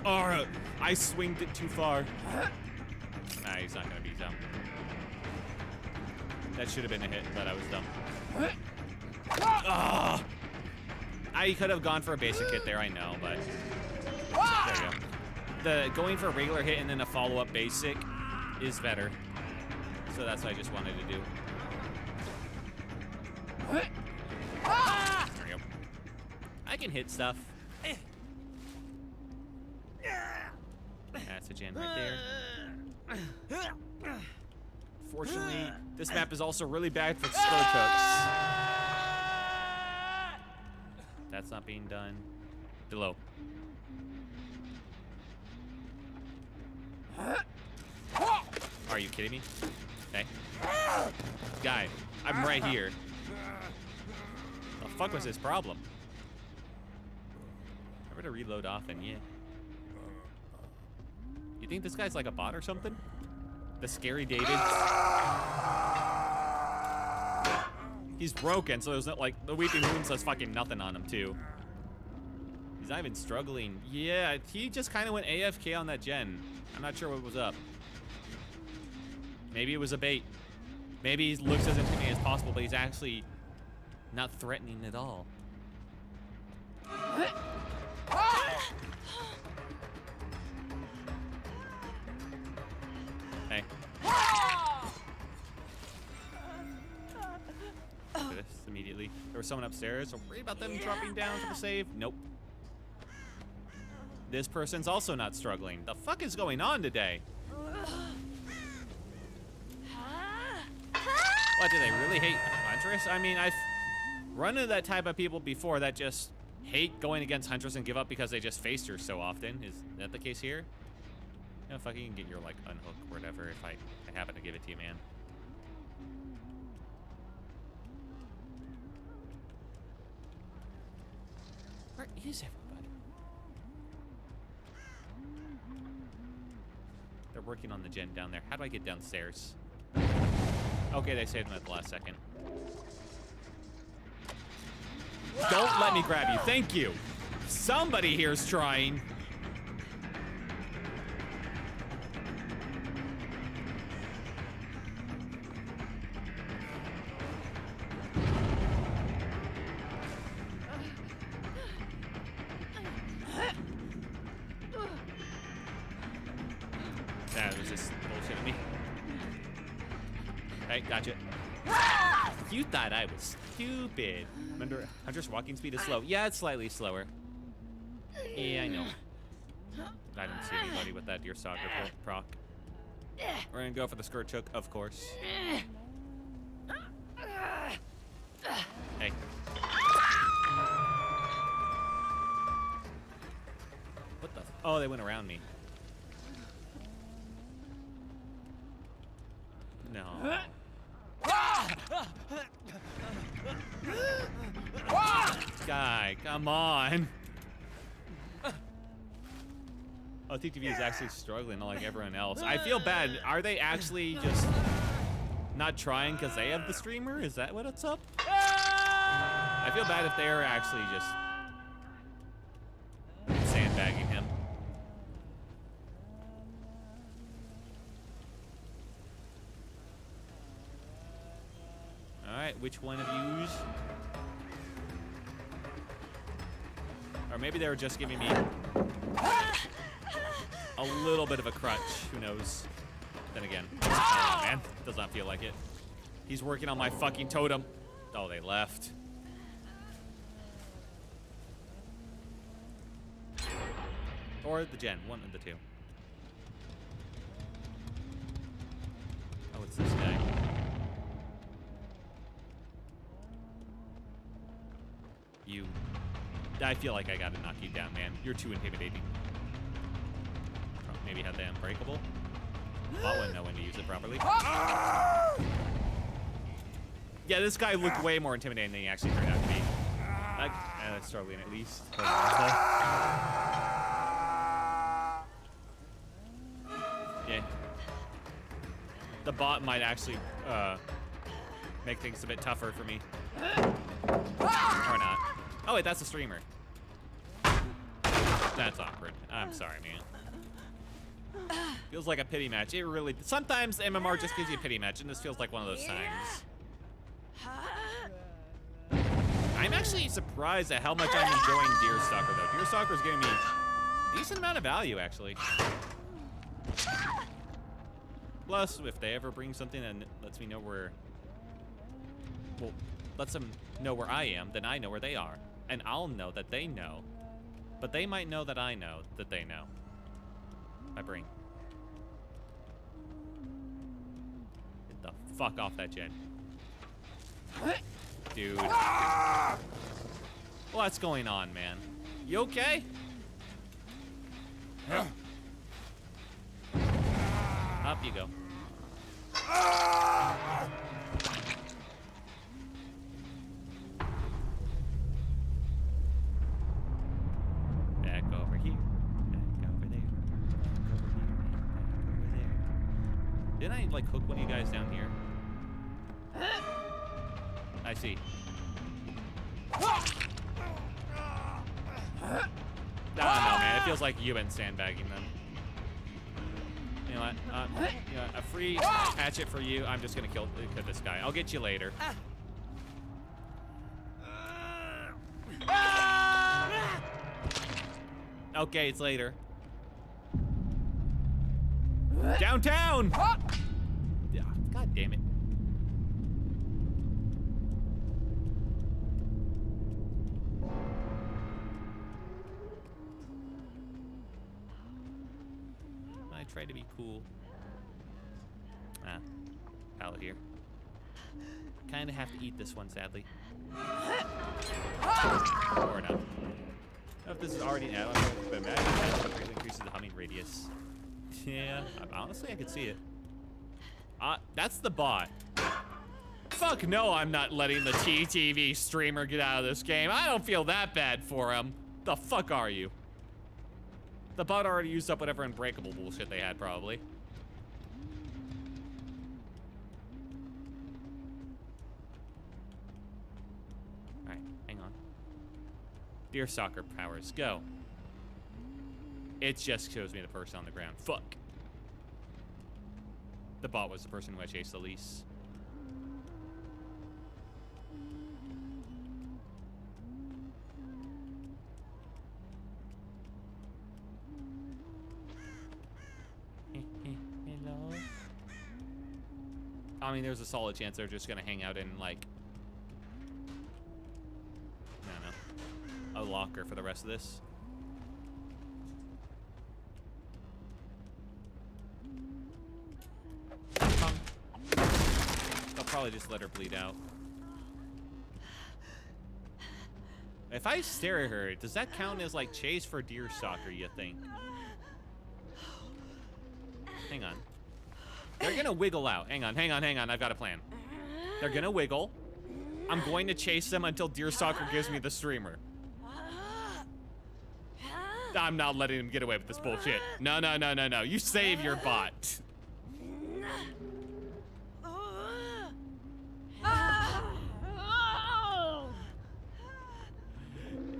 Oh, I swinged it too far. Nah, he's not gonna be dumb. That should have been a hit, but I was dumb. Oh! I could have gone for a basic hit there, I know, but there you go. Going for a regular hit and then a follow-up basic is better. So that's what I just wanted to do. There we go. I can hit stuff. That's a gen right there. Fortunately, this map is also really bad for scourge hooks. That's not being done. Below. Are you kidding me? Okay. Guy, I'm right here. The fuck was his problem? I better reload often, yeah. You think this guy's like a bot or something? The scary David? He's broken, so there's not like the weeping wound says fucking nothing on him too. He's not even struggling. Yeah, he just kind of went AFK on that gen. I'm not sure what was up. Maybe it was a bait. Maybe he looks as intimidating as possible, but he's actually not threatening at all. Hey. Do this immediately. There was someone upstairs. I'm worried about them dropping down for the save. Nope. This person's also not struggling. The fuck is going on today? What, do they really hate Huntress? I mean, I've run into that type of people before that just hate going against Huntress and give up because they just faced her so often. Is that the case here? You know, fuck, you can get your, like, unhook or whatever if I happen to give it to you, man. is everybody? They're working on the gen down there. How do I get downstairs? Okay, they saved him at the last second. Don't let me grab you. Thank you. Somebody here's trying. That was just bullshitting me. Hey, gotcha. You thought I was stupid. Remember, Hunter's walking speed is slow. Yeah, it's slightly slower. Yeah, I know. I didn't see anybody with that deerstalker proc. We're gonna go for the skirt hook, of course. Hey. What the? Oh, they went around me. No. Guy, come on. Oh, TTV is actually struggling like everyone else. I feel bad. Are they actually just not trying because they have the streamer? Is that what it's up? I feel bad if they are actually just sandbagging him. All right, which one of yous? Or maybe they were just giving me a little bit of a crutch. Who knows? Then again, oh, man, does not feel like it. He's working on my fucking totem. Oh, they left. Or the gen, one of the two. Oh, it's this guy. You. I feel like I gotta knock you down, man. You're too intimidating. Maybe have the unbreakable. Bot wouldn't know when to use it properly. Yeah, this guy looked way more intimidating than he actually turned out to be. Struggling at least. Yeah. The bot might actually make things a bit tougher for me. Or not. Oh wait, that's a streamer. That's awkward. I'm sorry, man. Feels like a pity match. It really. Sometimes MMR just gives you a pity match, and this feels like one of those times. I'm actually surprised at how much I'm enjoying Deerstalker, though. Deerstalker's giving me a decent amount of value, actually. Plus, if they ever bring something that lets me know where, well, lets them know where I am, then I know where they are. And I'll know that they know. But they might know that I know that they know. My brain. Get the fuck off that gen. Dude. What's going on, man? You okay? Up you go. Back over here. Back over there. Back over here. Back over there. Didn't I like hook one of you guys down here? I see. No, man. It feels like you've been sandbagging them. You know what? You know, a free hatchet for you. I'm just gonna kill this guy. I'll get you later. Okay, it's later. Downtown! God damn it. I try to be cool. Pallet here. Kinda have to eat this one, sadly. Or not. I don't know if this is already out, but imagine that greatly increases the humming radius. Yeah, honestly, I could see it. That's the bot. Fuck no, I'm not letting the TTV streamer get out of this game. I don't feel that bad for him. The fuck are you? The bot already used up whatever unbreakable bullshit they had, probably. Alright, hang on. Deer soccer powers, go. It just shows me the person on the ground. Fuck. The bot was the person who I chased the least. Hello? I mean, there's a solid chance they're just gonna hang out in, like, I don't know, a locker for the rest of this. They'll probably just let her bleed out. If I stare at her, does that count as, like, chase for deer stalker, you think? Hang on. They're gonna wiggle out. Hang on, hang on, hang on. I've got a plan. They're gonna wiggle. I'm going to chase them until Deerstalker gives me the streamer. I'm not letting him get away with this bullshit. No, no, no, no, no. You save your bot.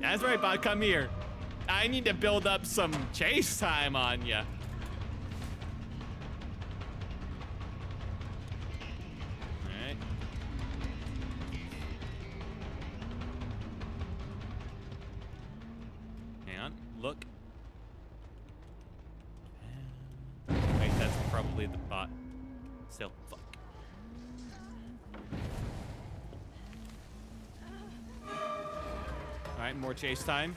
That's right, bot. Come here. I need to build up some chase time on ya. Look. Wait, that's probably the bot. Still, fuck. Alright, more chase time.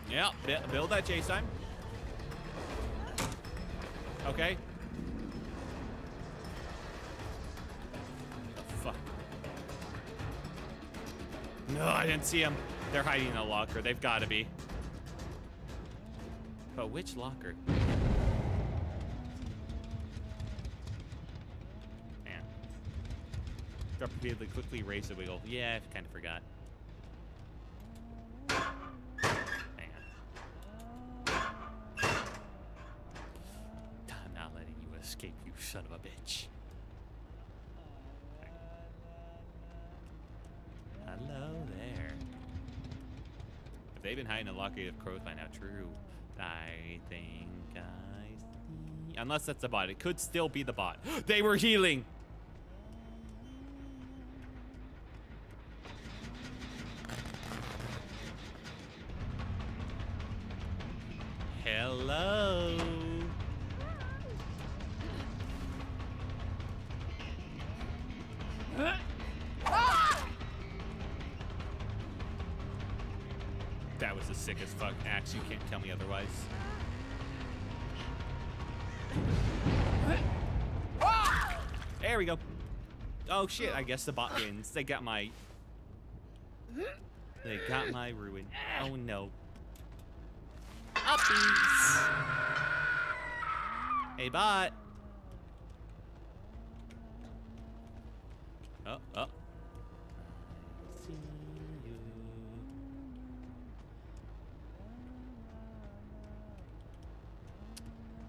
Yeah, build that chase time. Okay. No, I didn't see them. They're hiding in a locker. They've got to be. But which locker? Man. Drop repeatedly, quickly raise the wiggle. Yeah, I kind of forgot. Hang on. I'm not letting you escape, you son of a bitch. Hello there. If they've been hiding in a locker of crows by now, true. I think I see. Unless that's the bot. It could still be the bot. They were healing! Hello? That was the sick as fuck axe. You can't tell me otherwise. There we go. Oh shit, I guess the bot wins. They got my ruin. Oh no. Uppies! Hey bot. Oh, oh. See you.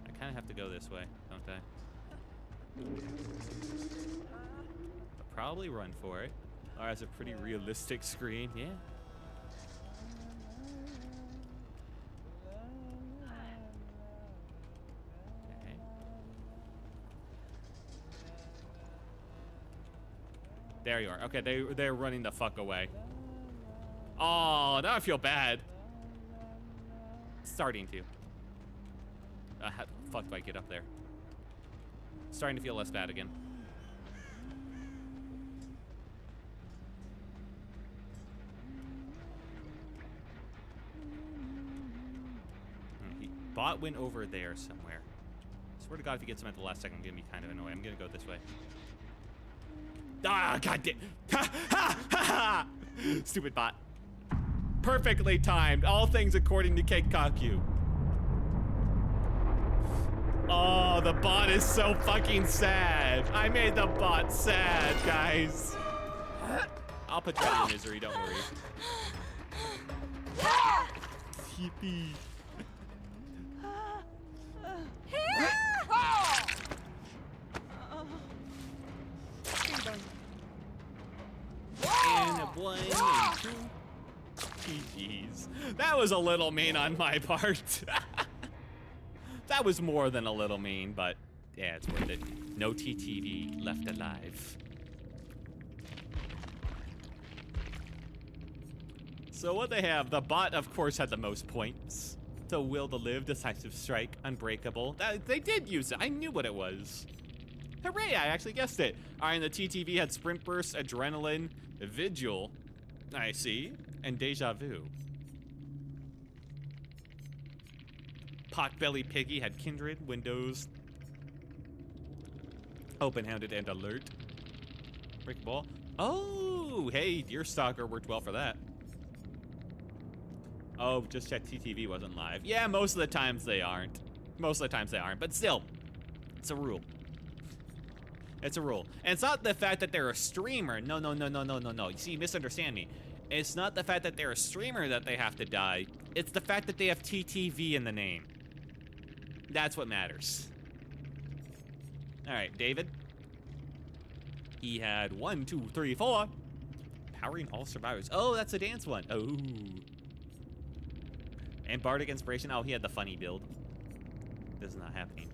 I kind of have to go this way, don't I? I'll probably run for it. Oh, that's a pretty realistic screen, yeah. Okay. There you are. Okay, they're running the fuck away. Oh, now I feel bad. Starting to. How the fuck do I get up there? Starting to feel less bad again. Bot went over there somewhere. Swear to God, if he gets him at the last second, I'm gonna be kind of annoyed. I'm gonna go this way. Ah, goddamn! Ha ha ha ha! Stupid bot. Perfectly timed. All things according to Keikaku. Oh, Oh, the bot is so fucking sad. I made the bot sad, guys. I'll put you out of misery, don't worry. Yippee. And a 1 and 2. GG's. That was a little mean on my part. That was more than a little mean, but yeah, it's worth it. No TTV left alive. So what they have, the bot of course had the most points. So Will to Live, Decisive Strike, Unbreakable. They did use it, I knew what it was. Hooray, I actually guessed it. All right, and the TTV had Sprint Burst, Adrenaline, Vigil, I see, and Deja Vu. Potbelly Piggy had Kindred, Windows, Open-Handed, and Alert. Breakable. Oh, hey, Deerstalker worked well for that. Oh, just check TTV wasn't live. Yeah, most of the times they aren't. Most of the times they aren't, but still, it's a rule. It's a rule. And it's not the fact that they're a streamer. No. You see, you misunderstand me. It's not the fact that they're a streamer that they have to die. It's the fact that they have TTV in the name. That's what matters. All right, David. He had 1, 2, 3, 4. Powering all survivors. Oh, that's a dance one. Oh. And Bardic Inspiration. Oh, he had the funny build. This is not happening.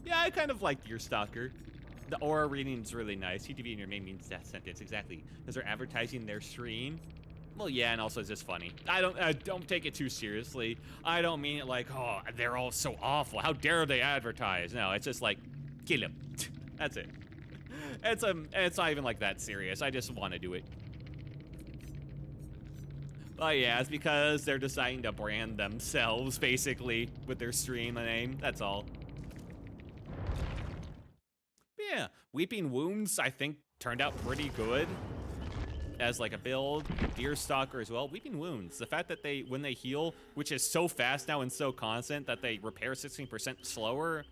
Yeah, I kind of like Deerstalker. The aura reading is really nice. TTV in your main means death sentence. Exactly. Because they're advertising their stream. Well, yeah, and also it's just funny. I don't take it too seriously. I don't mean it like, oh, they're all so awful. How dare they advertise? No, it's just like, kill him. That's it. It's not even like that serious. I just want to do it. But yeah, it's because they're deciding to brand themselves, basically, with their stream name. That's all. Yeah, Weeping Wounds, I think, turned out pretty good as like a build. Deerstalker as well. Weeping Wounds, the fact that when they heal, which is so fast now and so constant that they repair 16% slower,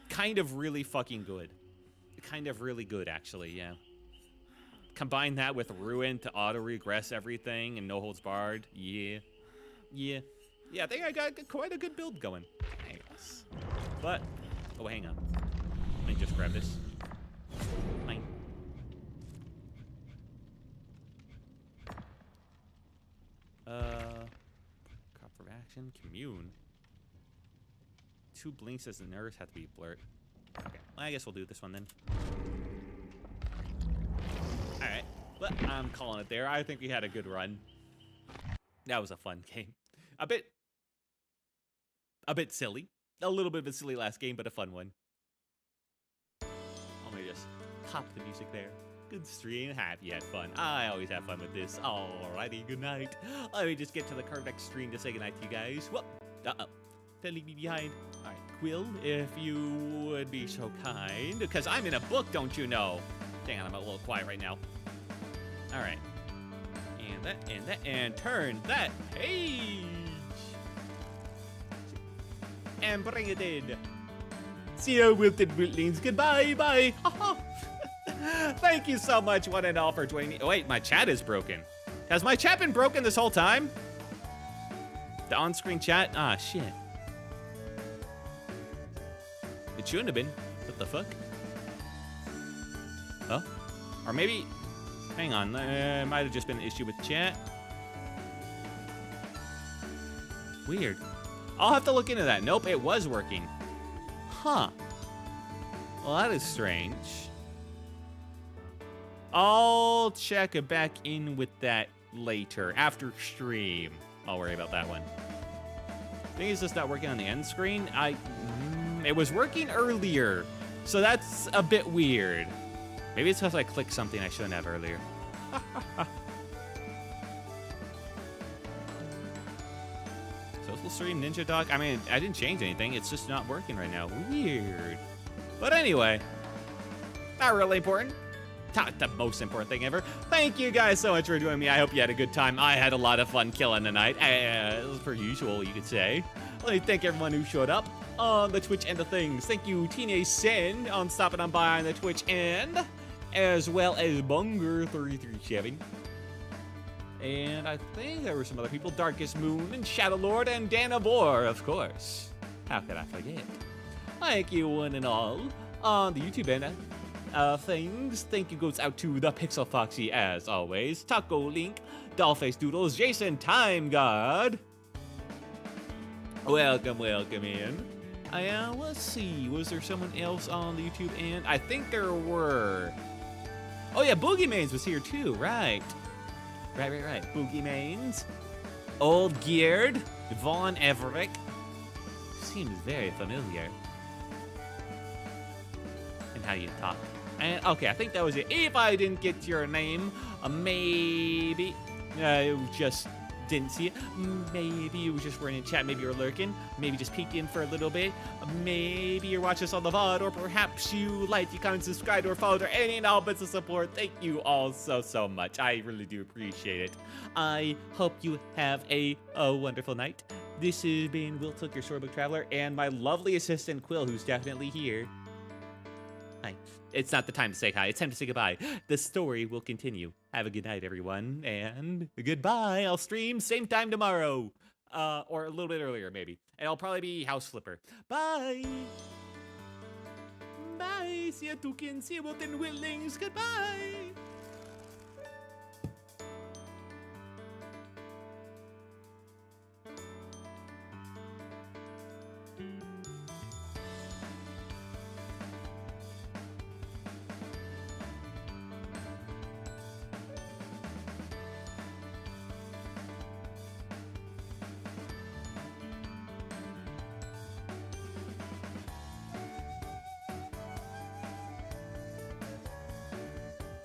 kind of really fucking good. Kind of really good, actually, yeah. Combine that with Ruin to auto-regress everything and No Holds Barred. Yeah. I think I got quite a good build going. Nice. But, oh, hang on. Let me just grab this. Mine. Crop for action. Commune. 2 blinks as the nerves have to be blurred. Okay, well, I guess we'll do this one then. Alright, but I'm calling it there. I think we had a good run. That was a fun game. A bit silly. A little bit of a silly last game, but a fun one. Let me just pop the music there. Good stream. Have you had fun? I always have fun with this. Alrighty, good night. Let me just get to the Carvex stream to say goodnight to you guys. Whoop. Don't leave me behind. Alright, Quill, if you would be so kind. Because I'm in a book, don't you know? Dang on, I'm a little quiet right now. Alright. And turn that page. And bring it in. See you, wilted wiltlings. Goodbye, bye. Thank you so much, one and all, for joining me. Oh, wait, my chat is broken. Has my chat been broken this whole time? The on-screen chat? Ah, shit. It shouldn't have been. What the fuck? Huh? Or maybe... Hang on. It might have just been an issue with chat. Weird. I'll have to look into that. Nope, it was working. Huh. Well, that is strange. I'll check back in with that later, after stream. I'll worry about that one. I think it's just not working on the end screen. It was working earlier, so that's a bit weird. Maybe it's because I clicked something I shouldn't have earlier. Social stream, Ninja Dog. I mean, I didn't change anything. It's just not working right now. Weird. But anyway, not really important. Not the most important thing ever. Thank you guys so much for joining me. I hope you had a good time. I had a lot of fun killing tonight. As per usual, you could say. Let me thank everyone who showed up. on the Twitch end of things. Thank you, Teenage Sin, on stopping on by on the Twitch end, as well as Bunger337. And I think there were some other people, Darkest Moon and Shadow Lord and Danabor, of course. How could I forget? Thank you, one and all, on the YouTube end of things. Thank you goes out to the Pixel Foxy, as always, Taco Link, Dollface Doodles, Jason Time God. Welcome in. Let's see, was there someone else on the YouTube end? I think there were. Oh yeah, Boogeymanes was here too, right. Right. Boogeymanes. Old Geared, Vaughn Everett. Seems very familiar. And how you talk. And okay, I think that was it. If I didn't get your name, maybe just didn't see it. Maybe you just weren't in chat. Maybe you're lurking. Maybe just peeked in for a little bit. Maybe you're watching us on the VOD, or perhaps you liked, you comment, subscribed, or followed, or any and all bits of support. Thank you all so much. I really do appreciate it. I hope you have a wonderful night. This has been Will Took, your storybook traveler, and my lovely assistant Quill, who's definitely here. Hi. It's not the time to say hi. It's time to say goodbye. The story will continue. Have a good night, everyone, and goodbye. I'll stream same time tomorrow, or a little bit earlier, maybe. And I'll probably be House Flipper. Bye. Bye. See you, Tukin. See you, Wilton Whitlings. Goodbye.